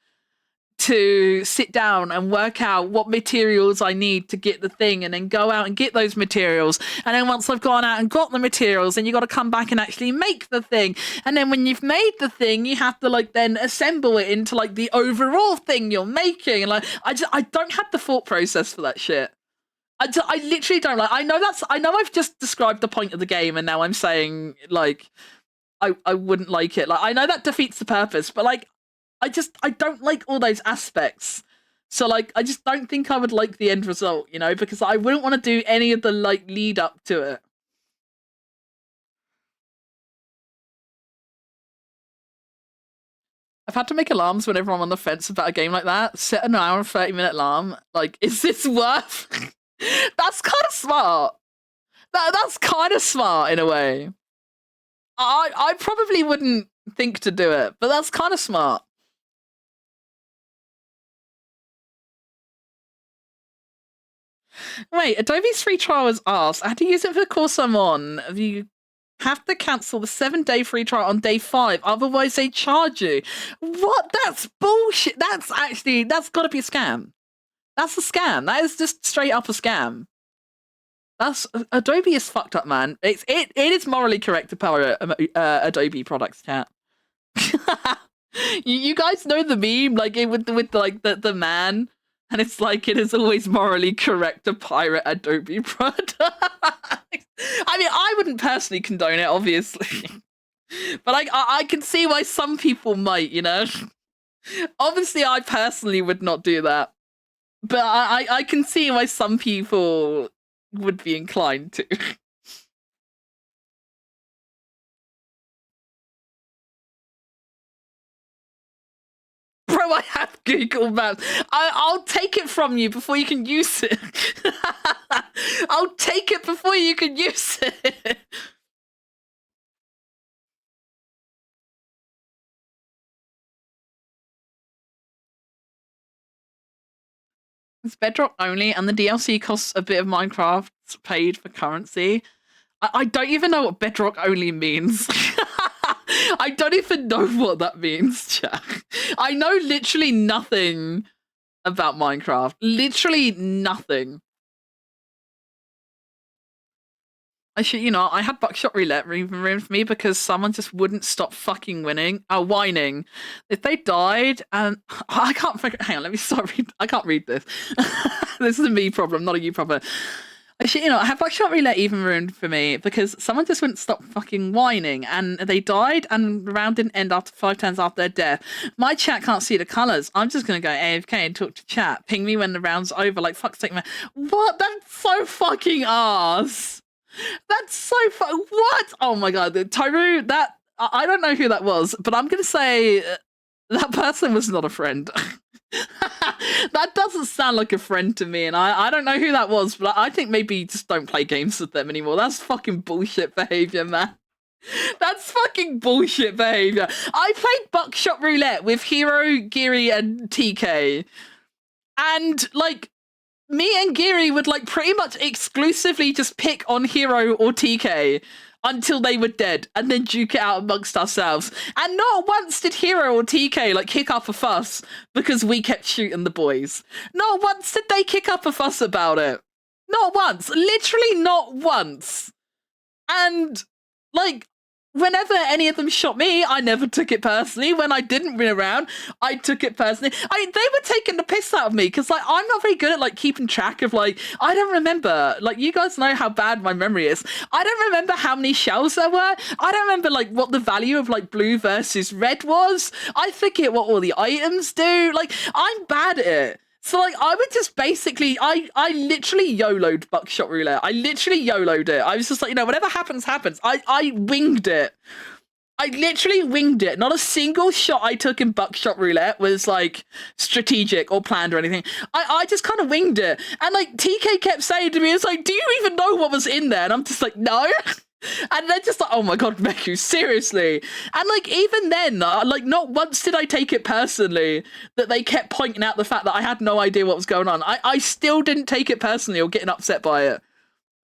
to sit down and work out what materials I need to get the thing, and then go out and get those materials. And then once I've gone out and got the materials, then you got to come back and actually make the thing. And then when you've made the thing, you have to, like, then assemble it into, like, the overall thing you're making. And, like, I don't have the thought process for that shit. I literally don't. Like, I know I've just described the point of the game, and now I'm saying, like, I wouldn't like it. Like, I know that defeats the purpose, but, like, I don't like all those aspects. So, like, I just don't think I would like the end result, you know, because I wouldn't want to do any of the, like, lead up to it. I've had to make alarms whenever I'm on the fence about a game like that. Set an hour and 30-minute alarm. Like, is this worth? That's kind of smart. That's kind of smart in a way. I probably wouldn't think to do it, but that's kind of smart. Wait, Adobe's free trial is asked. I had to use it for the course I'm on. You have to cancel the 7-day free trial on day 5, otherwise they charge you. What? That's bullshit. That's got to be a scam. That's a scam. That is just straight up a scam. That's Adobe is fucked up, man. It is morally correct to power Adobe products, chat. you guys know the meme, like with like the man, and it's like, it is always morally correct to pirate Adobe products. I mean, I wouldn't personally condone it, obviously, but I can see why some people might, you know. Obviously, I personally would not do that, but I can see why some people would be inclined to. Bro, I have Google Maps. I'll take it from you before you can use it. I'll take it before you can use it. It's Bedrock only, and the DLC costs a bit of Minecraft paid for currency. I don't even know what Bedrock only means. I don't even know what that means, chat. I know literally nothing about Minecraft. Literally nothing. I had Buckshot Roulette ruined for me because someone just wouldn't stop fucking whining. If they died, and I can't figure. Hang on, let me start reading. I can't read this. This is a me problem, not a you problem. I have Buckshot Roulette even ruined for me because someone just wouldn't stop fucking whining, and they died, and the round didn't end after 5 turns after their death. My chat can't see the colours. I'm just gonna go AFK and talk to chat. Ping me when the round's over. Like, fuck's sake, man. What? That's so fucking arse. That's so what? Oh my god, Tyru, that I don't know who that was, but I'm gonna say that person was not a friend. That doesn't sound like a friend to me, and I don't know who that was, but I think maybe you just don't play games with them anymore. That's fucking bullshit behavior, man. That's fucking bullshit behavior. I played Buckshot Roulette with Hero, Geary, and TK, and like, me and Geary would like pretty much exclusively just pick on Hero or TK. until they were dead and then duke it out amongst ourselves. And not once did Hero or TK like kick up a fuss because we kept shooting the boys. Not once did they kick up a fuss about it. Not once. Literally not once. And like, whenever any of them shot me, I never took it personally. When I didn't win a round, I took it personally. They were taking the piss out of me because like I'm not very good at like keeping track of like I don't remember. Like you guys know how bad my memory is. I don't remember how many shells there were. I don't remember like what the value of like blue versus red was. I forget what all the items do. Like I'm bad at it. So like I would just basically I literally YOLO'd buckshot roulette. I literally YOLO'd it. I was just like, whatever happens, happens. I winged it. I literally winged it. Not a single shot I took in buckshot roulette was like strategic or planned or anything. I just kind of winged it. And like TK kept saying to me, it's like, do you even know what was in there? And I'm just like, no. And they're just like, oh my god, Meku, seriously. And like even then, like not once did I take it personally that they kept pointing out the fact that I had no idea what was going on. I still didn't take it personally or getting upset by it.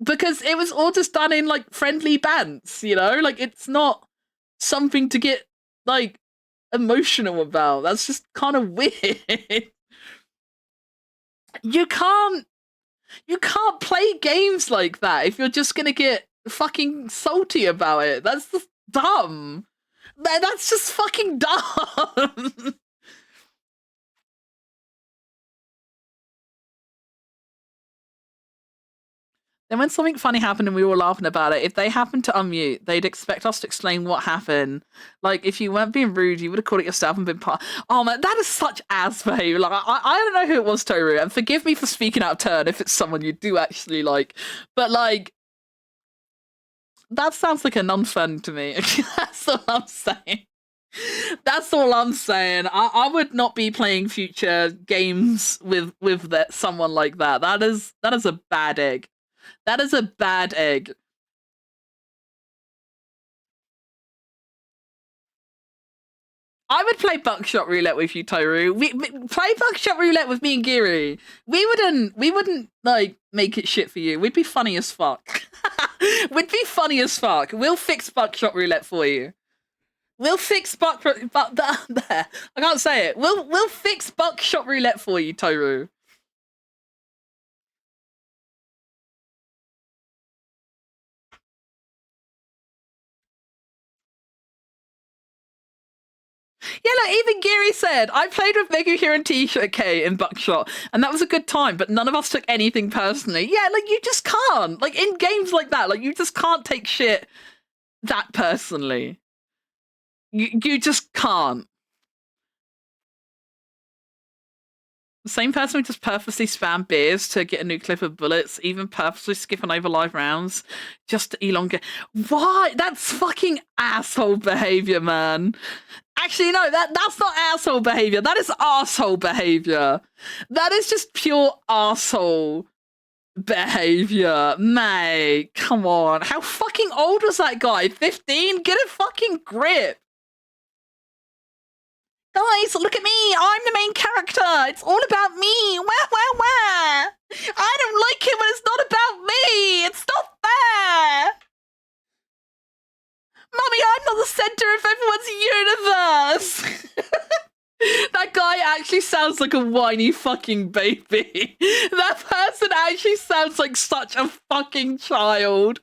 Because it was all just done in like friendly bants, Like it's not something to get like emotional about. That's just kind of weird. You can't play games like that if you're just gonna get fucking salty about it. That's just dumb. That's just fucking dumb. Then when something funny happened and we were laughing about it, if they happened to unmute, they'd expect us to explain what happened. Like, if you weren't being rude, you would have called it yourself and been part. Oh man, that is such ass behavior. Like, I don't know who it was, Toru, and forgive me for speaking out of turn if it's someone you do actually like. But like, that sounds like a non-fun to me. That's all I'm saying. That's all I'm saying. I would not be playing future games with someone like that. That is a bad egg. That is a bad egg. I would play buckshot roulette with you, Toru. We play buckshot roulette with me and Giri. We wouldn't like make it shit for you. We'd be funny as fuck. We'd be funny as fuck. We'll fix buckshot roulette for you. We'll fix there. I can't say it. We'll fix buckshot roulette for you, Toru. Yeah, like even Giri said, I played with Megu here and T-shirt K in Buckshot, and that was a good time, but none of us took anything personally. Yeah, like you just can't. Like in games like that, like you just can't take shit that personally. You just can't. The same person would just purposely spam beers to get a new clip of bullets, even purposely skipping over live rounds just to elongate. Why? That's fucking asshole behavior, man. Actually, no, that's not asshole behavior. That is arsehole behavior. That is just pure arsehole behavior. Mate, come on. How fucking old was that guy? 15? Get a fucking grip. Guys, look at me. I'm the main character. It's all about me. Wah, wah, wah. I don't like it when it's not about me. It's not fair. Mommy, I'm not the center of everyone's universe. That guy actually sounds like a whiny fucking baby. That person actually sounds like such a fucking child.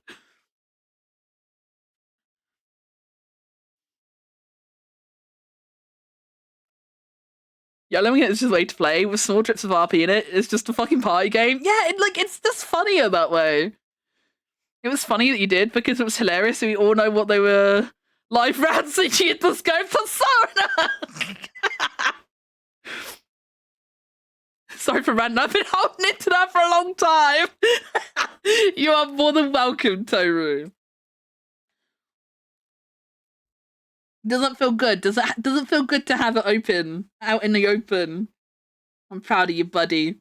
Yellow is just a way to play with small drips of RP in it. It's just a fucking party game. Yeah, it's just funnier that way. It was funny that you did because it was hilarious. We all know what they were live rounds and you just go Persona. Sorry for ranting. I've been holding into that for a long time. You are more than welcome, Toru. Doesn't feel good. Doesn't feel good to have it open out in the open. I'm proud of you, buddy.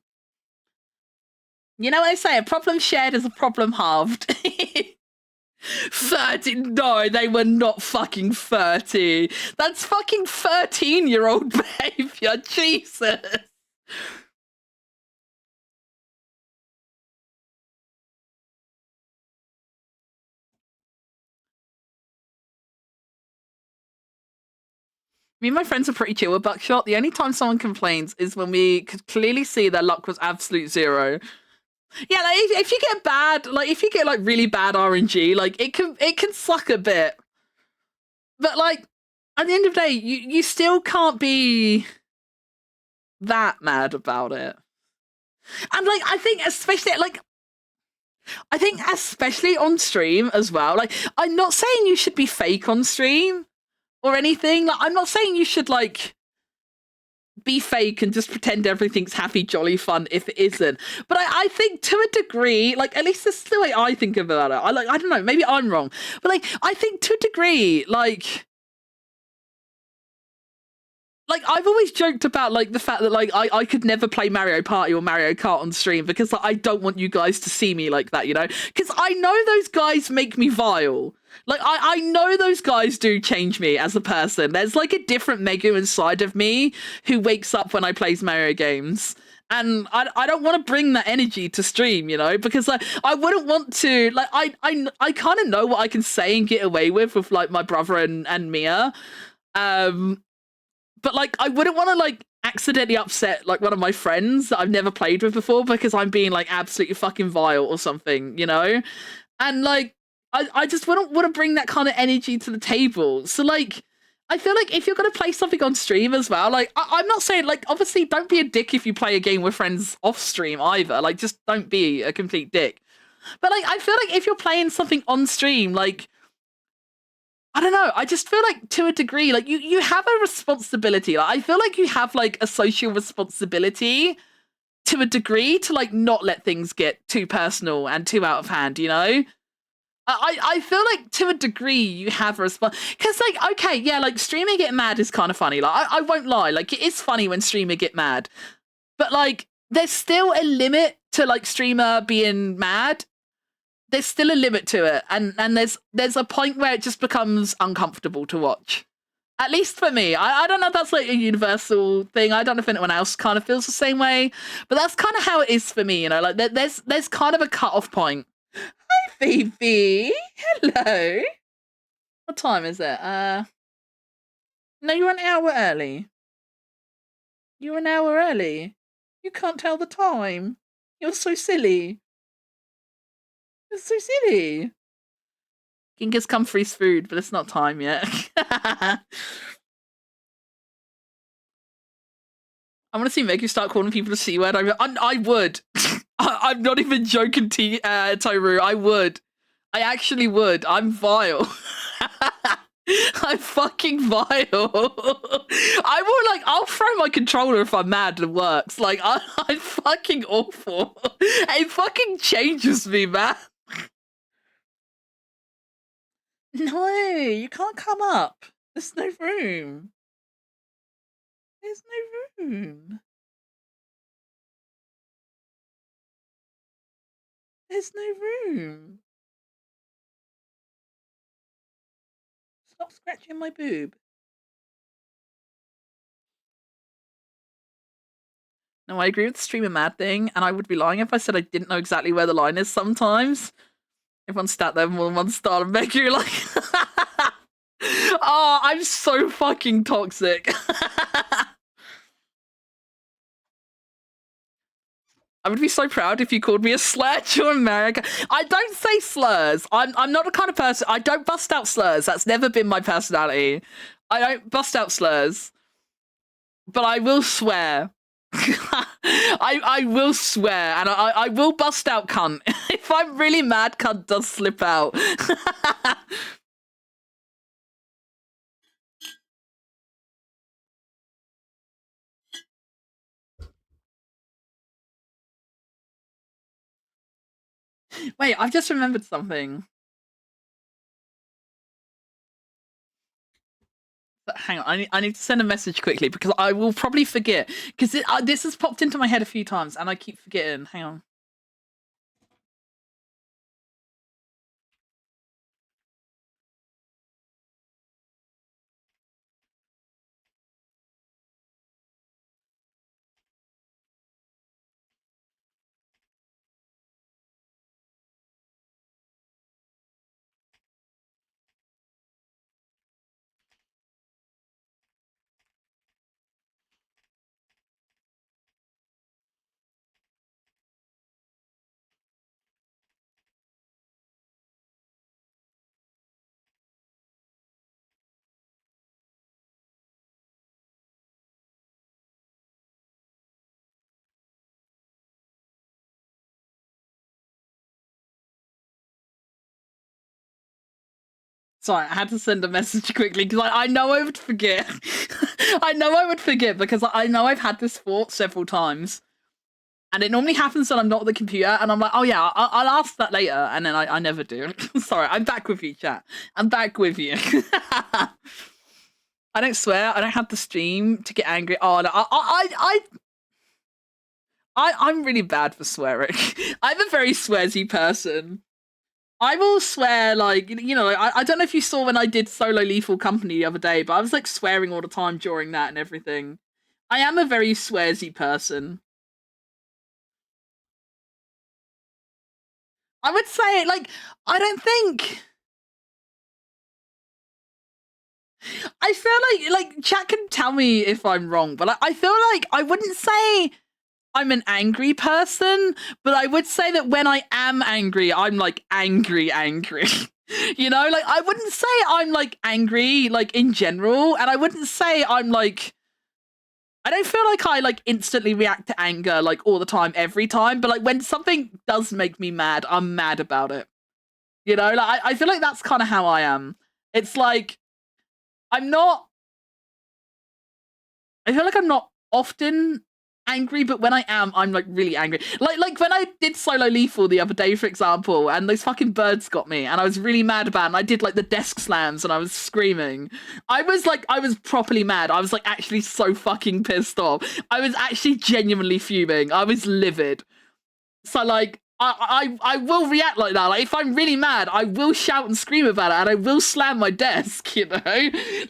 You know what I say? A problem shared is a problem halved. 30? No, they were not fucking 30. That's fucking 13-year-old behavior. Jesus. Me and my friends are pretty chill with Buckshot. The only time someone complains is when we could clearly see their luck was absolute zero. Yeah, like if you get bad, like if you get like really bad RNG, like it can suck a bit. But like at the end of the day, you still can't be that mad about it. And like I think especially on stream as well. Like I'm not saying you should be fake on stream or anything. Like I'm not saying you should like be fake and just pretend everything's happy, jolly fun if it isn't. But I think to a degree, like at least this is the way I think about it. I don't know, maybe I'm wrong. But like I think to a degree, like I've always joked about like the fact that like I could never play Mario Party or Mario Kart on stream because like, I don't want you guys to see me like that, you know? Because I know those guys make me vile. Like I know those guys do change me as a person. There's like a different Megu inside of me who wakes up when I plays Mario games. And I don't want to bring that energy to stream, you know, because like I wouldn't want to like I kind of know what I can say and get away with like my brother and Mia. Um but like I wouldn't want to like accidentally upset like one of my friends that I've never played with before because I'm being like absolutely fucking vile or something, you know? And like I just wouldn't want to bring that kind of energy to the table. So like I feel like if you're gonna play something on stream as well, like I'm not saying like obviously don't be a dick if you play a game with friends off stream either. Like just don't be a complete dick. But like I feel like if you're playing something on stream, like I don't know. I just feel like to a degree, like you have a responsibility. Like I feel like you have like a social responsibility to a degree to like not let things get too personal and too out of hand. You know, I feel like to a degree you have a response because like okay yeah like streamer get mad is kind of funny. Like I won't lie, like it is funny when streamer get mad, but like there's still a limit to like streamer being mad. There's still a limit to it, and there's a point where it just becomes uncomfortable to watch. At least for me. I don't know if that's like a universal thing. I don't know if anyone else kind of feels the same way, but that's kind of how it is for me. You know, like there's kind of a cut off point. Hi, Phoebe. Hello. What time is it? No, you're an hour early. You're an hour early. You can't tell the time. You're so silly. You're so silly. Genghis Khan freeze food, but it's not time yet. I want to see Megu start calling people the C word. I would. I'm not even joking, Toru. I would. I actually would. I'm vile. I'm fucking vile. I will like. I'll throw my controller if I'm mad and it works. Like I'm fucking awful. It fucking changes me, man. No, you can't come up. There's no room. There's no room. There's no room. Stop scratching my boob. No, I agree with the streamer mad thing, and I would be lying if I said I didn't know exactly where the line is sometimes. Everyone stat there more than one star and make you like oh, I'm so fucking toxic. I would be so proud if you called me a slur to America. I don't say slurs. I'm not the kind of person. I don't bust out slurs. That's never been my personality. I don't bust out slurs, but I will swear. I will swear, and I will bust out cunt. If I'm really mad, cunt does slip out. Wait, I've just remembered something. Hang on, I need to send a message quickly because I will probably forget because this has popped into my head a few times and I keep forgetting. Hang on. Sorry, I had to send a message quickly because I know I would forget. I know I would forget because I know I've had this thought several times. And it normally happens when I'm not at the computer, and I'm like, oh yeah, I'll ask that later, and then I never do. Sorry, I'm back with you, chat. I'm back with you. I don't swear. I don't have the stream to get angry. Oh no, I'm really bad for swearing. I'm a very swearsy person. I will swear like I don't know if you saw when I did Solo Lethal Company the other day, but I was like swearing all the time during that and everything. I am a very swearsy person. I would say like I don't think I feel like chat can tell me if I'm wrong, but I feel like I wouldn't say I'm an angry person, but I would say that when I am angry, I'm like angry. Like I wouldn't say I'm like angry like in general, and I wouldn't say I'm like I don't feel like I like instantly react to anger like all the time every time, but like when something does make me mad, I'm mad about it. Like I feel like that's kind of how I am. It's like I'm not I feel like I'm not often angry, but when I am, I'm like really angry. Like when I did Solo Lethal the other day, for example, and those fucking birds got me, and I was really mad about it, and I did like the desk slams and I was screaming. I was properly mad. I was like actually so fucking pissed off. I was actually genuinely fuming. I was livid. So like I will react like that. Like if I'm really mad, I will shout and scream about it, and I will slam my desk,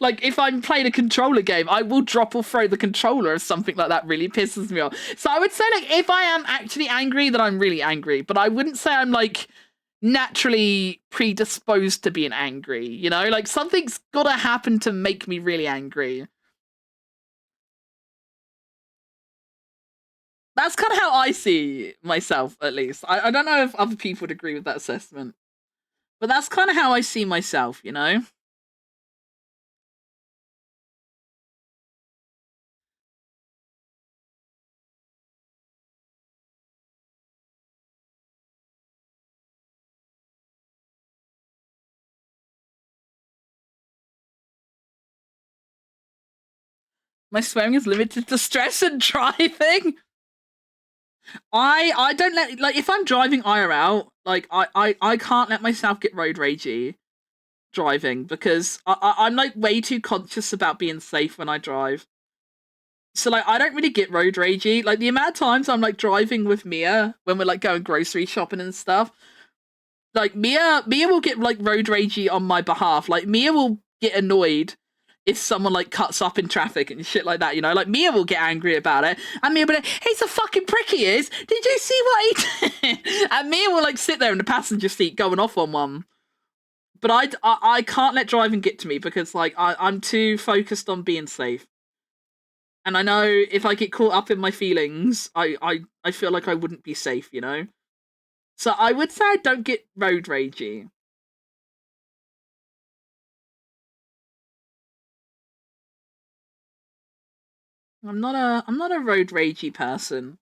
Like if I'm playing a controller game, I will drop or throw the controller if something like that really pisses me off. So I would say like if I am actually angry, then I'm really angry. But I wouldn't say I'm like naturally predisposed to being angry, Like something's gotta happen to make me really angry. That's kind of how I see myself, at least. I don't know if other people would agree with that assessment. But that's kind of how I see myself, My swearing is limited to stress and driving. I don't let like if I'm driving IRL, like I can't let myself get road ragey driving because I'm like way too conscious about being safe when I drive. So like I don't really get road ragey. Like the amount of times I'm like driving with Mia when we're like going grocery shopping and stuff. Like Mia will get like road ragey on my behalf. Like Mia will get annoyed if someone like cuts up in traffic and shit like that, Like Mia will get angry about it, and Mia will be like, "He's a fucking prick, he is. Did you see what he did?" And Mia will like sit there in the passenger seat going off on one. But I can't let driving get to me because like I'm too focused on being safe. And I know if I get caught up in my feelings, I feel like I wouldn't be safe, So I would say I don't get road ragey. I'm not a road ragey person.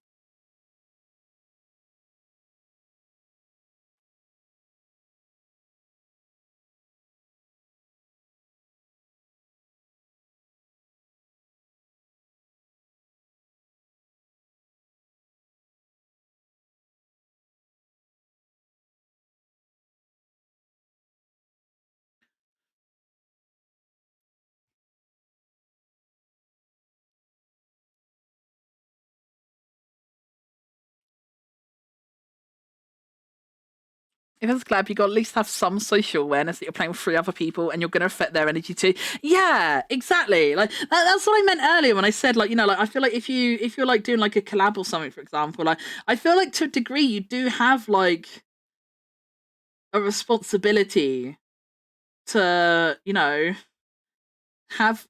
If it's Glab, you got to at least have some social awareness that you're playing with 3 other people and you're going to affect their energy too. Yeah, exactly. Like that's what I meant earlier when I said like like I feel like if you're like doing like a collab or something, for example, like I feel like to a degree you do have like a responsibility to have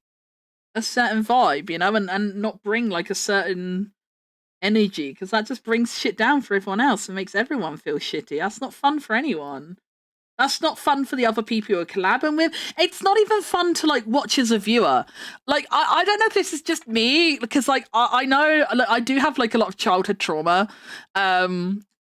a certain vibe, and not bring like a certain energy because that just brings shit down for everyone else and makes everyone feel shitty. That's not fun for anyone. That's not fun for the other people you're collabing with. It's not even fun to like watch as a viewer. Like I don't know if this is just me because like I know like, I do have like a lot of childhood trauma.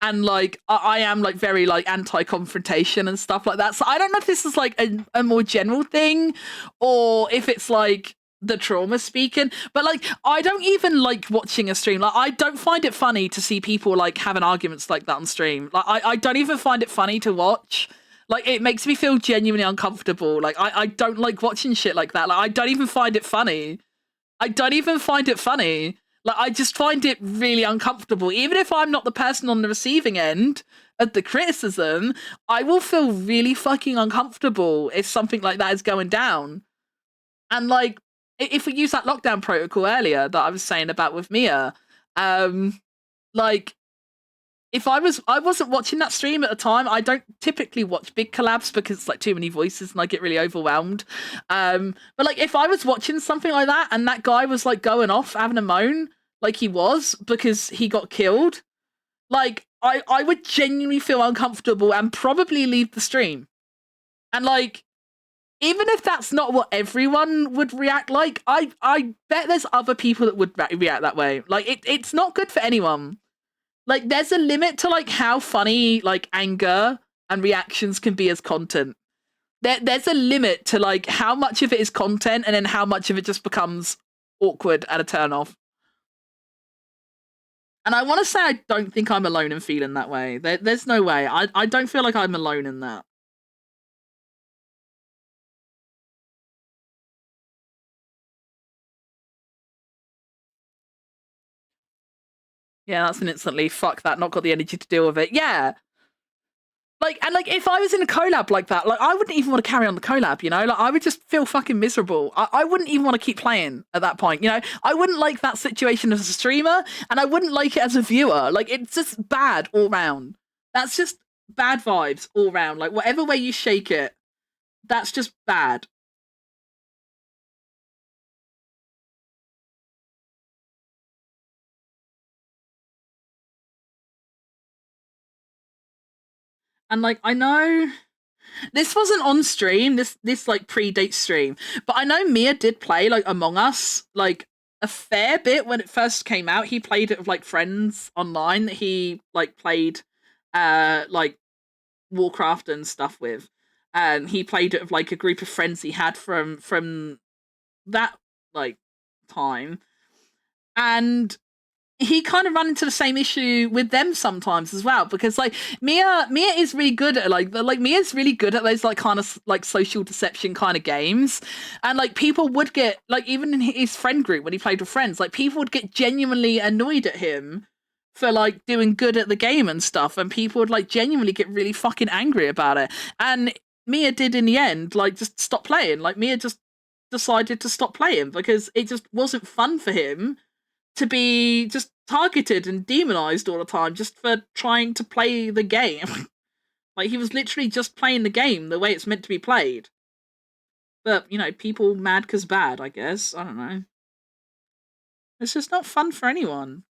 and like I am like very like anti-confrontation and stuff like that. So I don't know if this is like a more general thing, or if it's like the trauma speaking. But like I don't even like watching a stream. Like I don't find it funny to see people like having arguments like that on stream. Like I don't even find it funny to watch. Like it makes me feel genuinely uncomfortable. Like I don't like watching shit like that. Like I don't even find it funny. I don't even find it funny. Like, I just find it really uncomfortable. Even if I'm not the person on the receiving end of the criticism, I will feel really fucking uncomfortable if something like that is going down. And, like, if we use that lockdown protocol earlier that I was saying about with Mia, like, if I wasn't watching that stream at the time. I don't typically watch big collabs because it's like too many voices and I get really overwhelmed. But like if I was watching something like that and that guy was like going off having a moan like he was because he got killed, like I would genuinely feel uncomfortable and probably leave the stream. And like even if that's not what everyone would react like, I bet there's other people that would react that way. Like it's not good for anyone. Like there's a limit to like how funny like anger and reactions can be as content. There's a limit to like how much of it is content and then how much of it just becomes awkward and a turn off. And I want to say I don't think I'm alone in feeling that way. There's no way. I don't feel like I'm alone in that. Yeah, that's an instantly fuck that, not got the energy to deal with it. Yeah. Like, and like, if I was in a collab like that, like, I wouldn't even want to carry on the collab, you know? Like, I would just feel fucking miserable. I wouldn't even want to keep playing at that point, you know? I wouldn't like that situation as a streamer, and I wouldn't like it as a viewer. Like, it's just bad all round. That's just bad vibes all round. Like, whatever way you shake it, that's just bad. And like, I know this wasn't on stream. This like predates stream, but I know Mia did play like Among Us like a fair bit when it first came out. He played it with like friends online that he like played like Warcraft and stuff with. He played it with like a group of friends he had from that like time, and he kind of run into the same issue with them sometimes as well, because like Mia is really good at like Mia's really good at those like kind of like social deception kind of games. And like people would get like, even in his friend group when he played with friends, like people would get genuinely annoyed at him for like doing good at the game and stuff, and people would like genuinely get really fucking angry about it. And Mia did in the end like just stop playing. Like Mia just decided to stop playing because it just wasn't fun for him to be just targeted and demonized all the time just for trying to play the game. Like he was literally just playing the game the way it's meant to be played. But, you know, people mad 'cause bad, I guess. I don't know. It's just not fun for anyone.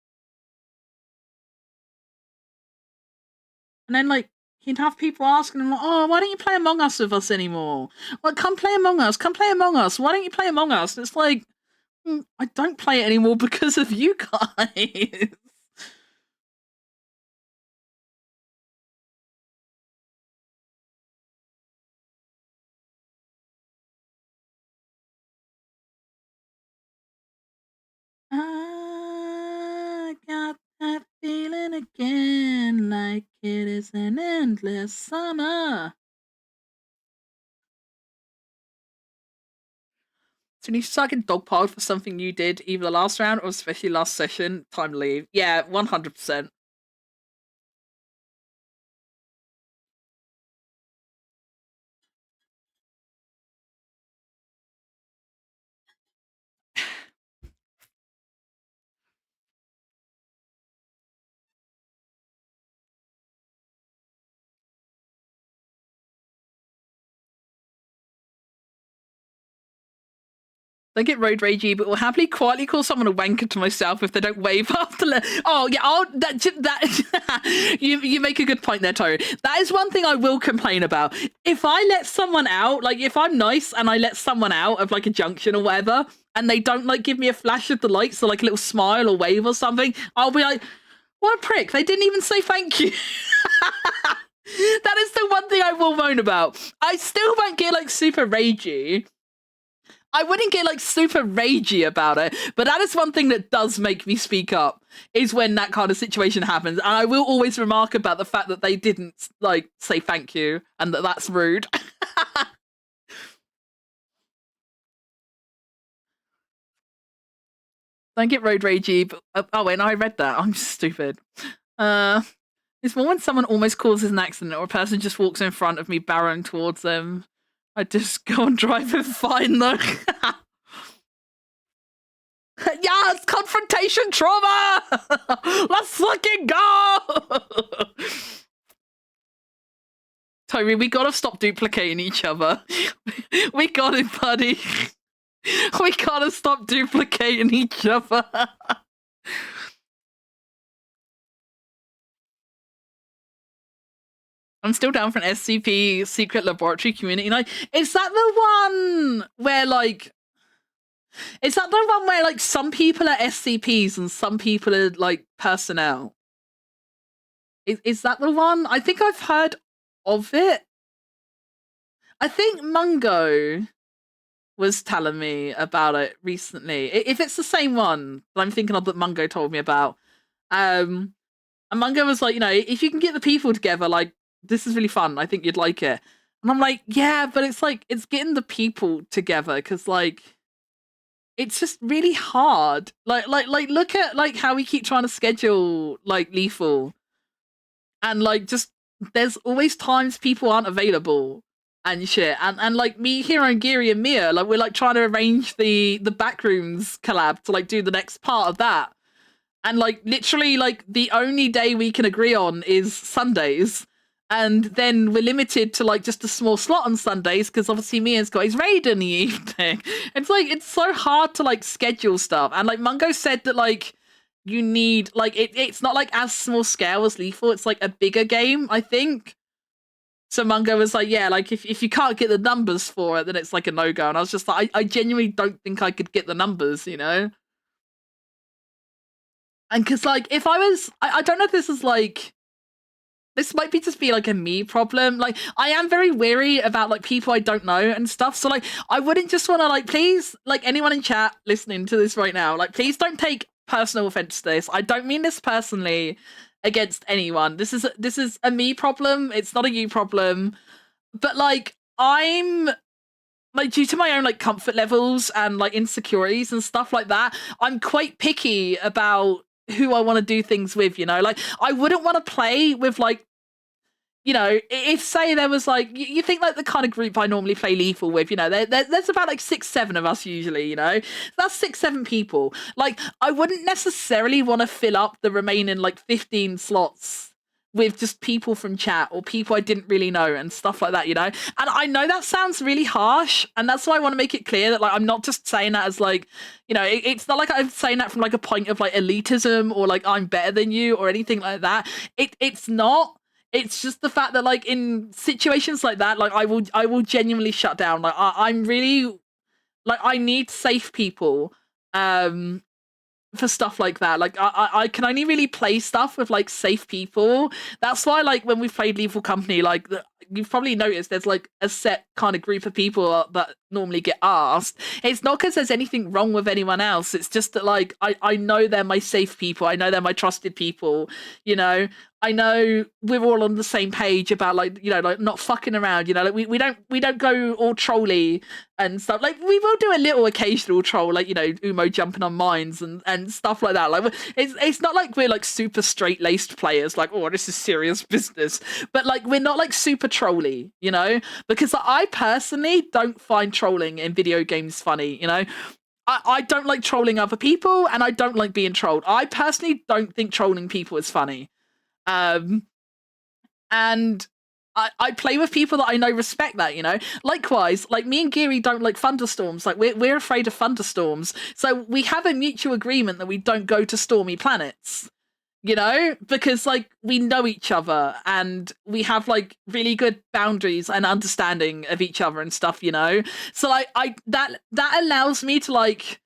And then like he'd have people asking him, like, "Oh, why don't you play Among Us with us anymore? Well, come play Among Us. Come play Among Us. Why don't you play Among Us?" And it's like, I don't play it anymore because of you guys. I got that feeling again, like it is an endless summer. So you sucking dogpiled for something you did either the last round or especially last session, time to leave. Yeah, 100%. Don't get road ragey, but will happily quietly call someone a wanker to myself if they don't wave after. Oh yeah, that you make a good point there, Toad. That is one thing I will complain about. If I let someone out, like if I'm nice and I let someone out of like a junction or whatever, and they don't like give me a flash of the lights or like a little smile or wave or something, I'll be like, What a prick. They didn't even say thank you. That is the one thing I will moan about. I still won't get like super ragey. I wouldn't get like super ragey about it, but that is one thing that does make me speak up, is when that kind of situation happens. And I will always remark about the fact that they didn't like say thank you and that that's rude. Don't get road ragey, but oh, and I read that. I'm stupid. It's more when someone almost causes an accident or a person just walks in front of me barreling towards them. I just go and drive and fine though. Yes, confrontation trauma. Let's fucking go. Toby, we gotta stop duplicating each other. We got it, buddy. We gotta stop duplicating each other. I'm still down for an SCP secret laboratory community night. Is that the one where like... Is that the one where like some people are SCPs and some people are like personnel? Is that the one? I think I've heard of it. I think Mungo was telling me about it recently. If it's the same one that I'm thinking of that Mungo told me about. And Mungo was like, you know, if you can get the people together, like, this is really fun. I think you'd like it. And I'm like, yeah, but it's like, it's getting the people together because like, it's just really hard. Like, look at like how we keep trying to schedule like Lethal. And like, just, there's always times people aren't available and shit. And like me, Hero and Geary and Mia, like we're like trying to arrange the Backrooms collab to like do the next part of that. And like literally like the only day we can agree on is Sundays. And then we're limited to like just a small slot on Sundays because obviously Mia's got his raid in the evening. It's like, it's so hard to like schedule stuff. And like Mungo said that like you need like, it's not like as small scale as Lethal. It's like a bigger game, I think. So Mungo was like, yeah, like if you can't get the numbers for it, then it's like a no-go. And I was just like, I genuinely don't think I could get the numbers, you know? And because like, if I was, I don't know if this is like, this might be just be like a me problem. Like I am very wary about like people I don't know and stuff. So like, I wouldn't just want to like, please, like anyone in chat listening to this right now, like please don't take personal offense to this. I don't mean this personally against anyone. This is a me problem. It's not a you problem. But like, I'm like, due to my own like comfort levels and like insecurities and stuff like that, I'm quite picky about who I want to do things with, you know? Like, I wouldn't want to play with like, you know, if say there was like, you think like the kind of group I normally play Lethal with, you know, there's about like 6-7 of us usually, you know, that's 6-7 people. Like, I wouldn't necessarily want to fill up the remaining like 15 slots with just people from chat or people I didn't really know and stuff like that, you know? And I know that sounds really harsh, and that's why I want to make it clear that like I'm not just saying that as like, you know, it's not like I'm saying that from like a point of like elitism or like I'm better than you or anything like that. It's not. It's just the fact that like in situations like that, like I will genuinely shut down. Like I'm really like I need safe people. For stuff like that. Like I can only really play stuff with like safe people. That's why like when we've played Lethal Company, like you've probably noticed there's like a set kind of group of people that normally get asked. It's not because there's anything wrong with anyone else. It's just that like I know they're my safe people. I know they're my trusted people, you know. I know we're all on the same page about like, you know, like not fucking around, you know, like we don't go all trolly and stuff. Like we will do a little occasional troll, like, you know, Umo jumping on mines and stuff like that. Like it's not like we're like super straight-laced players, like, oh, this is serious business. But like we're not like super trolly, you know, because I personally don't find trolling in video games funny, you know. I don't like trolling other people and I don't like being trolled. I personally don't think trolling people is funny. And I play with people that I know respect that, you know. Likewise, like me and Geary don't like thunderstorms. Like we're afraid of thunderstorms. So we have a mutual agreement that we don't go to stormy planets, you know, because like we know each other and we have like really good boundaries and understanding of each other and stuff, you know. So like that allows me to like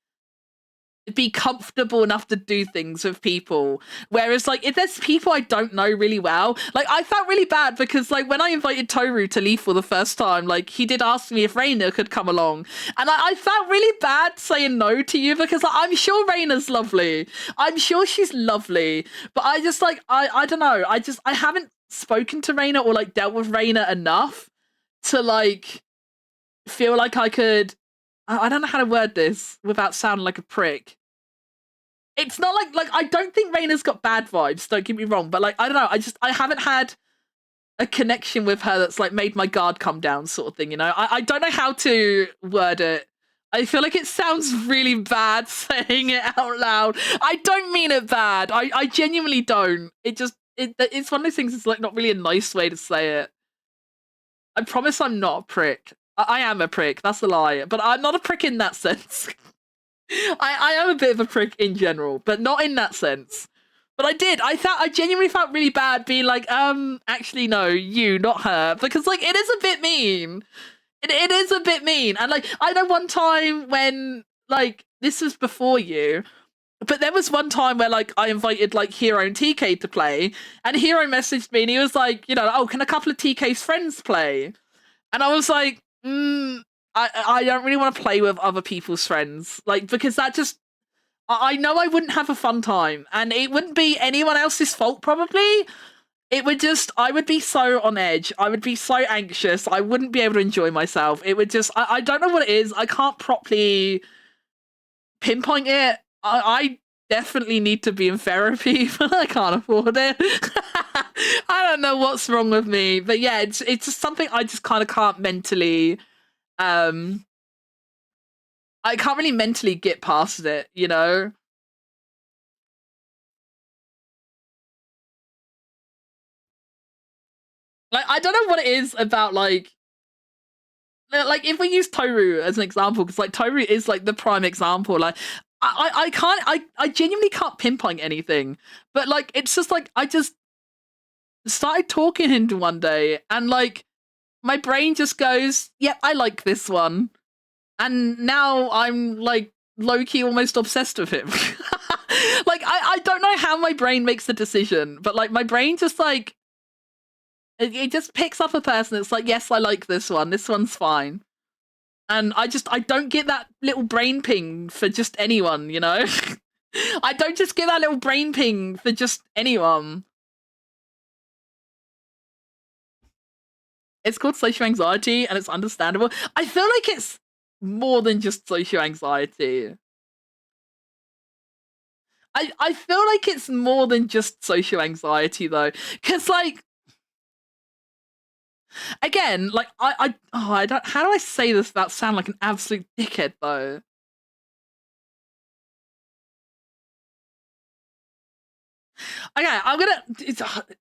be comfortable enough to do things with people. Whereas like if there's people I don't know really well, like I felt really bad because like when I invited Toru to leave for the first time, like he did ask me if Reina could come along. And I felt really bad saying no to you because like, I'm sure Reina's lovely. I'm sure she's lovely. But I just like I don't know. I haven't spoken to Reina or like dealt with Reina enough to like feel like I could I don't know how to word this without sounding like a prick. It's not like I don't think Reina's got bad vibes, don't get me wrong, but like I don't know, I haven't had a connection with her that's like made my guard come down sort of thing, you know? I don't know how to word it. I feel like it sounds really bad saying it out loud. I don't mean it bad. I genuinely don't. It's one of those things, it's like not really a nice way to say it. I promise I'm not a prick. I am a prick, that's a lie. But I'm not a prick in that sense. I am a bit of a prick in general, but not in that sense. But I genuinely felt really bad being like, actually no, you, not her. Because like it is a bit mean. It is a bit mean. And like I know one time when like this was before you, but there was one time where like I invited like Hero and TK to play, and Hero messaged me and he was like, you know, oh, can a couple of TK's friends play? And I was like, I don't really want to play with other people's friends, like because that just I know I wouldn't have a fun time, and it wouldn't be anyone else's fault probably. It would just I would be so on edge. I would be so anxious. I wouldn't be able to enjoy myself. It would just I don't know what it is. I can't properly pinpoint it. I definitely need to be in therapy, but I can't afford it. I don't know what's wrong with me, but yeah, it's just something I just kind of can't mentally I can't really mentally get past it, you know? Like I don't know what it is about like if we use Toru as an example, because like Toru is like the prime example, like I can't I genuinely can't pinpoint anything. But like it's just like I just started talking to him one day and like my brain just goes, yep, I like this one. And now I'm like low-key almost obsessed with him. Like I don't know how my brain makes the decision, but like my brain just like it just picks up a person. It's like, yes, I like this one. This one's fine. And I don't get that little brain ping for just anyone, you know? I don't just get that little brain ping for just anyone. It's called social anxiety and it's understandable. I feel like it's more than just social anxiety. I feel like it's more than just social anxiety though. Cause like again, like I don't how do I say this without sound like an absolute dickhead though? Okay, I'm gonna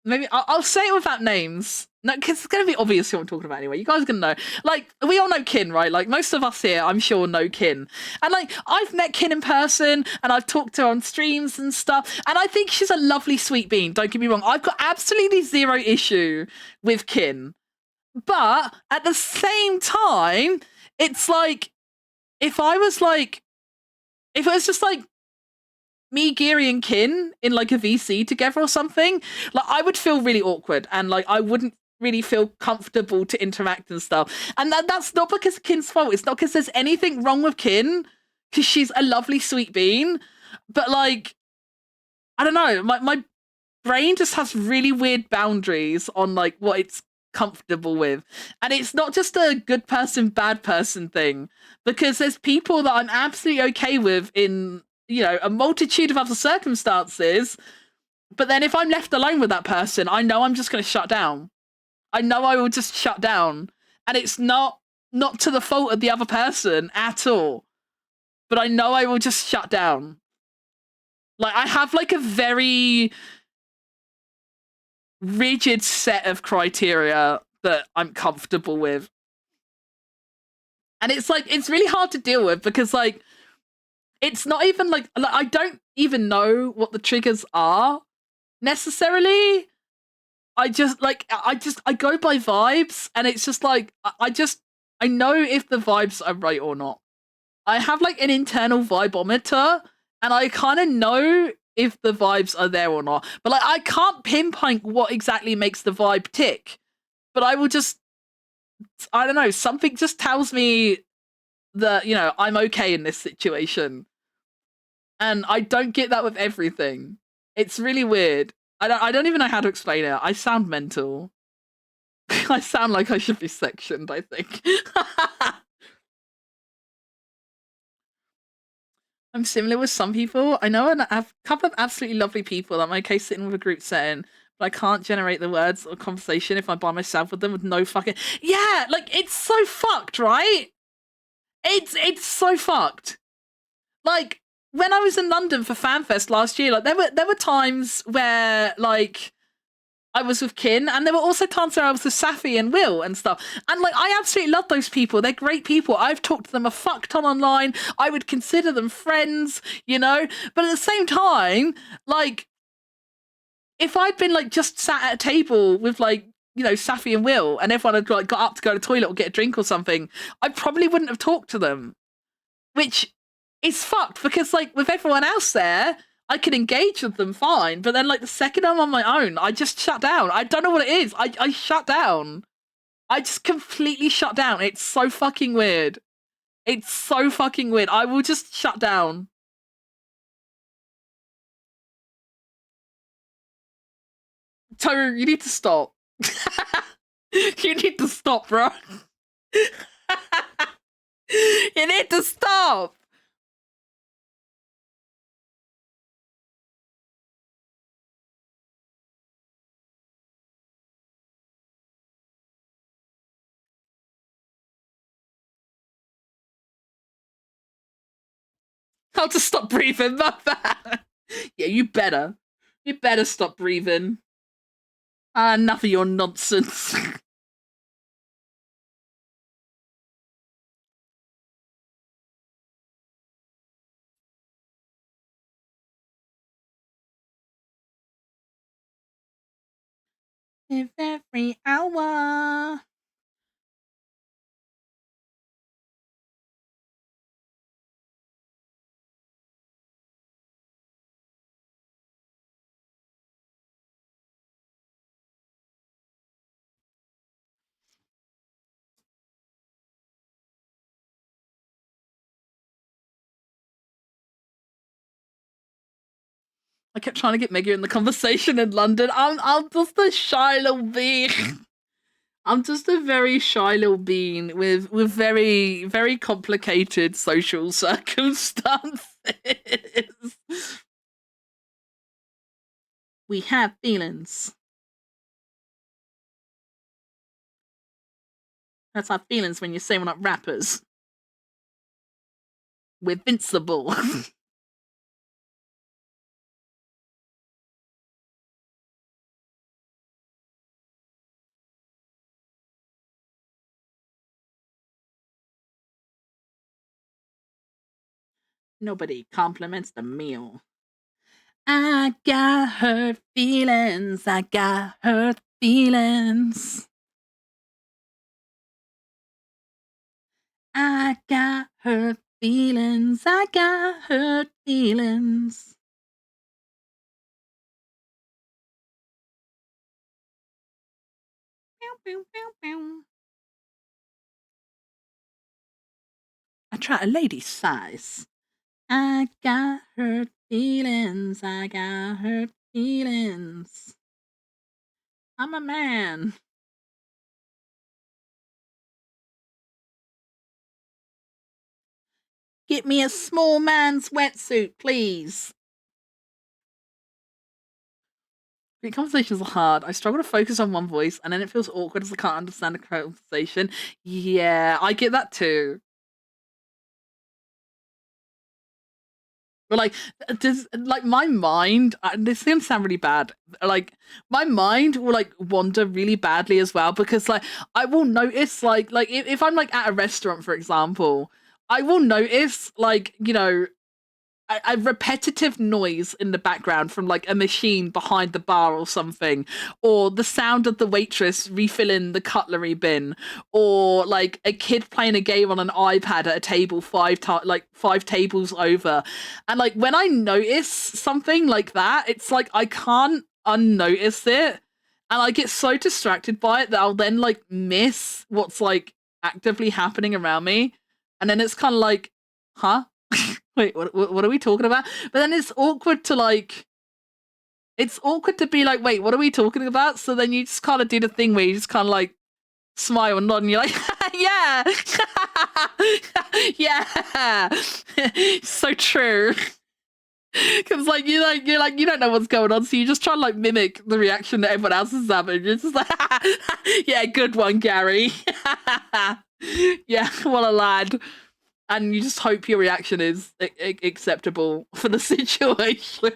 maybe I'll say it without names. No, because it's gonna be obvious who I'm talking about anyway. You guys are gonna know. Like, we all know Kin, right? Like, most of us here, I'm sure, know Kin. And like, I've met Kin in person, and I've talked to her on streams and stuff. And I think she's a lovely, sweet bean. Don't get me wrong. I've got absolutely zero issue with Kin. But at the same time, it's like if I was like, if it was just like me, Geary, and Kin in like a VC together or something, like I would feel really awkward and like I wouldn't really feel comfortable to interact and stuff. And that's not because Kin's fault. It's not because there's anything wrong with Kin, because she's a lovely, sweet bean. But like, I don't know, my brain just has really weird boundaries on like what it's comfortable with. And it's not just a good person, bad person thing, because there's people that I'm absolutely okay with in, you know, a multitude of other circumstances. But then if I'm left alone with that person, I know I'm just going to shut down. I know I will just shut down. And it's not to the fault of the other person at all. But I know I will just shut down. Like, I have like a very rigid set of criteria that I'm comfortable with. And it's like, it's really hard to deal with because like, it's not even like I don't even know what the triggers are necessarily. I go by vibes, and it's just like I know if the vibes are right or not. I have like an internal vibometer, and I kind of know if the vibes are there or not. But like, I can't pinpoint what exactly makes the vibe tick. But I will just, I don't know, something just tells me that, you know, I'm okay in this situation. And I don't get that with everything. It's really weird. I don't even know how to explain it. I sound mental. I sound like I should be sectioned, I think. I'm similar with some people. I know a couple of absolutely lovely people. I'm okay sitting with a group setting, but I can't generate the words or conversation if I'm by myself with them with no fucking. Yeah, like it's so fucked, right? It's so fucked. Like when I was in London for FanFest last year, like there were times where like I was with Kin, and there were also times where I was with Safi and Will and stuff. And like, I absolutely love those people. They're great people. I've talked to them a fuck ton online. I would consider them friends, you know. But at the same time, like, if I'd been like just sat at a table with like, you know, Safi and Will, and everyone had like got up to go to the toilet or get a drink or something, I probably wouldn't have talked to them. Which is fucked because like with everyone else there, I can engage with them fine, but then like the second I'm on my own, I just shut down. I don't know what it is. I shut down. I just completely shut down. It's so fucking weird. It's so fucking weird. I will just shut down. Toru, you need to stop. You need to stop, bro. You need to stop. How to stop breathing, my bad. Yeah, you better. You better stop breathing. Enough of your nonsense. If every hour. I kept trying to get Meggy in the conversation in London. I'm just a shy little bean. I'm just a very shy little bean with very very complicated social circumstances. We have feelings. That's our feelings when you say we're not rappers. We're invincible. Nobody compliments the meal. I got hurt feelings. I got hurt feelings. I got hurt feelings. I got hurt feelings. Pew, pew, pew, pew. I try a lady's size. I got hurt feelings. I got hurt feelings. I'm a man. Get me a small man's wetsuit, please. The conversations are hard. I struggle to focus on one voice, and then it feels awkward as I can't understand a conversation. Yeah, I get that too. But like, does like my mind? This is gonna sound really bad. Like my mind will like wander really badly as well because like I will notice like if I'm like at a restaurant for example, I will notice like you know a repetitive noise in the background from like a machine behind the bar or something, or the sound of the waitress refilling the cutlery bin, or like a kid playing a game on an iPad at a table five tables over. And like when I notice something like that, it's like I can't unnotice it. And I get so distracted by it that I'll then like miss what's like actively happening around me. And then it's kind of like, huh? Wait, what are we talking about? But then it's awkward to like, it's awkward to be like, wait, what are we talking about? So then you just kind of do the thing where you just kind of like smile and nod, and you're like, yeah, yeah, so true. Because like you don't know what's going on, so you just try to like mimic the reaction that everyone else is having. You're just like, yeah, good one, Gary. Yeah, what a lad. And you just hope your reaction is acceptable for the situation.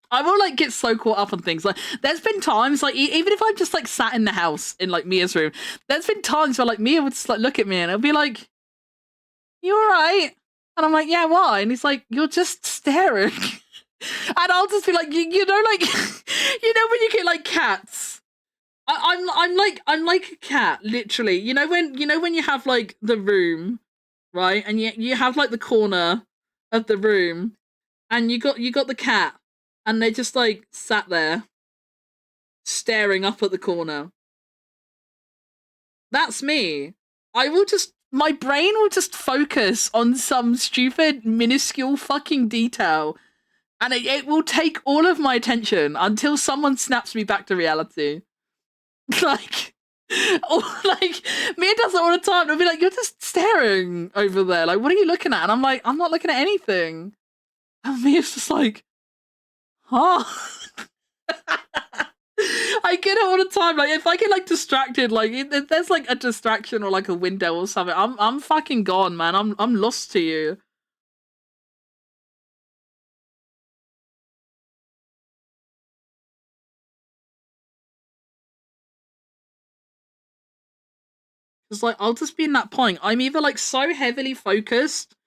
I will like get so caught up on things. Like, there's been times like even if I'm just like sat in the house in like Mia's room, there's been times where like Mia would just like look at me and it'll be like, "You all right?" And I'm like, "Yeah, why?" And he's like, "You're just staring." And I'll just be like, you know, like you know when you get like cats. I'm like a cat, literally. You know when you have like the room, right? And you have like the corner of the room, and you got the cat, and they just like sat there staring up at the corner. That's me. My brain will just focus on some stupid minuscule fucking detail, and it will take all of my attention until someone snaps me back to reality. Like, or like Mia does it all the time. It'll be like, "You're just staring over there. Like, what are you looking at?" And I'm like, "I'm not looking at anything." And Mia's just like, "Huh?" I get it all the time. Like, if I get like distracted, like if there's like a distraction or like a window or something, I'm fucking gone, man. I'm lost to you. It's like I'll just be in that point. I'm either like so heavily focused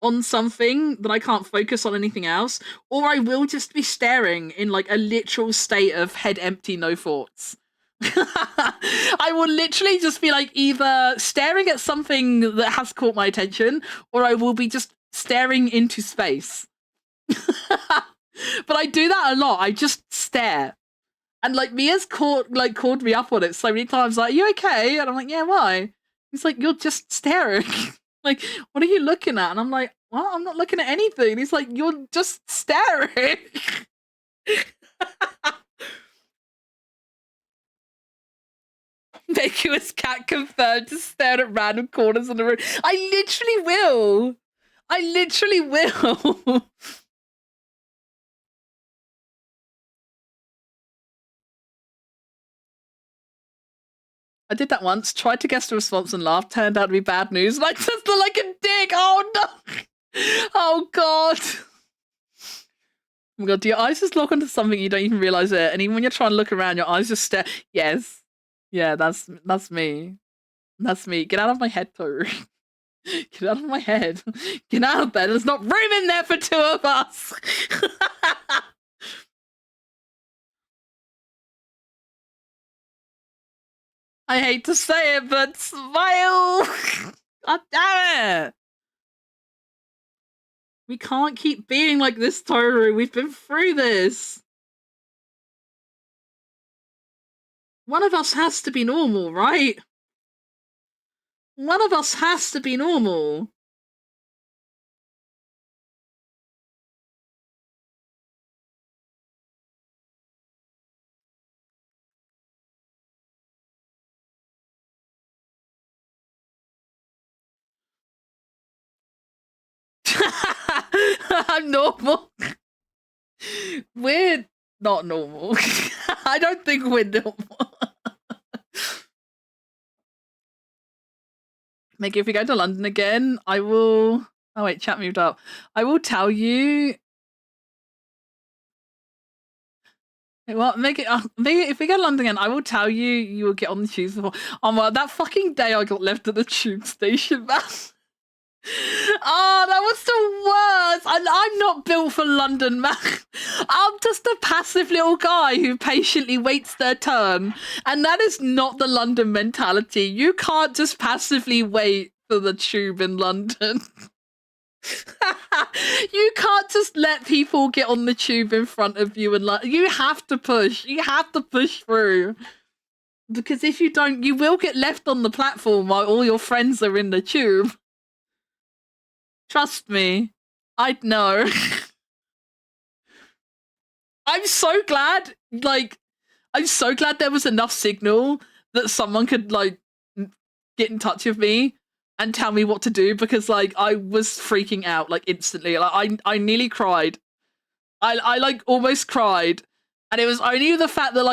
on something that I can't focus on anything else, or I will just be staring in like a literal state of head empty, no thoughts. I will literally just be like either staring at something that has caught my attention, or I will be just staring into space. But I do that a lot. I just stare. And like Mia's called me up on it so many times, like, "Are you okay?" And I'm like, "Yeah, why?" He's like, "You're just staring." Like, "What are you looking at?" And I'm like, "Well, I'm not looking at anything." And he's like, "You're just staring." Make you as cat confirmed to stare at random corners of the room. I literally will. I literally will. I did that once, tried to guess the response and laughed, turned out to be bad news, and I just look like a dick. Oh no. Oh god. Oh my god, do your eyes just lock onto something you don't even realize it? And even when you're trying to look around, your eyes just stare. Yes. Yeah, that's me. That's me. Get out of my head, Toru. Get out of my head. Get out of there. There's not room in there for two of us. I hate to say it, but smile. God damn it. We can't keep being like this, Toru. We've been through this. One of us has to be normal, right? One of us has to be normal. I'm normal. We're not normal. I don't think we're normal. Maybe if we go to London again, I will. Oh wait, chat moved up. I will tell you. Well, make it. Maybe if we go to London again, I will tell you. You will get on the tubes before. Oh my! That fucking day I got left at the tube station, man. Oh, that was the worst. I'm not built for London, man. I'm just a passive little guy who patiently waits their turn. And that is not the London mentality. You can't just passively wait for the tube in London. You can't just let people get on the tube in front of you and you have to push. You have to push through. Because if you don't, you will get left on the platform while all your friends are in the tube. Trust me, I'd know. I'm so glad, I'm so glad there was enough signal that someone could, get in touch with me and tell me what to do, because, I was freaking out, instantly. I nearly cried. I almost cried. And it was only the fact that,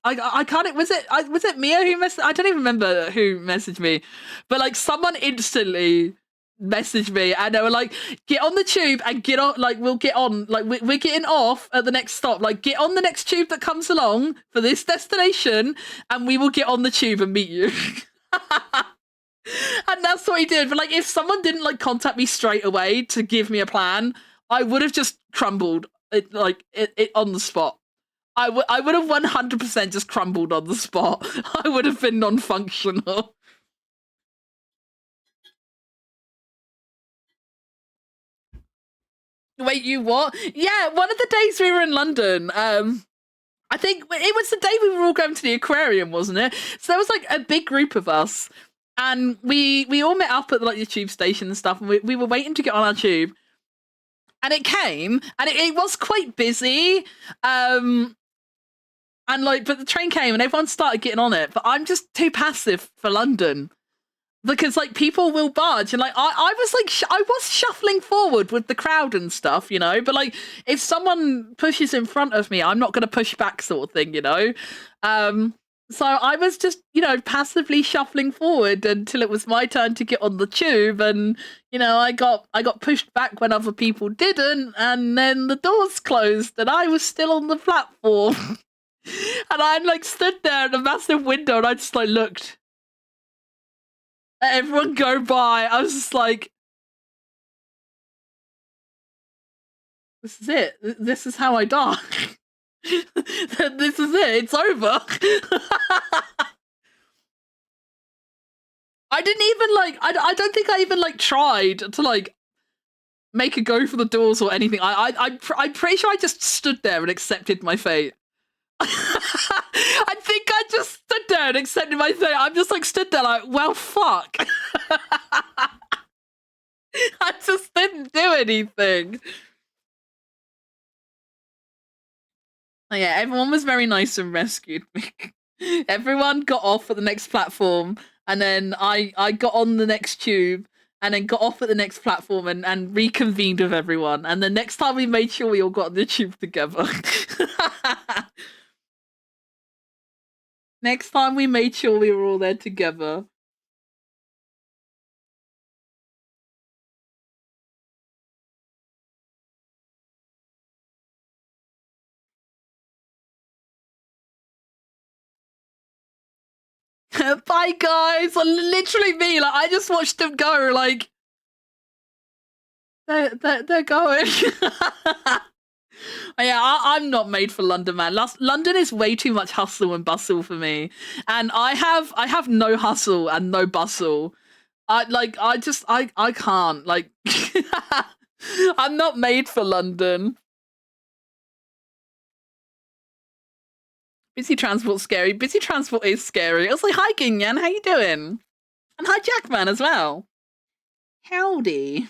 I can't, was it Mia who messaged, I don't even remember who messaged me, but, someone instantly messaged me and they were like, get on the tube and get on, we'll get on, we're getting off at the next stop, get on the next tube that comes along for this destination and we will get on the tube and meet you. And that's what he did. But if someone didn't contact me straight away to give me a plan, I would have just crumbled it on the spot. I would have 100% just crumbled on the spot. I would have been non-functional. Wait, you what? Yeah, one of the days we were in London, I think it was the day we were all going to the aquarium, wasn't it? So there was a big group of us, and we all met up at the tube station and stuff, and we were waiting to get on our tube, and it came, and it was quite busy, and but the train came and everyone started getting on it, but I'm just too passive for London. Because people will barge, and I was shuffling forward with the crowd and stuff, but if someone pushes in front of me, I'm not going to push back, sort of thing, so I was just passively shuffling forward until it was my turn to get on the tube, and I got pushed back when other people didn't, and then the doors closed and I was still on the platform. And I stood there at a massive window and I just looked. Everyone go by. I was just this is it. This is how I die. This is it. It's over. I didn't even I don't think I even tried to make a go for the doors or anything. I'm pretty sure I just stood there and accepted my fate. I think I just stood there and accepted my fate. I'm just stood there well, fuck. I just didn't do anything. Oh, yeah, everyone was very nice and rescued me. Everyone got off at the next platform, and then I got on the next tube, and then got off at the next platform and reconvened with everyone. And the next time we made sure we all got on the tube together. Next time we made sure we were all there together. Bye, guys. Literally me. I just watched them go. They're going. Yeah, I'm not made for London, man. London is way too much hustle and bustle for me, and I have no hustle and no bustle. I can't. I'm not made for London. Busy transport's scary. Busy transport is scary. I was hi, Ginyan, how you doing? And hi, Jackman, as well. Howdy.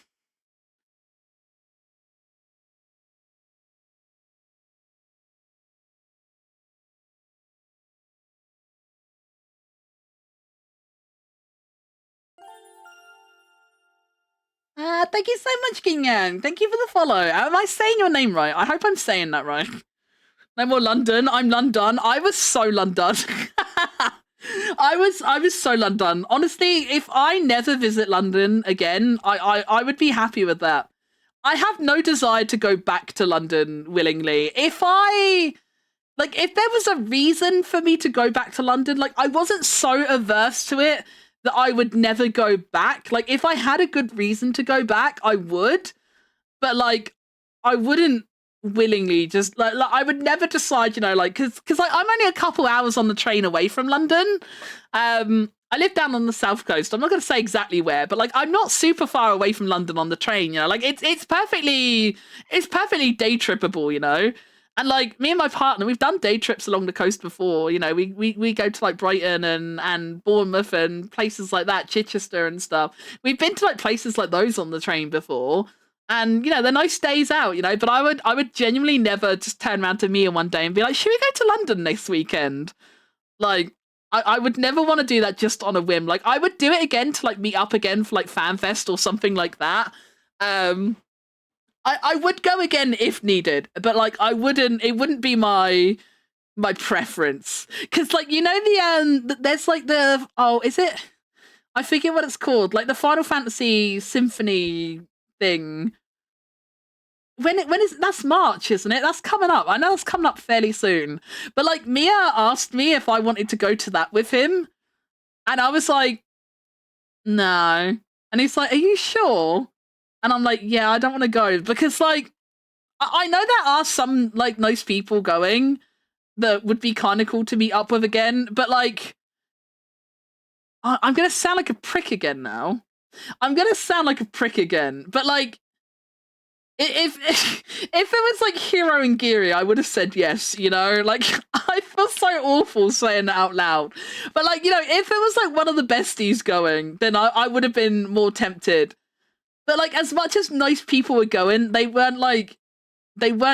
Thank you so much, Ginyan. Thank you for the follow. Am I saying your name right? I hope I'm saying that right. No more London. I'm London. I was so London. I was so London. Honestly, if I never visit London again, I would be happy with that. I have no desire to go back to London willingly. If there was a reason for me to go back to London, like I wasn't so averse to it that I would never go back. Like if I had a good reason to go back, I would. But like I wouldn't willingly just like I would never decide, like because like I'm only a couple hours on the train away from London. I live down on the south coast. I'm not going to say exactly where, but like I'm not super far away from London on the train. Like it's perfectly day trippable. And like me and my partner, we've done day trips along the coast before. We go to like Brighton and Bournemouth and places like that, Chichester and stuff. We've been to like places like those on the train before. And they're nice days out, but I would genuinely never just turn around to Mia one day and be like, should we go to London next weekend? Like I would never want to do that just on a whim. Like I would do it again to like meet up again for like FanFest or something like that. I would go again if needed, but like it wouldn't be my preference. Cause like there's like is it, I forget what it's called, like the Final Fantasy Symphony thing. When is that's March, isn't it? That's coming up. I know it's coming up fairly soon. But like Mia asked me if I wanted to go to that with him, and I was like, no. And he's like, are you sure? And I'm like, yeah, I don't want to go because like I know there are some like nice people going that would be kind of cool to meet up with again, but like I'm gonna sound like a prick again now. I'm gonna sound like a prick again, but like if it was like Hero and Geary, I would have said yes. Like I feel so awful saying that out loud, but like if it was like one of the besties going, then I would have been more tempted. But like as much as nice people were going, they weren't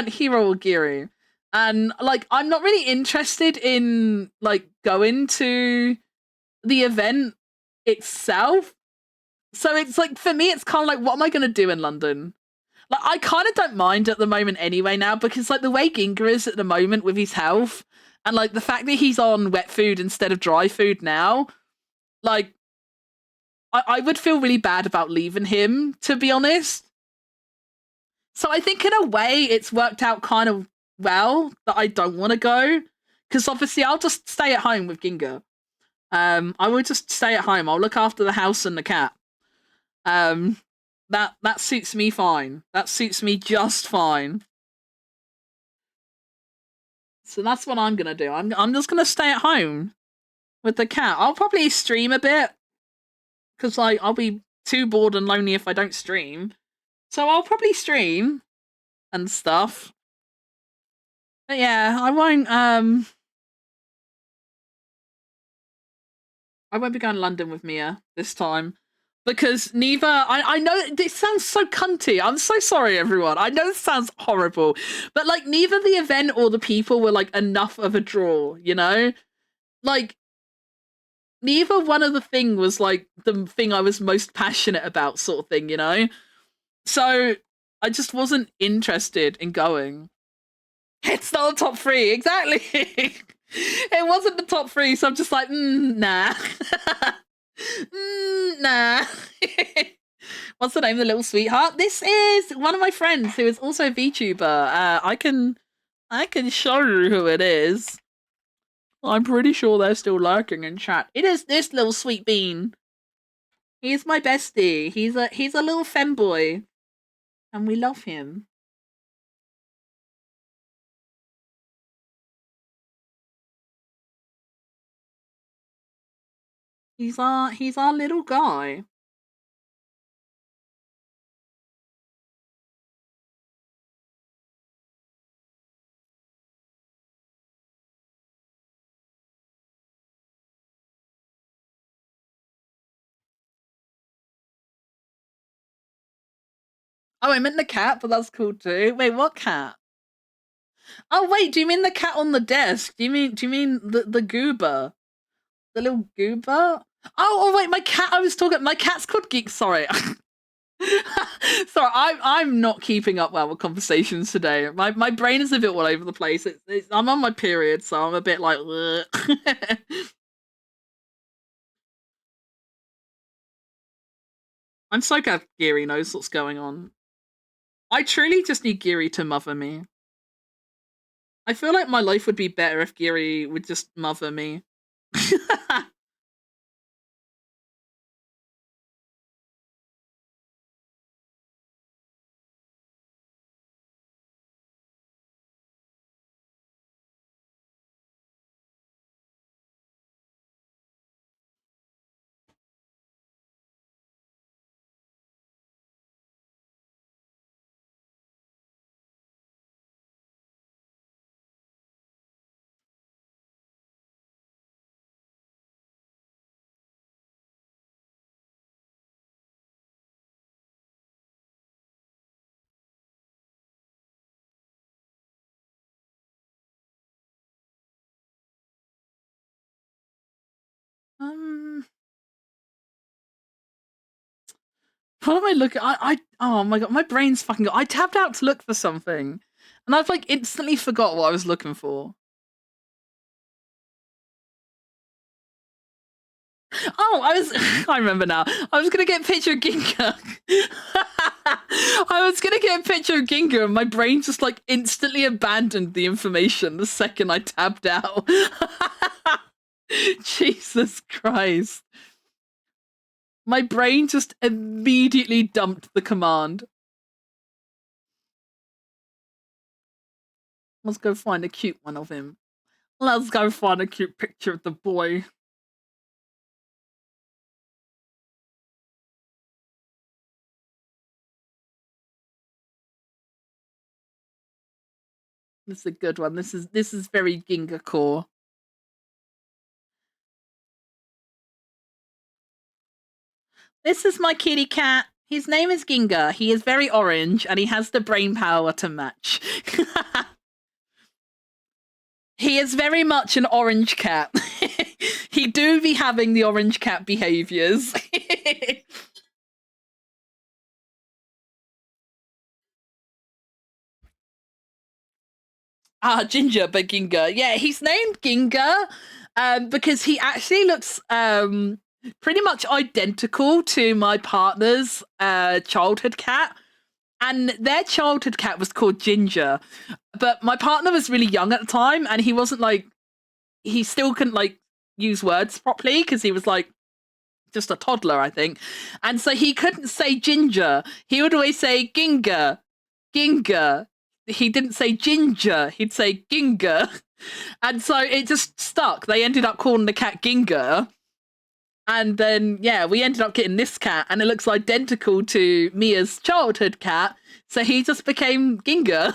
Hero or Geary, and like I'm not really interested in like going to the event itself. So it's like for me, it's kind of like, what am I going to do in London? Like I kind of don't mind at the moment anyway now because like the way Ginga is at the moment with his health and like the fact that he's on wet food instead of dry food now, like I would feel really bad about leaving him, to be honest. So I think in a way it's worked out kind of well that I don't want to go because obviously I'll just stay at home with Ginga. I will just stay at home. I'll look after the house and the cat. Um, that suits me fine. That suits me just fine. So that's what I'm gonna do. I'm just gonna stay at home with the cat. I'll probably stream a bit because like I'll be too bored and lonely if I don't stream. So I'll probably stream and stuff. But yeah, I won't be going to London with Mia this time. Because neither I know this sounds so cunty. I'm so sorry, everyone. I know this sounds horrible, but like neither the event or the people were like enough of a draw, Like neither one of the thing was like the thing I was most passionate about, sort of thing. So I just wasn't interested in going. It's not the top three, exactly. It wasn't the top three, so I'm just like, nah. Nah. What's the name of the little sweetheart? This is one of my friends who is also a VTuber. I can show you who it is. I'm pretty sure they're still lurking in chat. It is this little sweet bean. He's my bestie. He's a little femboy, and we love him. He's our little guy. Oh, I meant the cat, but that's cool too. Wait, what cat? Oh wait, do you mean the cat on the desk? Do you mean the goober? The little goober? Oh wait, my cat's called Geek. Sorry. Sorry, I'm not keeping up well with conversations today. My brain is a bit all over the place. I'm on my period, so I'm a bit like I'm so glad Geary knows what's going on. I truly just need Geary to mother me. I feel like my life would be better if Geary would just mother me. um, what am I looking? Oh my god, my brain's fucking. I tapped out to look for something, and I've like instantly forgot what I was looking for. Oh, I remember now. I was gonna get a picture of Ginga. I was gonna get a picture of Ginga, and my brain just like instantly abandoned the information the second I tabbed out. Jesus Christ. My brain just immediately dumped the command. Let's go find a cute one of him. Let's go find a cute picture of the boy. This is a good one. This is very Ginga core. This is my kitty cat. His name is Ginga. He is very orange and he has the brain power to match. He is very much an orange cat. He do be having the orange cat behaviors. Ginger, but Ginga. Yeah, he's named Ginga because he actually looks pretty much identical to my partner's childhood cat. And their childhood cat was called Ginger. But my partner was really young at the time and he wasn't like, he still couldn't like use words properly because he was like just a toddler, I think. And so he couldn't say ginger. He would always say Ginga, Ginga. He didn't say ginger, he'd say Ginga. And so it just stuck. They ended up calling the cat Ginga. And then, yeah, we ended up getting this cat, and it looks identical to Mia's childhood cat. So he just became Ginga.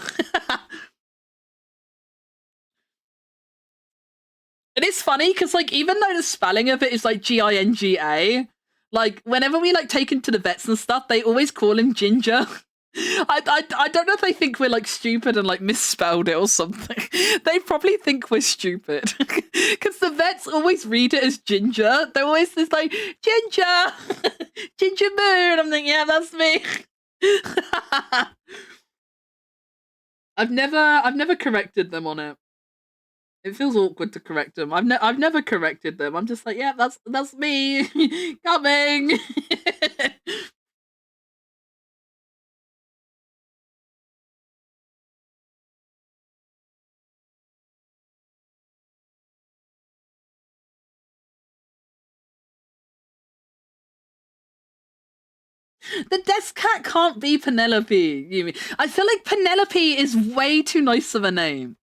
It is funny because, like, even though the spelling of it is like Ginga, like, whenever we like take him to the vets and stuff, they always call him Ginger. I don't know if they think we're like stupid and like misspelled it or something. They probably think we're stupid because the vets always read it as Ginger. They're always just like Ginger, Ginger Moon. I'm like, yeah, that's me. I've never corrected them on it. It feels awkward to correct them. I've never corrected them. I'm just like, yeah, that's me coming. The desk cat can't be Penelope. You mean? I feel like Penelope is way too nice of a name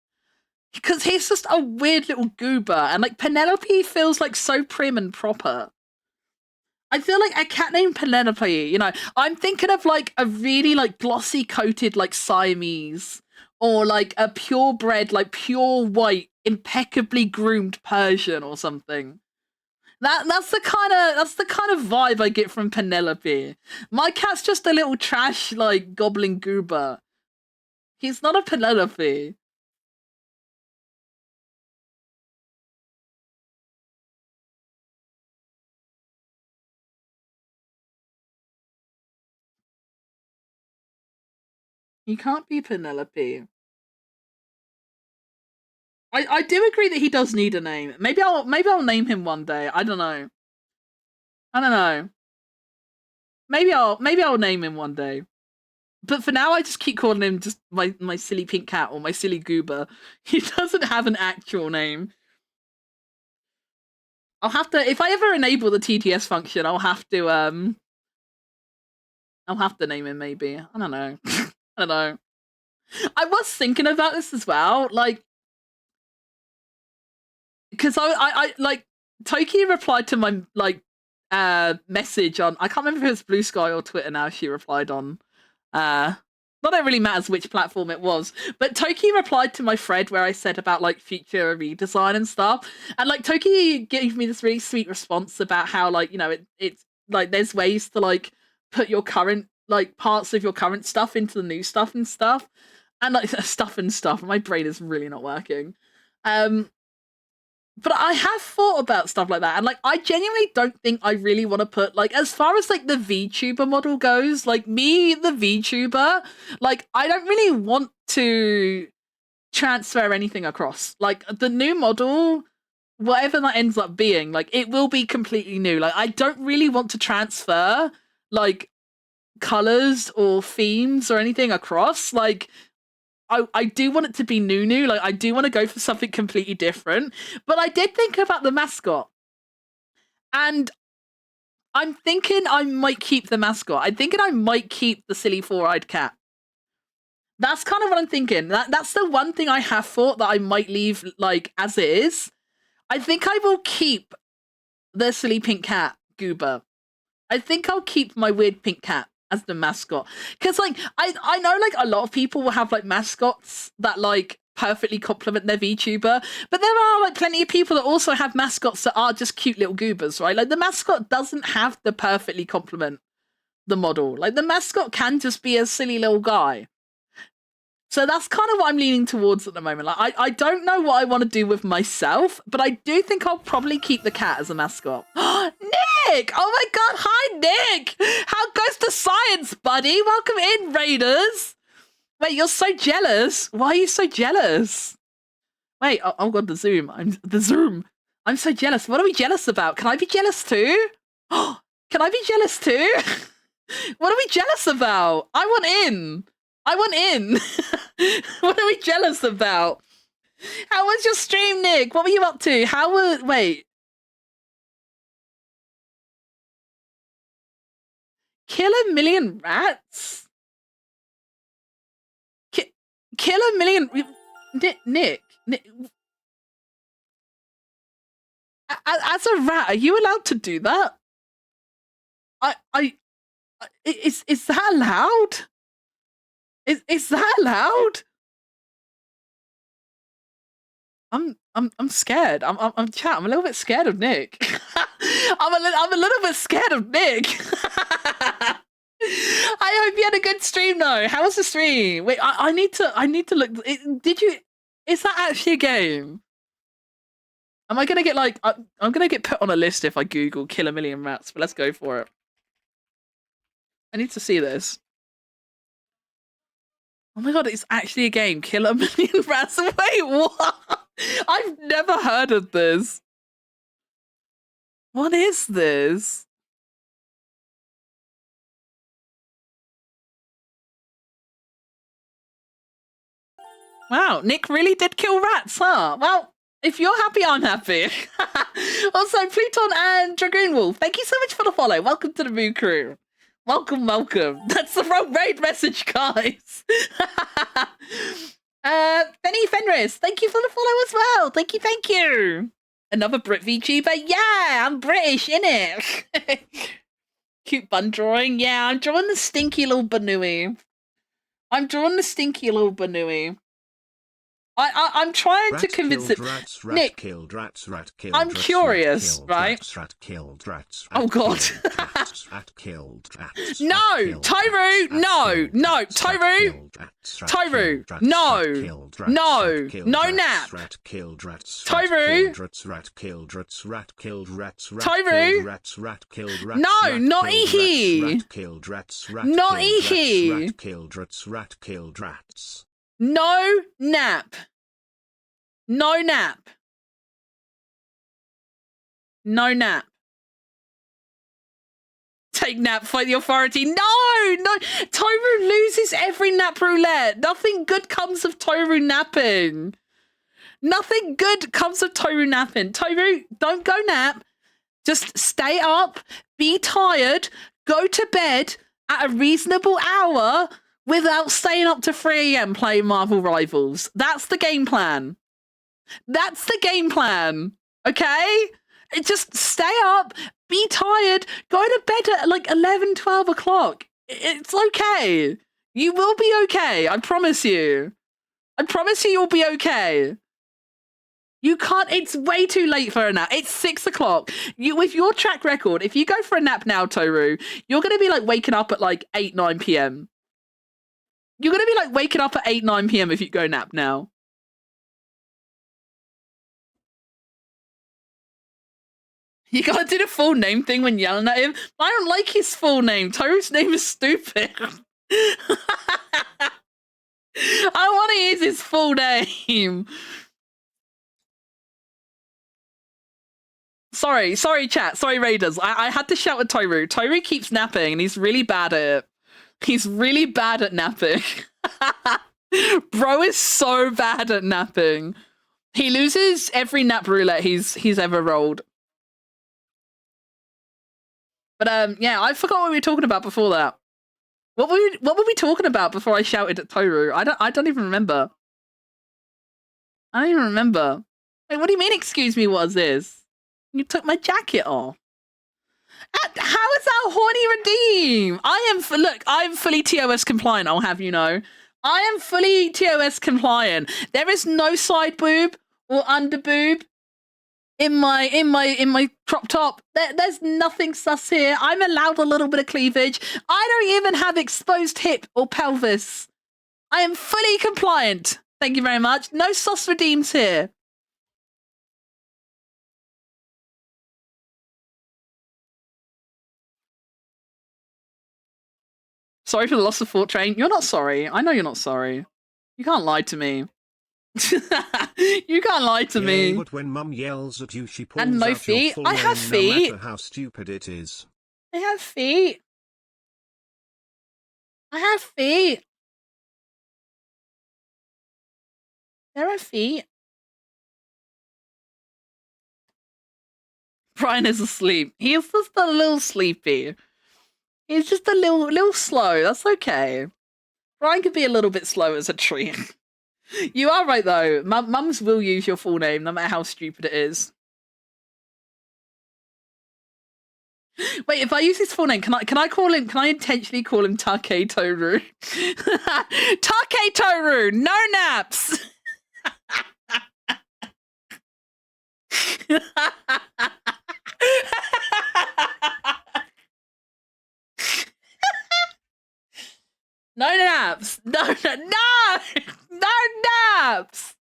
because he's just a weird little goober, and like Penelope feels like so prim and proper. I feel like a cat named Penelope, you know, I'm thinking of like a really like glossy coated like Siamese or like a purebred, like pure white, impeccably groomed Persian or something. That's the kind of vibe I get from Penelope. My cat's just a little trash like goblin goober. He's not a Penelope. He can't be Penelope. I do agree that he does need a name. Maybe I'll name him one day. I don't know. I don't know. Maybe I'll name him one day. But for now, I just keep calling him just my silly pink cat or my silly goober. He doesn't have an actual name. I'll have to, if I ever enable the TTS function, I'll have to name him maybe. I don't know. I don't know. I was thinking about this as well, like, because I like Toki replied to my like message on, I can't remember if it was Blue Sky or Twitter now. She replied on not that it really matters which platform it was, but Toki replied to my thread where I said about like future redesign and stuff, and like Toki gave me this really sweet response about how like, you know, it's like there's ways to like put your current like parts of your current stuff into the new stuff and stuff, and like stuff. My brain is really not working. But I have thought about stuff like that, and like I genuinely don't think I really want to put like, as far as like the VTuber model goes, like me, the VTuber, like I don't really want to transfer anything across. Like the new model, whatever that ends up being, like it will be completely new. Like I don't really want to transfer like colors or themes or anything across. Like I do want it to be new. Like I do want to go for something completely different. But I did think about the mascot. And I'm thinking I might keep the mascot. I'm thinking I might keep the silly four-eyed cat. That's kind of what I'm thinking. That's the one thing I have thought that I might leave like as it is. I think I will keep the silly pink cat, Goober. I think I'll keep my weird pink cat as the mascot, because like I know like a lot of people will have like mascots that like perfectly complement their VTuber, but there are like plenty of people that also have mascots that are just cute little goobers, right? Like the mascot doesn't have to perfectly complement the model. Like the mascot can just be a silly little guy. So that's kind of what I'm leaning towards at the moment. Like I don't know what I want to do with myself, but I do think I'll probably keep the cat as a mascot. Nick! Oh my god, hi Nick! How goes the science, buddy? Welcome in, Raiders! Wait, you're so jealous? Why are you so jealous? Wait, oh god, the Zoom. I'm so jealous. What are we jealous about? Can I be jealous too? Can I be jealous too? What are we jealous about? I want in. What are we jealous about? How was your stream, Nick? What were you up to? Wait. Kill a million rats? Kill a million... Nick. As a rat, are you allowed to do that? Is that allowed? Is that allowed? I'm scared. I'm a little bit scared of Nick. I'm a little bit scared of Nick. I hope you had a good stream though. How was the stream? Wait, I need to look. Is that actually a game? Am I gonna get like I'm gonna get put on a list if I Google kill a million rats, but let's go for it. I need to see this. Oh my god, it's actually a game. Kill a million rats. Wait, what? I've never heard of this. What is this? Wow, Nick really did kill rats, huh? Well, if you're happy, I'm happy. Also, Pluton and Dragoon Wolf, thank you so much for the follow. Welcome to the Moo Crew. Welcome. That's the wrong raid message, guys. Benny Fenris, thank you for the follow as well. Thank you. Another Brit VTuber. Yeah, I'm British, innit? Cute bun drawing. Yeah, I'm drawing the stinky little bnuuy. I'm trying to convince it. Nick, I'm curious, right? Oh god. No, Tyru, no, Tyru, no nap. Tyru, no, not he. Not he. No nap. No nap. Take nap, fight the authority. No! Toru loses every nap roulette. Nothing good comes of Toru napping. Nothing good comes of Toru napping. Toru, don't go nap. Just stay up, be tired, go to bed at a reasonable hour without staying up to 3 a.m. playing Marvel Rivals. That's the game plan. That's the game plan. Okay? Just stay up, be tired, go to bed at like 11, 12 o'clock. It's okay. You will be okay. I promise you. I promise you'll be okay. You can't, it's way too late for a nap. It's 6 o'clock. With your track record, if you go for a nap now, Toru, you're going to be like waking up at like 8, 9 p.m. You're going to be like waking up at 8, 9 p.m. if you go nap now. You gotta do the full name thing when yelling at him. I don't like his full name. Toru's name is stupid. I want to use his full name. Sorry, chat. Sorry, Raiders. I had to shout at Toru. Toru keeps napping, and he's really bad at it. He's really bad at napping. Bro is so bad at napping. He loses every nap roulette he's ever rolled. But yeah, I forgot what we were talking about before that. What were we talking about before I shouted at Toru? I don't even remember. I don't even remember. Wait, what do you mean? Excuse me, what is this? You took my jacket off. How is that horny redeem? I'm fully TOS compliant, I'll have you know. I am fully TOS compliant. There is no side boob or under boob in my crop top. There's nothing sus here. I'm allowed a little bit of cleavage. I don't even have exposed hip or pelvis. I am fully compliant. Thank you very much. No sus redeems here. Sorry for the loss of Fort Train. You're not sorry. I know you're not sorry. You can't lie to me. You can't lie to me. But when mum yells at you, she pulls and no out feet. Your full I have name, feet. No matter how stupid it is. I have feet. I have feet. There are feet. Brian is asleep. He is just a little sleepy. He's just a little slow. That's okay. Brian could be a little bit slow as a tree. You are right though. Mums will use your full name, no matter how stupid it is. Wait, if I use his full name, can I call him? Can I intentionally call him Take Toru? Take Toru, no naps. No naps. No naps.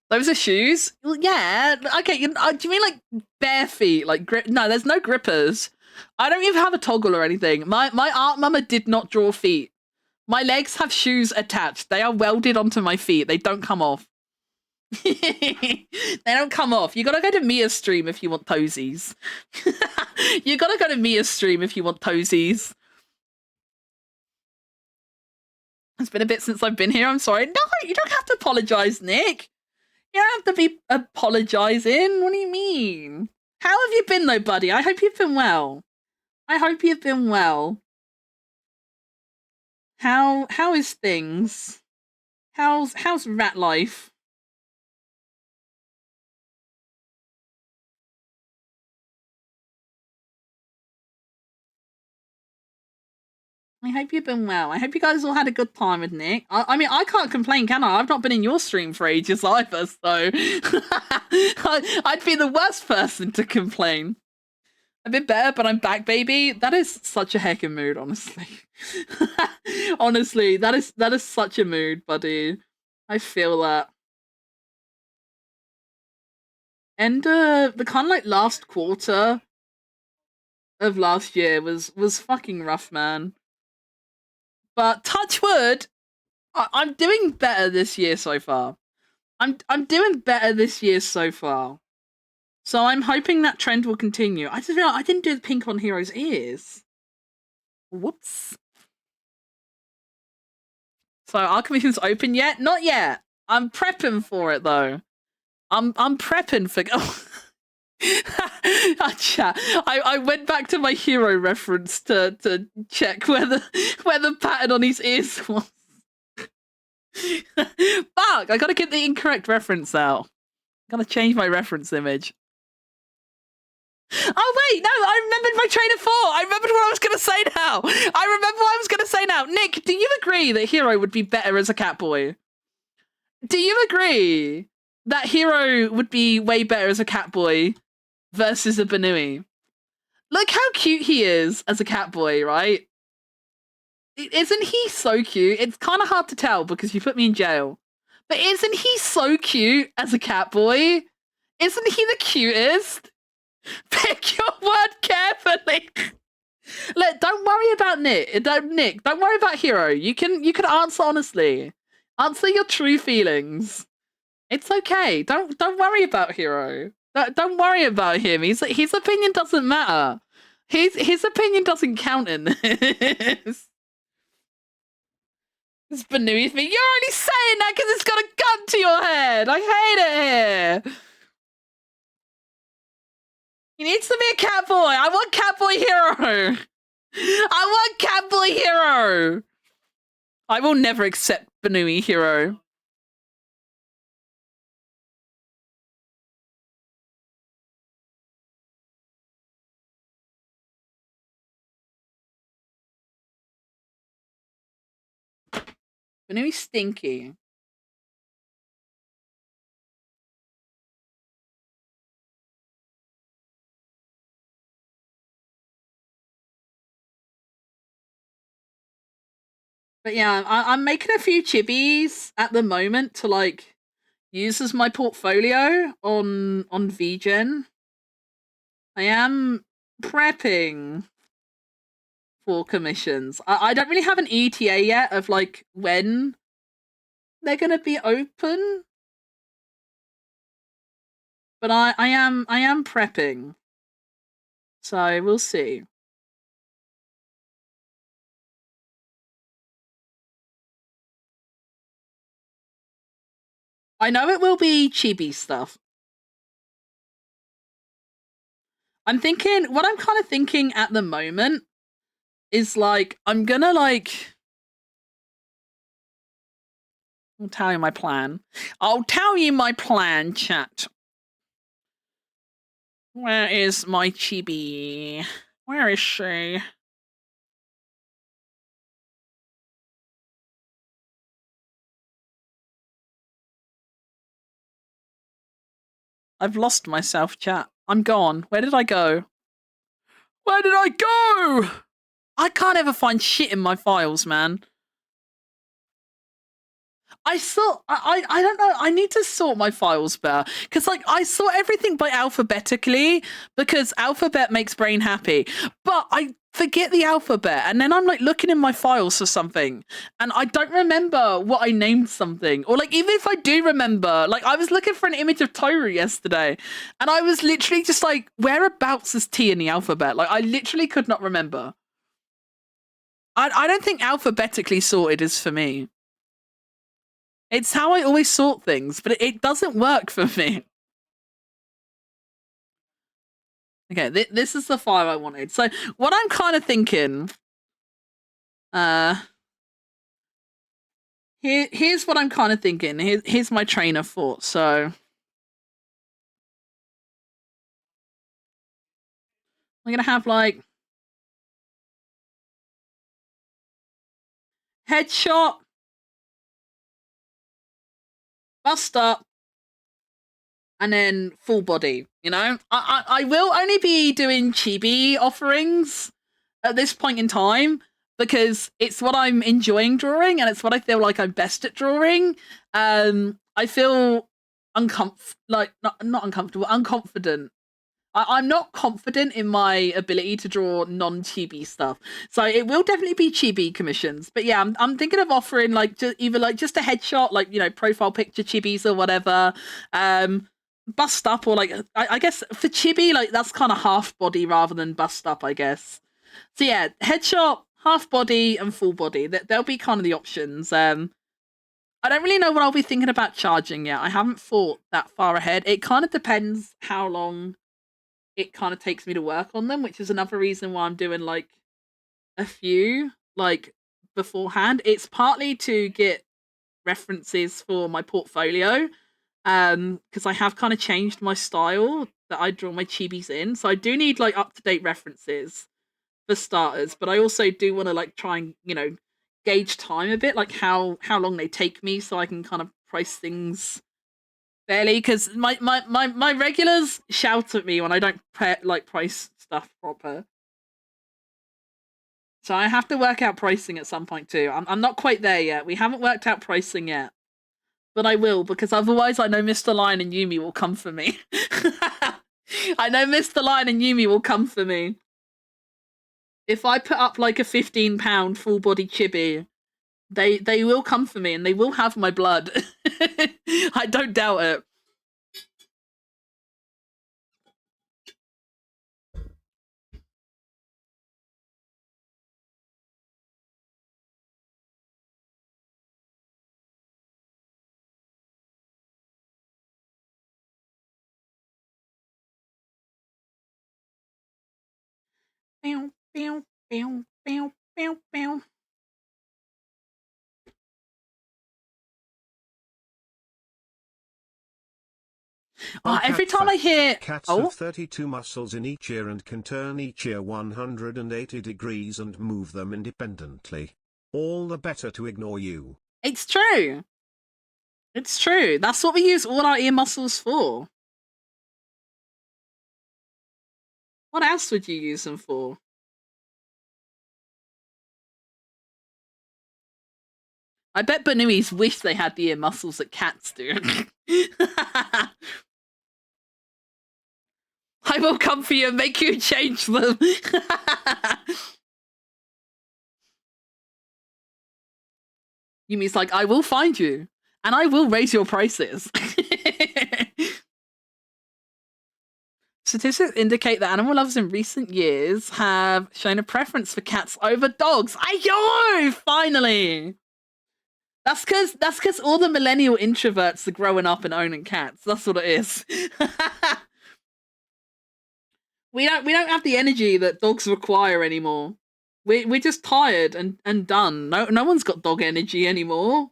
Those are shoes? Well, yeah. Okay. Do you mean like bare feet? Like grip? No, there's no grippers. I don't even have a toggle or anything. My art mama did not draw feet. My legs have shoes attached. They are welded onto my feet. They don't come off. They don't come off. You gotta go to Mia's stream if you want toesies. You gotta go to Mia's stream if you want toesies. It's been a bit since I've been here. I'm sorry. No, you don't have to apologize, Nick. You don't have to be apologizing. What do you mean? How have you been, though, buddy? I hope you've been well. I hope you've been well. How is things? How's rat life? I hope you've been well. I hope you guys all had a good time with Nick. I mean, I can't complain, can I? I've not been in your stream for ages either, so I'd be the worst person to complain. A bit better, but I'm back, baby. That is such a heckin' mood, honestly. Honestly, that is such a mood, buddy. I feel that. And the kind of like last quarter of last year was fucking rough, man. But touch wood, I'm doing better this year so far. I'm doing better this year so far. So I'm hoping that trend will continue. I just realized I didn't do the pink on Hero's ears. Whoops. So our commission's open yet? Not yet. I'm prepping for it though. I'm prepping for. I went back to my Hero reference to check where the pattern on his ears was. Fuck! I gotta get the incorrect reference out. Gotta change my reference image. Oh wait, no, I remembered my train of thought. I remembered what I was gonna say now. I remember what I was gonna say now. Nick, do you agree that Hero would be better as a Catboy? Do you agree that Hero would be way better as a Catboy versus a bnuuy? Look how cute he is as a Catboy, right? Isn't he so cute? It's kind of hard to tell because you put me in jail. But isn't he so cute as a Catboy? Isn't he the cutest? Pick your word carefully. Look, don't worry about Nick. Don't worry about Hero. You can answer honestly. Answer your true feelings. It's okay. Don't worry about Hero. Don't worry about him. His opinion doesn't matter. His opinion doesn't count in this. This bnuuy thing. You're only saying that because it's got a gun to your head. I hate it here. He needs to be a Catboy. I want Catboy Hero. I want Catboy Hero. I will never accept bnuuy Hero. bnuuy stinky. But yeah, I'm making a few chibis at the moment to like use as my portfolio on VGen. I am prepping for commissions. I don't really have an ETA yet of like when they're gonna be open. But I am prepping. So we'll see. I know it will be chibi stuff. I'm thinking, what I'm kind of thinking at the moment is like, I'm gonna like, I'll tell you my plan. I'll tell you my plan, chat. Where is my chibi? Where is she? I've lost myself, chat. I'm gone. Where did I go? Where did I go? I can't ever find shit in my files, man. I don't know. I need to sort my files better because, like, I sort everything by alphabetically because alphabet makes brain happy. But I forget the alphabet, and then I'm like looking in my files for something, and I don't remember what I named something. Or like, even if I do remember, like, I was looking for an image of Toru yesterday, and I was literally just like, whereabouts is T in the alphabet? Like, I literally could not remember. I don't think alphabetically sorted is for me. It's how I always sort things, but it doesn't work for me. Okay, this is the file I wanted. So what I'm kind of thinking, here's what I'm kind of thinking. Here's my train of thought. So I'm gonna have like headshot, bust up, and then full body. You know, I will only be doing chibi offerings at this point in time because it's what I'm enjoying drawing and it's what I feel like I'm best at drawing. I feel not uncomfortable, unconfident. I'm not confident in my ability to draw non-chibi stuff, so it will definitely be chibi commissions. But yeah, I'm thinking of offering like either like just a headshot, like, you know, profile picture chibis or whatever. bust up, or like I guess for chibi, like that's kind of half body rather than bust up, I guess. So yeah, headshot, half body, and full body. There'll be kind of the options. I don't really know what I'll be thinking about charging yet. I haven't thought that far ahead. It kind of depends how long it kind of takes me to work on them, which is another reason why I'm doing like a few like beforehand. It's partly to get references for my portfolio, because I have kind of changed my style that I draw my chibis in. So I do need like up to date references for starters, but I also do want to like try and gauge time a bit, like how long they take me, so I can kind of price things fairly. Because my regulars shout at me when I don't price stuff proper. So I have to work out pricing at some point too. I'm not quite there yet. We haven't worked out pricing yet, but I will, because otherwise I know Mr. Lion and Yumi will come for me. I know Mr. Lion and Yumi will come for me. If I put up like a £15 full body chibi, they will come for me and they will have my blood. I don't doubt it. Bow, bow, bow, bow, bow, bow. Every time I hear cats have 32 muscles in each ear and can turn each ear 180 degrees and move them independently. All the better to ignore you. It's true. It's true. That's what we use all our ear muscles for. What else would you use them for? I bet bnuuys wish they had the ear muscles that cats do. I will come for you and make you change them. Yumi's like, I will find you, and I will raise your prices. Statistics indicate that animal lovers in recent years have shown a preference for cats over dogs. Ayo! Finally! That's because all the millennial introverts are growing up and owning cats. That's what it is. we don't have the energy that dogs require anymore. We're just tired and done. No one's got dog energy anymore.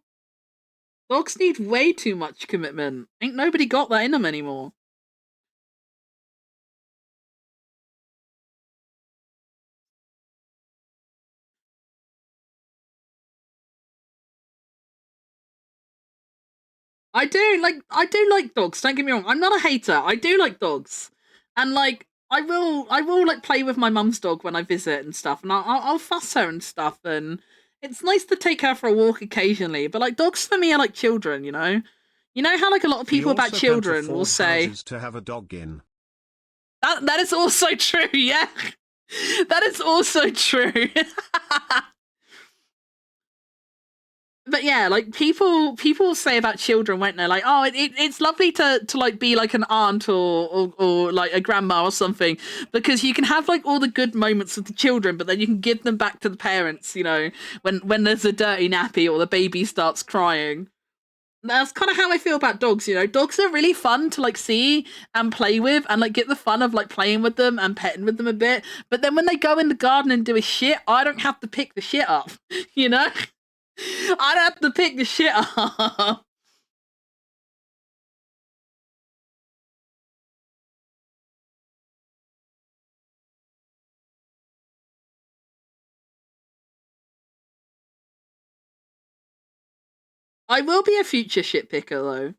Dogs need way too much commitment. Ain't nobody got that in them anymore. I do like dogs. Don't get me wrong. I'm not a hater. I do like dogs, and like I will like play with my mum's dog when I visit and stuff, and I'll fuss her and stuff, and it's nice to take her for a walk occasionally. But like dogs for me are like children, you know. You know how like a lot of people about children will say to have a dog in. That is also true. Yeah, that is also true. But yeah, like people say about children, won't they? Like, oh, it's lovely to like be like an aunt or like a grandma or something, because you can have like all the good moments with the children, but then you can give them back to the parents, you know, when there's a dirty nappy or the baby starts crying. That's kind of how I feel about dogs, you know. Dogs are really fun to like see and play with and like get the fun of like playing with them and petting with them a bit. But then when they go in the garden and do a shit, I don't have to pick the shit up, you know? I'd have to pick the shit up. I will be a future shit picker though.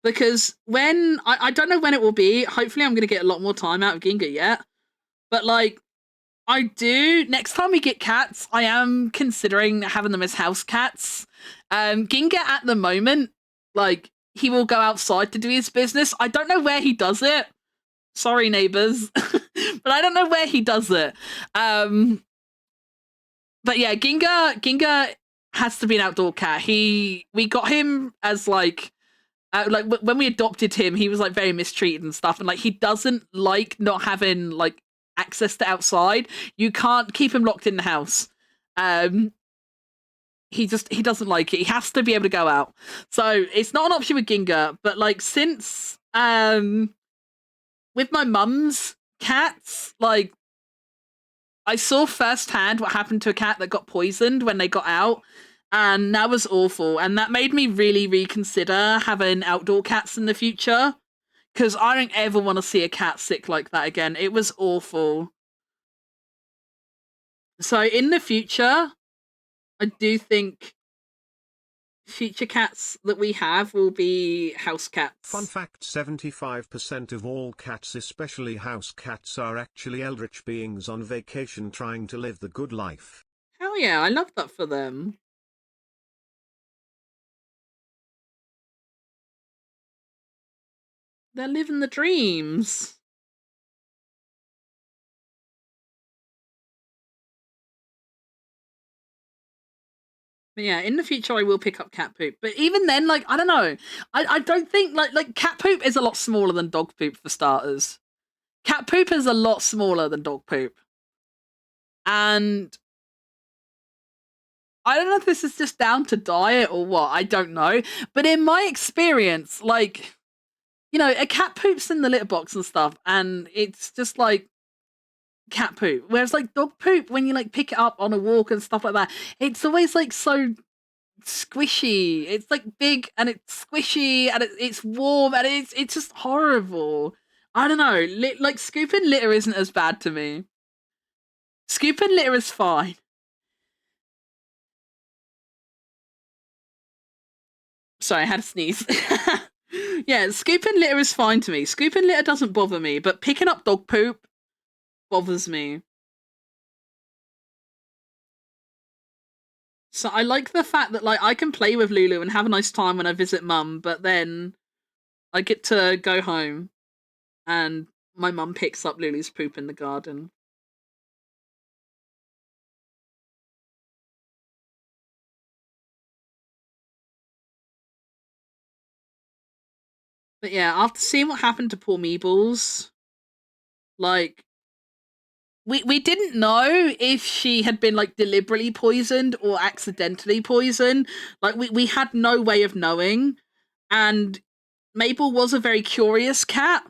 Because when I don't know when it will be, hopefully I'm gonna get a lot more time out of Ginga yet. But like I do next time we get cats, I am considering having them as house cats. Ginga at the moment, like he will go outside to do his business. I don't know where he does it. Sorry, neighbors. But I don't know where he does it. But yeah, Ginga has to be an outdoor cat. We got him as like Like when we adopted him, he was like very mistreated and stuff, and like he doesn't like not having like access to outside. You can't keep him locked in the house. Um, he doesn't like it. He has to be able to go out. So it's not an option with Ginga. But like since with my mum's cats, like I saw firsthand what happened to a cat that got poisoned when they got out. And that was awful. And that made me really reconsider having outdoor cats in the future. Because I don't ever want to see a cat sick like that again. It was awful. So in the future, I do think future cats that we have will be house cats. Fun fact: 75% of all cats, especially house cats, are actually eldritch beings on vacation trying to live the good life. Hell yeah, I love that for them. They're living the dreams. But yeah, in the future I will pick up cat poop. But even then, like, I don't know. I don't think like cat poop is a lot smaller than dog poop for starters. Cat poop is a lot smaller than dog poop. And I don't know if this is just down to diet or what, I don't know. But in my experience, like, you know, a cat poops in the litter box and stuff, and it's just like cat poop. Whereas like dog poop, when you like pick it up on a walk and stuff like that, it's always like so squishy. It's like big and it's squishy and it's warm and it's just horrible. I don't know. Like scooping litter isn't as bad to me. Scooping litter is fine. Sorry, I had to sneeze. Yeah, scooping litter is fine to me. Scooping litter doesn't bother me, but picking up dog poop bothers me. So I like the fact that like I can play with Lulu and have a nice time when I visit mum, but then I get to go home and my mum picks up Lulu's poop in the garden. But yeah, after seeing what happened to poor Meebles, like we didn't know if she had been like deliberately poisoned or accidentally poisoned. Like we had no way of knowing. And Mabel was a very curious cat.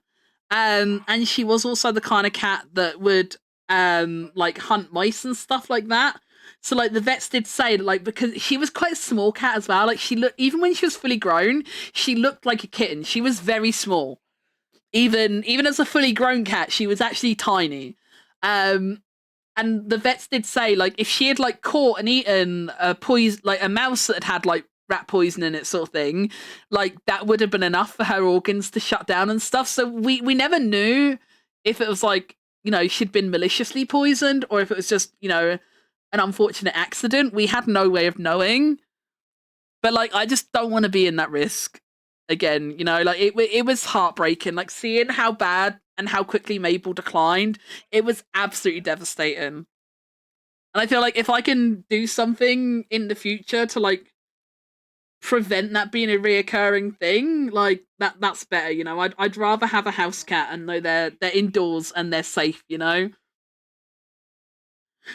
And she was also the kind of cat that would like hunt mice and stuff like that. So like the vets did say that, like, because she was quite a small cat as well. Like she looked, even when she was fully grown, she looked like a kitten. She was very small. Even as a fully grown cat, she was actually tiny. Um and the vets did say like if she had like caught and eaten a poison, like a mouse that had like rat poison in it, sort of thing, like that would have been enough for her organs to shut down and stuff. So we never knew if it was like, you know, she'd been maliciously poisoned or if it was just, you know, an unfortunate accident. We had no way of knowing. But like I just don't want to be in that risk again, you know, like it was heartbreaking, like seeing how bad and how quickly Mabel declined. It was absolutely devastating. And I feel like if I can do something in the future to like prevent that being a reoccurring thing, like that's better, you know. I'd rather have a house cat and know they're indoors and they're safe, you know.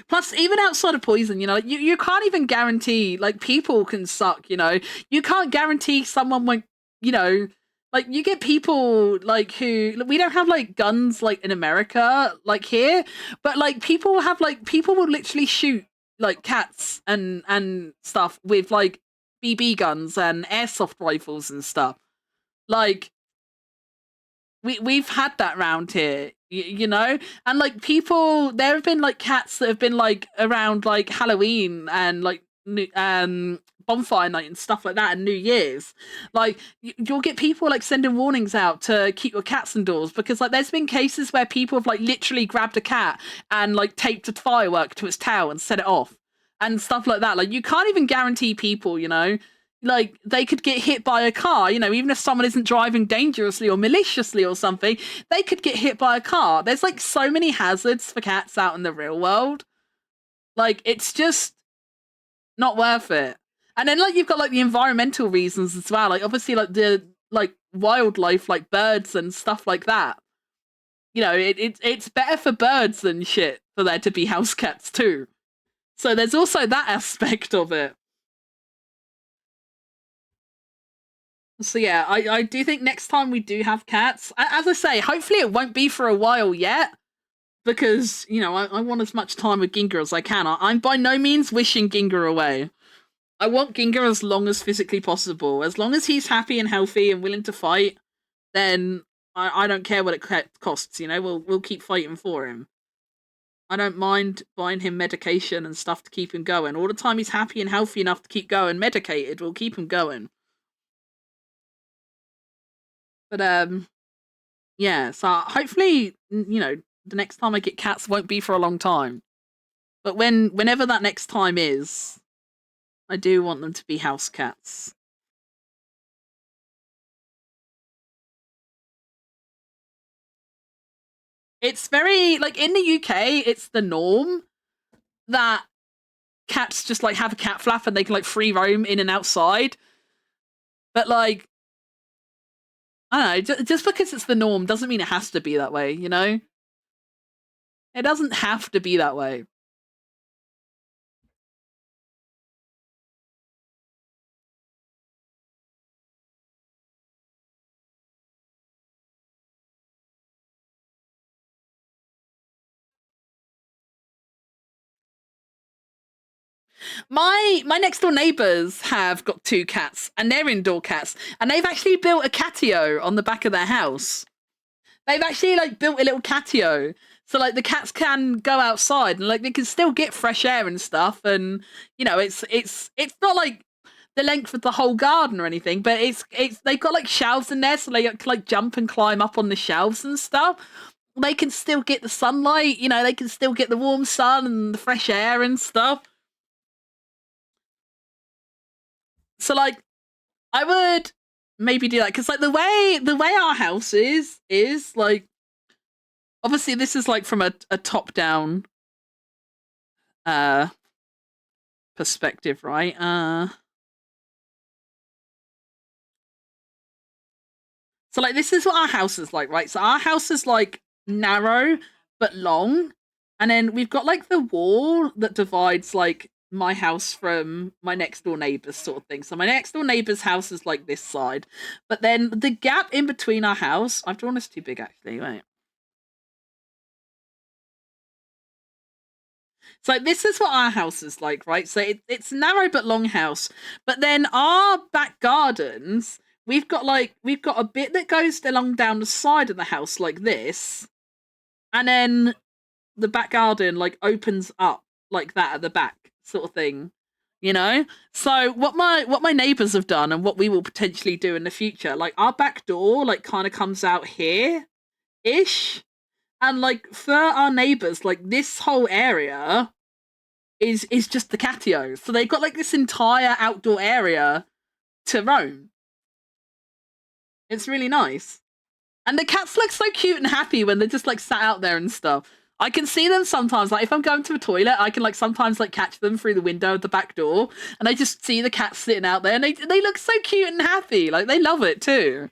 Plus, even outside of poison, you know, you can't even guarantee, like, people can suck, you know. You can't guarantee someone won't, you know, like, you get people, like, who, we don't have, like, guns, like, in America, like, here, but, like, people will literally shoot, like, cats and stuff with, like, BB guns and airsoft rifles and stuff. Like, we've had that round here, you know, and like people, there have been like cats that have been like around like Halloween and like bonfire night and stuff like that, and New Year's. Like you'll get people like sending warnings out to keep your cats indoors because like there's been cases where people have like literally grabbed a cat and like taped a firework to its tail and set it off and stuff like that. Like you can't even guarantee people, you know, like they could get hit by a car, you know, even if someone isn't driving dangerously or maliciously or something, they could get hit by a car. There's like so many hazards for cats out in the real world. Like it's just not worth it. And then like you've got like the environmental reasons as well. Like obviously like like wildlife, like birds and stuff like that. You know, it's better for birds and shit for there to be house cats too. So there's also that aspect of it. So yeah, I do think next time we do have cats, as I say, hopefully it won't be for a while yet, because, you know, I want as much time with Ginga as I can. I'm by no means wishing Ginga away. I want Ginga as long as physically possible. As long as he's happy and healthy and willing to fight, then I don't care what it costs, you know, we'll keep fighting for him. I don't mind buying him medication and stuff to keep him going. All the time he's happy and healthy enough to keep going, medicated, we'll keep him going. But yeah, so hopefully, you know, the next time I get cats won't be for a long time. But whenever that next time is, I do want them to be house cats. It's very, like, in the UK, it's the norm that cats just, like, have a cat flap and they can, like, free roam in and outside. But, like, I don't know, just because it's the norm doesn't mean it has to be that way, you know? It doesn't have to be that way. My next door neighbors have got 2 cats, and they're indoor cats, and they've actually built a catio on the back of their house. They've actually, like, built a little catio, so, like, the cats can go outside and, like, they can still get fresh air and stuff. And, you know, it's not like the length of the whole garden or anything, but it's they've got, like, shelves in there, so they can, like, jump and climb up on the shelves and stuff. They can still get the sunlight, you know, they can still get the warm sun and the fresh air and stuff. So, like, I would maybe do that, because, like, the way our house is like, obviously this is, like, from a top down uh perspective, right? So, like, this is what our house is like, right? So our house is, like, narrow but long, and then we've got, like, the wall that divides, like, my house from my next door neighbor's, sort of thing. So my next door neighbor's house is, like, this side, but then the gap in between our house, I've drawn this too big actually. Wait. So this is what our house is like, right? So it's narrow but long house. But then our back gardens, we've got a bit that goes along down the side of the house like this, and then the back garden, like, opens up like that at the back, sort of thing. You know? So what my neighbors have done, and what we will potentially do in the future, like, our back door, like, kind of comes out here ish. And, like, for our neighbors, like, this whole area is just the catio. So they've got, like, this entire outdoor area to roam. It's really nice. And the cats look so cute and happy when they're just, like, sat out there and stuff. I can see them sometimes, like, if I'm going to a toilet, I can, like, sometimes, like, catch them through the window of the back door, and I just see the cats sitting out there, and they look so cute and happy. Like, they love it too.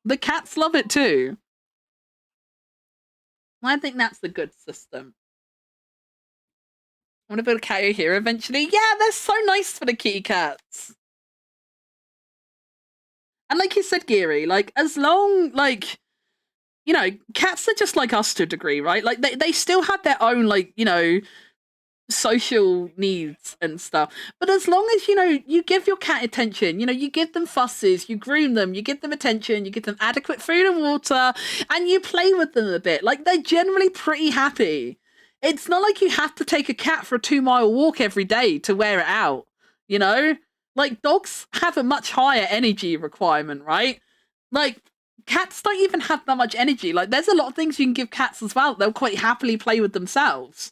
The cats love it too. I think that's the good system. I want to build a catio here eventually. Yeah, they're so nice for the kitty cats. And like you said, Geary, like, as long, like, you know, cats are just like us to a degree, right? Like, they still had their own, like, you know, social needs and stuff. But as long as, you know, you give your cat attention, you know, you give them fusses, you groom them, you give them attention, you give them adequate food and water, and you play with them a bit, like, they're generally pretty happy. It's not like you have to take a cat for a 2-mile walk every day to wear it out, you know? Like, dogs have a much higher energy requirement, right? Like, cats don't even have that much energy. Like, there's a lot of things you can give cats as well. They'll quite happily play with themselves.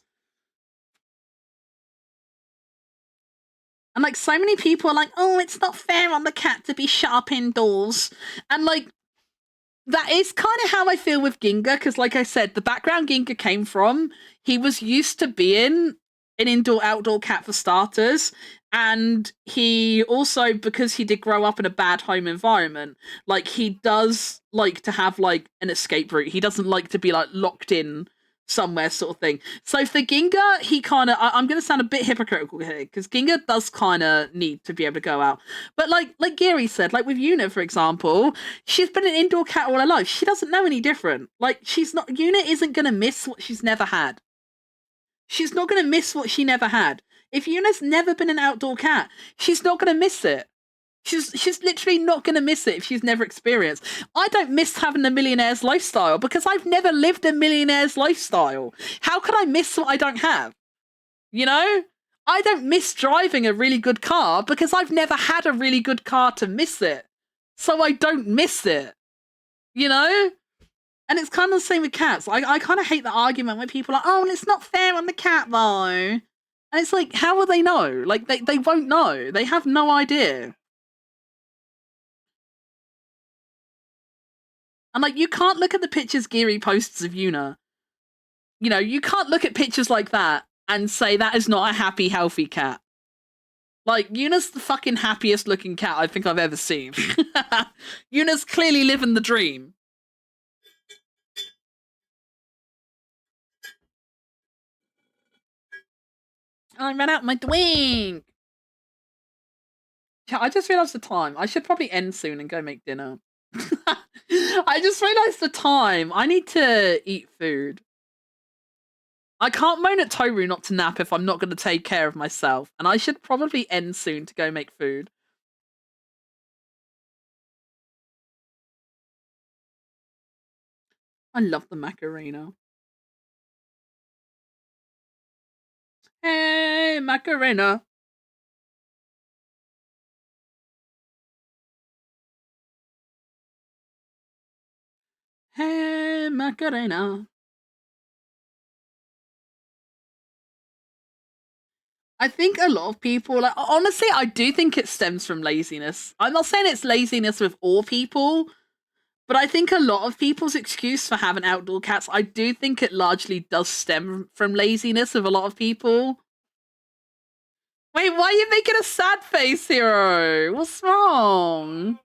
And, like, so many people are like, oh, it's not fair on the cat to be shut up indoors. And, like, that is kind of how I feel with Ginga, because, like I said, the background Ginga came from, he was used to being an indoor-outdoor cat for starters. And he also, because he did grow up in a bad home environment, like, he does like to have, like, an escape route. He doesn't like to be, like, locked in somewhere sort of thing. So for Ginga, he kind of, I'm going to sound a bit hypocritical here, because Ginga does kind of need to be able to go out. But like Geary said, like with Una, for example, she's been an indoor cat all her life. She doesn't know any different. Like, Una isn't going to miss what she's never had. She's not going to miss what she never had. If Una's never been an outdoor cat, she's not going to miss it. She's literally not going to miss it if she's never experienced. I don't miss having a millionaire's lifestyle because I've never lived a millionaire's lifestyle. How could I miss what I don't have? You know? I don't miss driving a really good car because I've never had a really good car to miss it. So I don't miss it. You know? And it's kind of the same with cats. I kind of hate the argument where people are like, oh, well, it's not fair on the cat, though. And it's like, how will they know? Like, they won't know. They have no idea. And, like, you can't look at the pictures Geary posts of Una. You know, you can't look at pictures like that and say that is not a happy, healthy cat. Like, Una's the fucking happiest looking cat I think I've ever seen. Una's clearly living the dream. I ran out my drink. I just realised the time. I should probably end soon and go make dinner. I just realised the time. I need to eat food. I can't moan at Toru not to nap if I'm not going to take care of myself. And I should probably end soon to go make food. I love the Macarena. Hey, Macarena. Hey, Macarena. I think a lot of people, like, honestly, I do think it stems from laziness. I'm not saying it's laziness with all people, but I think a lot of people's excuse for having outdoor cats, I do think it largely does stem from laziness with a lot of people. Wait, why are you making a sad face, Hero? What's wrong?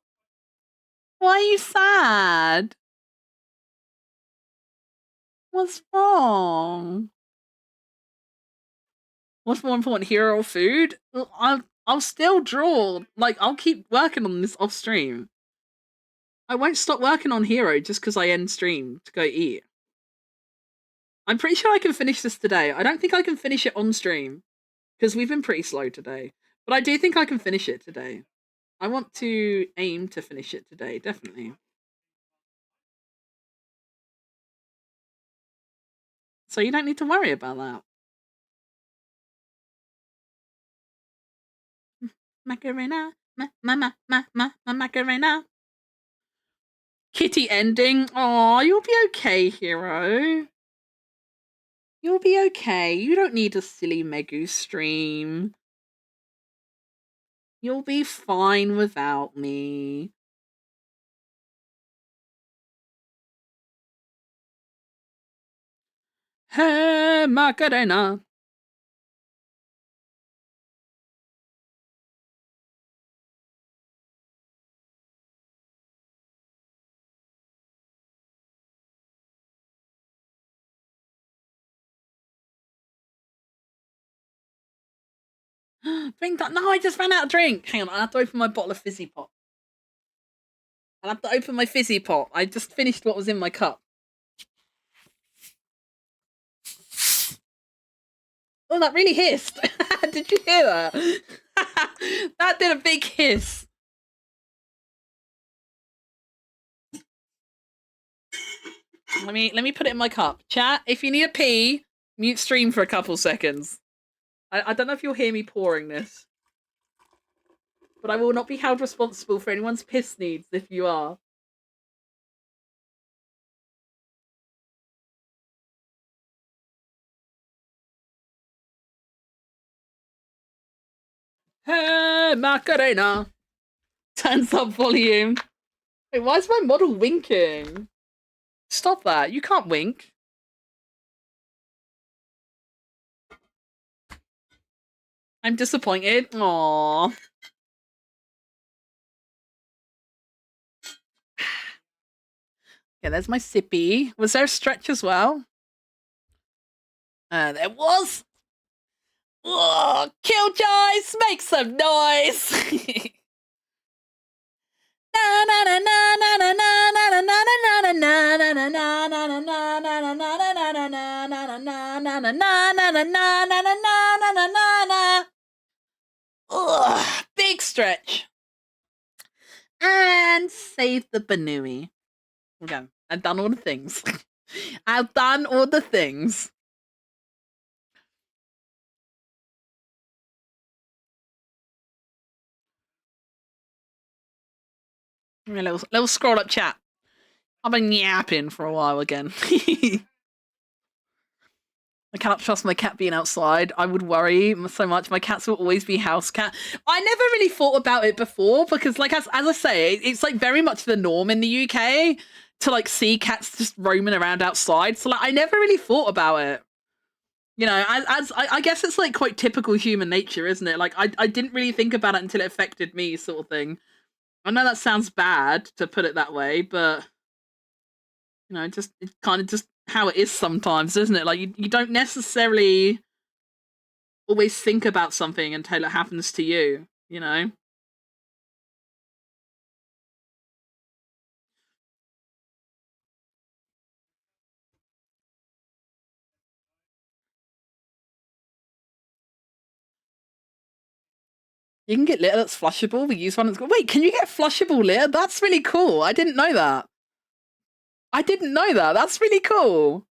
Why are you sad? What's wrong? What's more important, Hero or food? I'll still draw. Like, I'll keep working on this off stream. I won't stop working on Hero just because I end stream to go eat. I'm pretty sure I can finish this today. I don't think I can finish it on stream because we've been pretty slow today. But I do think I can finish it today. I want to aim to finish it today, definitely. So you don't need to worry about that. Macarena, Macarena. Kitty ending. Aw, you'll be okay, Hero. You'll be okay. You don't need a silly Megu stream. You'll be fine without me. Hey, Macarena. Drink that. No, I just ran out of drink. Hang on, I have to open my bottle of fizzy pop. I have to open my fizzy pop. I just finished what was in my cup. Oh, that really hissed. Did you hear that? That did a big hiss. Let me put it in my cup. Chat, if you need a pee, mute stream for a couple seconds. I don't know if you'll hear me pouring this. But I will not be held responsible for anyone's piss needs if you are. Hey, Macarena. Turns up volume. Wait, why is my model winking? Stop that. You can't wink. I'm disappointed. Aww. Yeah, there's my sippy. Was there a stretch as well? There was. Oh, Killjoys, make some noise. Ugh, big stretch. And save the bnuuy. Okay, I've done all the things. I've done all the things. A little scroll up chat. I've been yapping for a while again. I cannot trust my cat being outside. I would worry so much. My cats will always be house cat. I never really thought about it before because, like, as I say, it's like very much the norm in the UK to like see cats just roaming around outside. So like, I never really thought about it. You know, as I guess it's like quite typical human nature, isn't it? Like, I didn't really think about it until it affected me, sort of thing. I know that sounds bad to put it that way, but you know, it's kind of just how it is sometimes, isn't it? Like you don't necessarily always think about something until it happens to you, you know? You can get litter that's flushable. We use one that's wait, can you get flushable litter? That's really cool. I didn't know that. I didn't know that. That's really cool.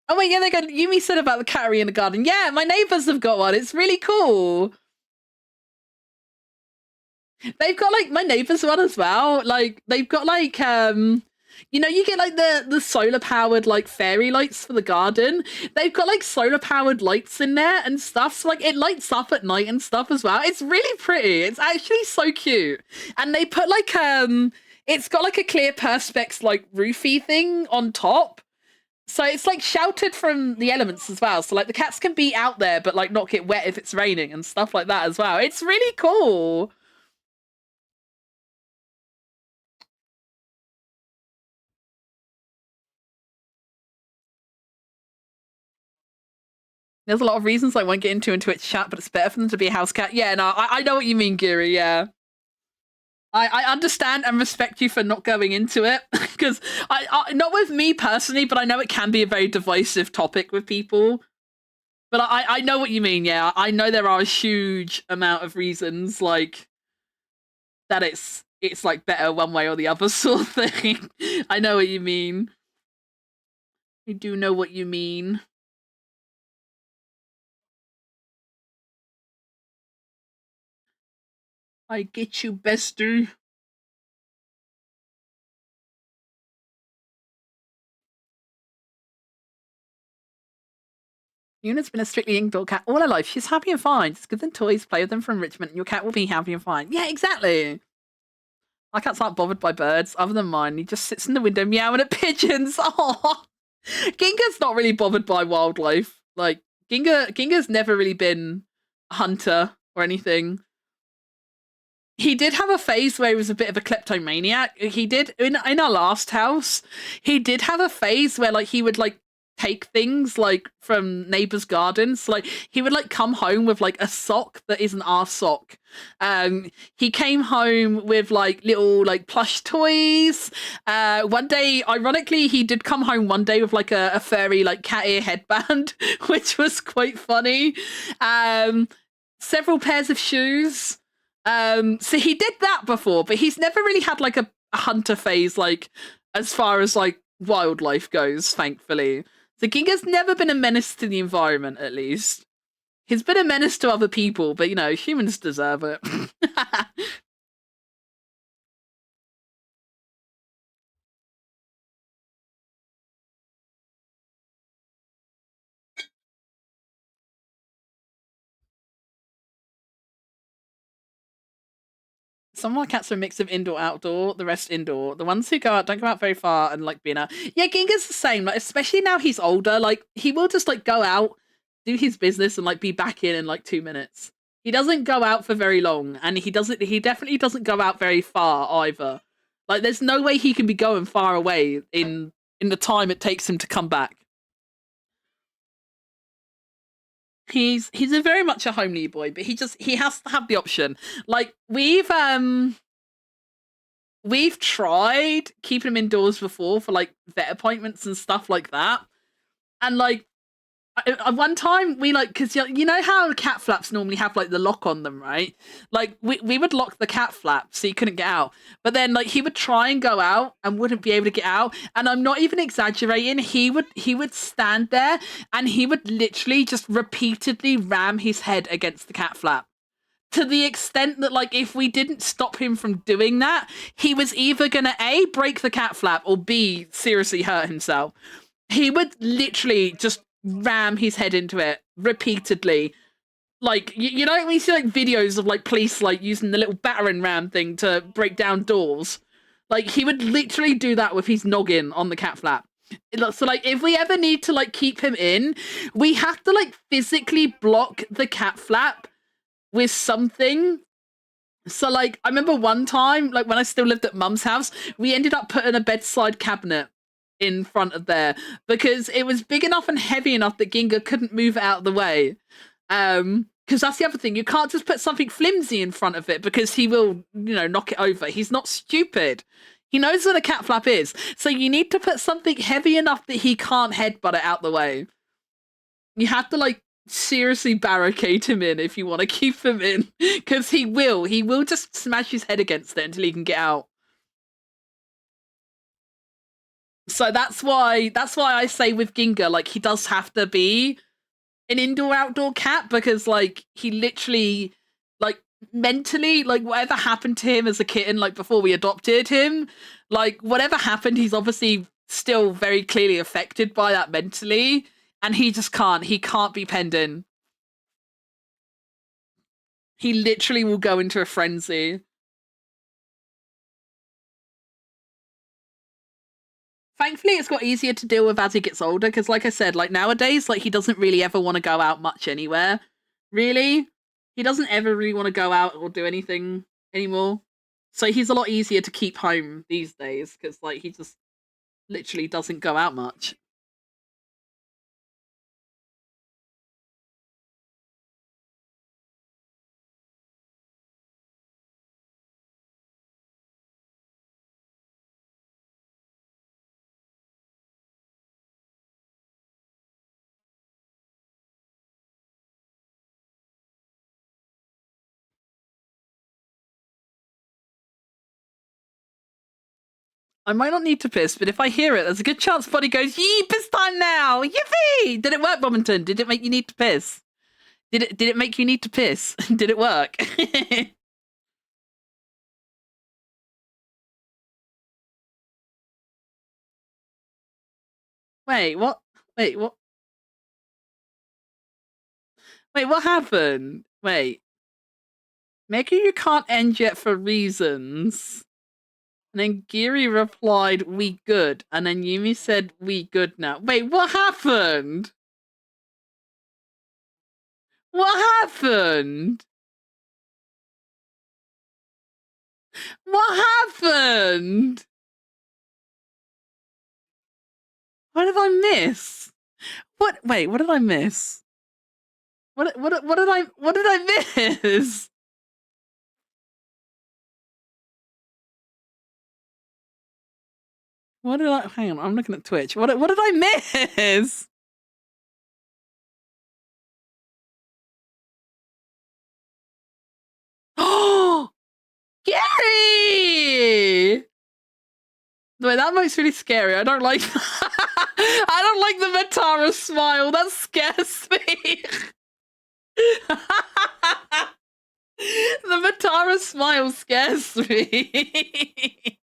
Oh wait, yeah, they go. Yumi said about the cattery in the garden. Yeah, my neighbors have got one. It's really cool. They've got like my neighbors one as well. Like they've got like you know, you get like the solar powered like fairy lights for the garden. They've got like solar powered lights in there and stuff. So like it lights up at night and stuff as well. It's really pretty. It's actually so cute. And they put like it's got like a clear perspex like roofy thing on top. So it's like sheltered from the elements as well. So like the cats can be out there but like not get wet if it's raining and stuff like that as well. It's really cool. There's a lot of reasons I won't get into in Twitch chat, but it's better for them to be a house cat. Yeah, no, I know what you mean, Giri, yeah. I understand and respect you for not going into it, because I not with me personally, but I know it can be a very divisive topic with people. But I know what you mean, yeah. I know there are a huge amount of reasons, like, that it's like better one way or the other sort of thing. I know what you mean. I do know what you mean. I get you, Bester. Una's been a strictly indoor cat all her life. She's happy and fine. Just give them toys, play with them for enrichment, and your cat will be happy and fine. Yeah, exactly. My cat's not bothered by birds, other than mine. He just sits in the window meowing at pigeons. Oh, Ginga's not really bothered by wildlife. Like Ginga's never really been a hunter or anything. He did have a phase where he was a bit of a kleptomaniac. He did in our last house. He did have a phase where like he would like take things like from neighbors' gardens. So, like he would like come home with like a sock that isn't our sock. He came home with like little like plush toys. One day, ironically, he did come home one day with like a furry like cat ear headband, which was quite funny. Several pairs of shoes. So he did that before, but he's never really had like a hunter phase, like as far as like wildlife goes, thankfully. So Ginga's never been a menace to the environment, at least. He's been a menace to other people, but you know, humans deserve it. Some of our cats are a mix of indoor outdoor, the rest indoor. The ones who go out don't go out very far and like being out. Yeah, Ginga's the same. Like especially now he's older, like he will just like go out do his business and like be back in like 2 minutes. He doesn't go out for very long, and he definitely doesn't go out very far either. Like there's no way he can be going far away in the time it takes him to come back. He's a very much a homely boy, but he has to have the option. Like we've tried keeping him indoors before for like vet appointments and stuff like that. And like one time we like, because you know how cat flaps normally have like the lock on them, right? Like we would lock the cat flap so he couldn't get out, but then like he would try and go out and wouldn't be able to get out. And I'm not even exaggerating, he would stand there and he would literally just repeatedly ram his head against the cat flap, to the extent that like if we didn't stop him from doing that, he was either gonna A, break the cat flap, or B, seriously hurt himself. He would literally just ram his head into it repeatedly. Like you know when you see like videos of like police like using the little battering ram thing to break down doors, like he would literally do that with his noggin on the cat flap. So like if we ever need to like keep him in, we have to like physically block the cat flap with something. So like I remember one time, like when I still lived at mum's house, we ended up putting a bedside cabinet in front of there because it was big enough and heavy enough that Ginga couldn't move it out of the way. Because that's the other thing, you can't just put something flimsy in front of it because he will, knock it over. He's not stupid. He knows what a cat flap is. So you need to put something heavy enough that he can't headbutt it out the way. You have to like seriously barricade him in if you want to keep him in, because he will just smash his head against it until he can get out. So that's why I say with Ginga, like he does have to be an indoor outdoor cat, because like he literally, like mentally, like whatever happened to him as a kitten, like before we adopted him, like whatever happened, he's obviously still very clearly affected by that mentally, and he can't be penned in. He literally will go into a frenzy. Thankfully, it's got easier to deal with as he gets older, because like I said, like nowadays, like he doesn't really ever want to go out much anywhere. Really, he doesn't ever really want to go out or do anything anymore. So he's a lot easier to keep home these days, because like he just literally doesn't go out much. I might not need to piss, but if I hear it, there's a good chance Buddy goes, "Yee, piss time now! Yippee!" Did it work, Bobbington? Did it make you need to piss? Did it make you need to piss? Did it work? Wait, what? Wait, what? Wait, what happened? Wait, maybe you can't end yet for reasons. And then Giri replied, "We good." And then Yumi said, "We good now." Wait, what happened? What happened? What happened? What did I miss? What? Wait, what did I miss? What did I miss? What did I? Hang on, I'm looking at Twitch. What did I miss? Oh, Gary! Wait, that looks really scary. I don't like I don't like the Matara smile. That scares me. The Matara smile scares me.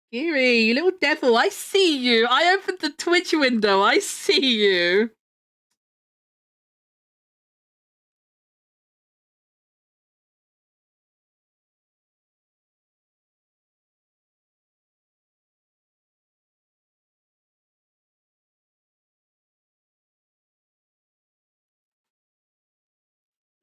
Kiri, you little devil, I see you. I opened the Twitch window. I see you.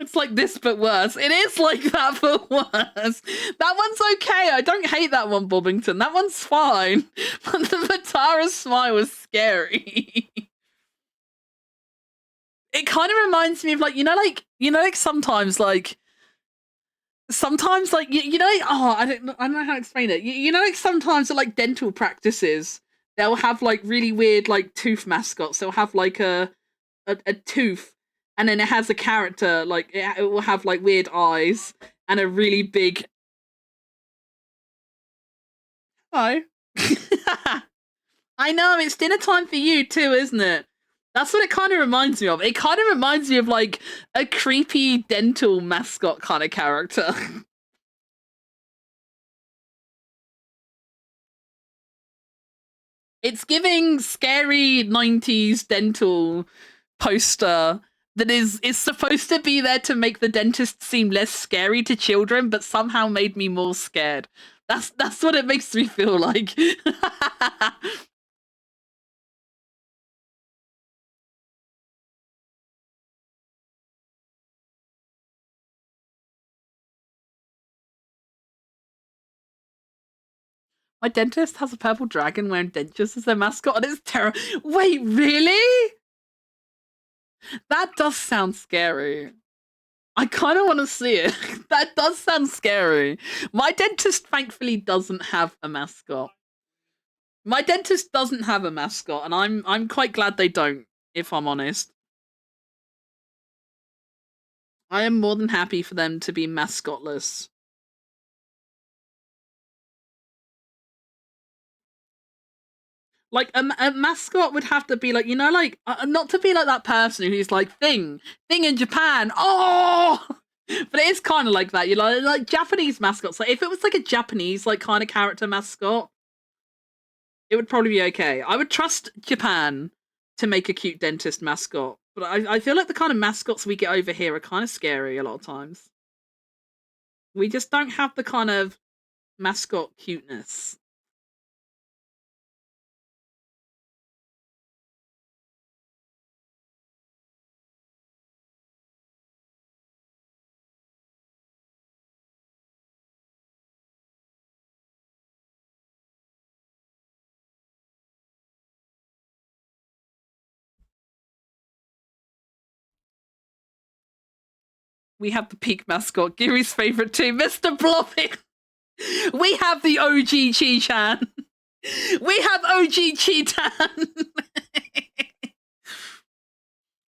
It's like this, but worse. It is like that, but worse. That one's okay. I don't hate that one, Bobbington. That one's fine. But the Matara smile was scary. It kind of reminds me of like sometimes like oh, I don't know how to explain it. Like sometimes at like dental practices, they'll have like really weird like tooth mascots. They'll have like a tooth, and then it has a character like it will have like weird eyes and a really big. Oh, I know it's dinner time for you too, isn't it? That's what it kind of reminds me of. It kind of reminds me of like a creepy dental mascot kind of character. It's giving scary 90s dental poster that is supposed to be there to make the dentist seem less scary to children, but somehow made me more scared. That's what it makes me feel like. My dentist has a purple dragon wearing dentures as their mascot, and it's terrible. Wait, really? That does sound scary. I kind of want to see it. That does sound scary. My dentist thankfully doesn't have a mascot. My dentist doesn't have a mascot, and I'm quite glad they don't, if I'm honest. I am more than happy for them to be mascotless. Like a mascot would have to be like like not to be like that person who's like thing in Japan. Oh, but it is kind of like that. Like Japanese mascots. Like if it was like a Japanese like kind of character mascot, it would probably be okay. I would trust Japan to make a cute dentist mascot, but I feel like the kind of mascots we get over here are kind of scary a lot of times. We just don't have the kind of mascot cuteness. We have the peak mascot, Gary's favorite too, Mr. Blobby. We have the OG Chi-chan. We have OG Chi-tan.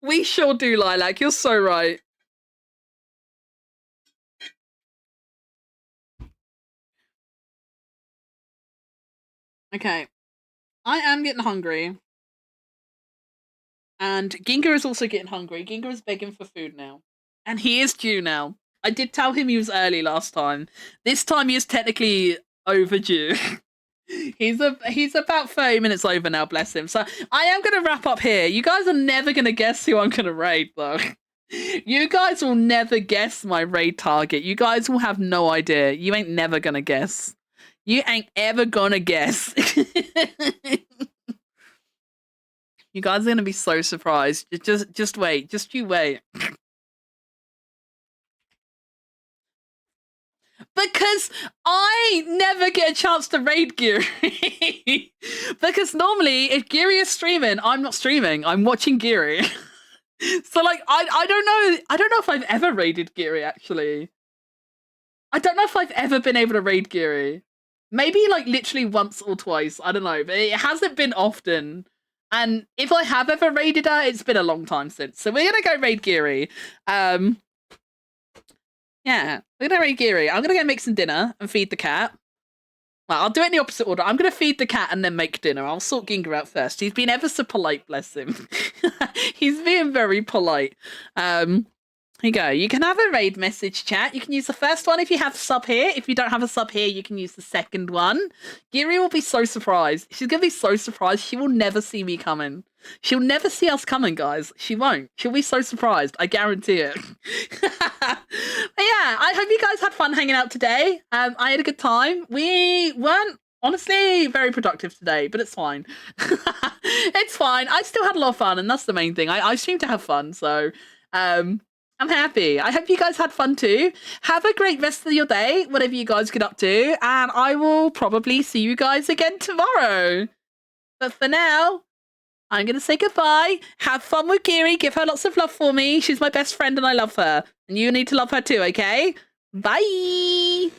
We sure do, Lilac. You're so right. Okay. I am getting hungry. And Ginga is also getting hungry. Ginga is begging for food now. And he is due now. I did tell him he was early last time. This time he is technically overdue. He's about 30 minutes over now, bless him. So I am going to wrap up here. You guys are never going to guess who I'm going to raid, though. You guys will never guess my raid target. You guys will have no idea. You ain't never going to guess. You ain't ever going to guess. You guys are going to be so surprised. Just wait. Just you wait. Because I never get a chance to raid Geary. Because normally, if Geary is streaming, I'm not streaming. I'm watching Geary. So like, I don't know. I don't know if I've ever raided Geary. Actually, I don't know if I've ever been able to raid Geary. Maybe like literally once or twice. I don't know, but it hasn't been often. And if I have ever raided her, it's been a long time since. So we're gonna go raid Geary. Yeah, we're gonna raid Geary. I'm gonna go make some dinner and feed the cat. Well, I'll do it in the opposite order. I'm gonna feed the cat and then make dinner. I'll sort Ginga out first. He's been ever so polite, bless him. He's being very polite. Here you go. You can have a raid message chat. You can use the first one if you have a sub here. If you don't have a sub here, you can use the second one. Geary will be so surprised. She's going to be so surprised. She will never see me coming. She'll never see us coming, guys. She won't. She'll be so surprised. I guarantee it. But yeah, I hope you guys had fun hanging out today. I had a good time. We weren't honestly very productive today, but it's fine. It's fine. I still had a lot of fun, and that's the main thing. I seem to have fun, so I'm happy. I hope you guys had fun too. Have a great rest of your day, whatever you guys get up to, and I will probably see you guys again tomorrow. But for now, I'm going to say goodbye. Have fun with Kiri. Give her lots of love for me. She's my best friend and I love her. And you need to love her too, okay? Bye.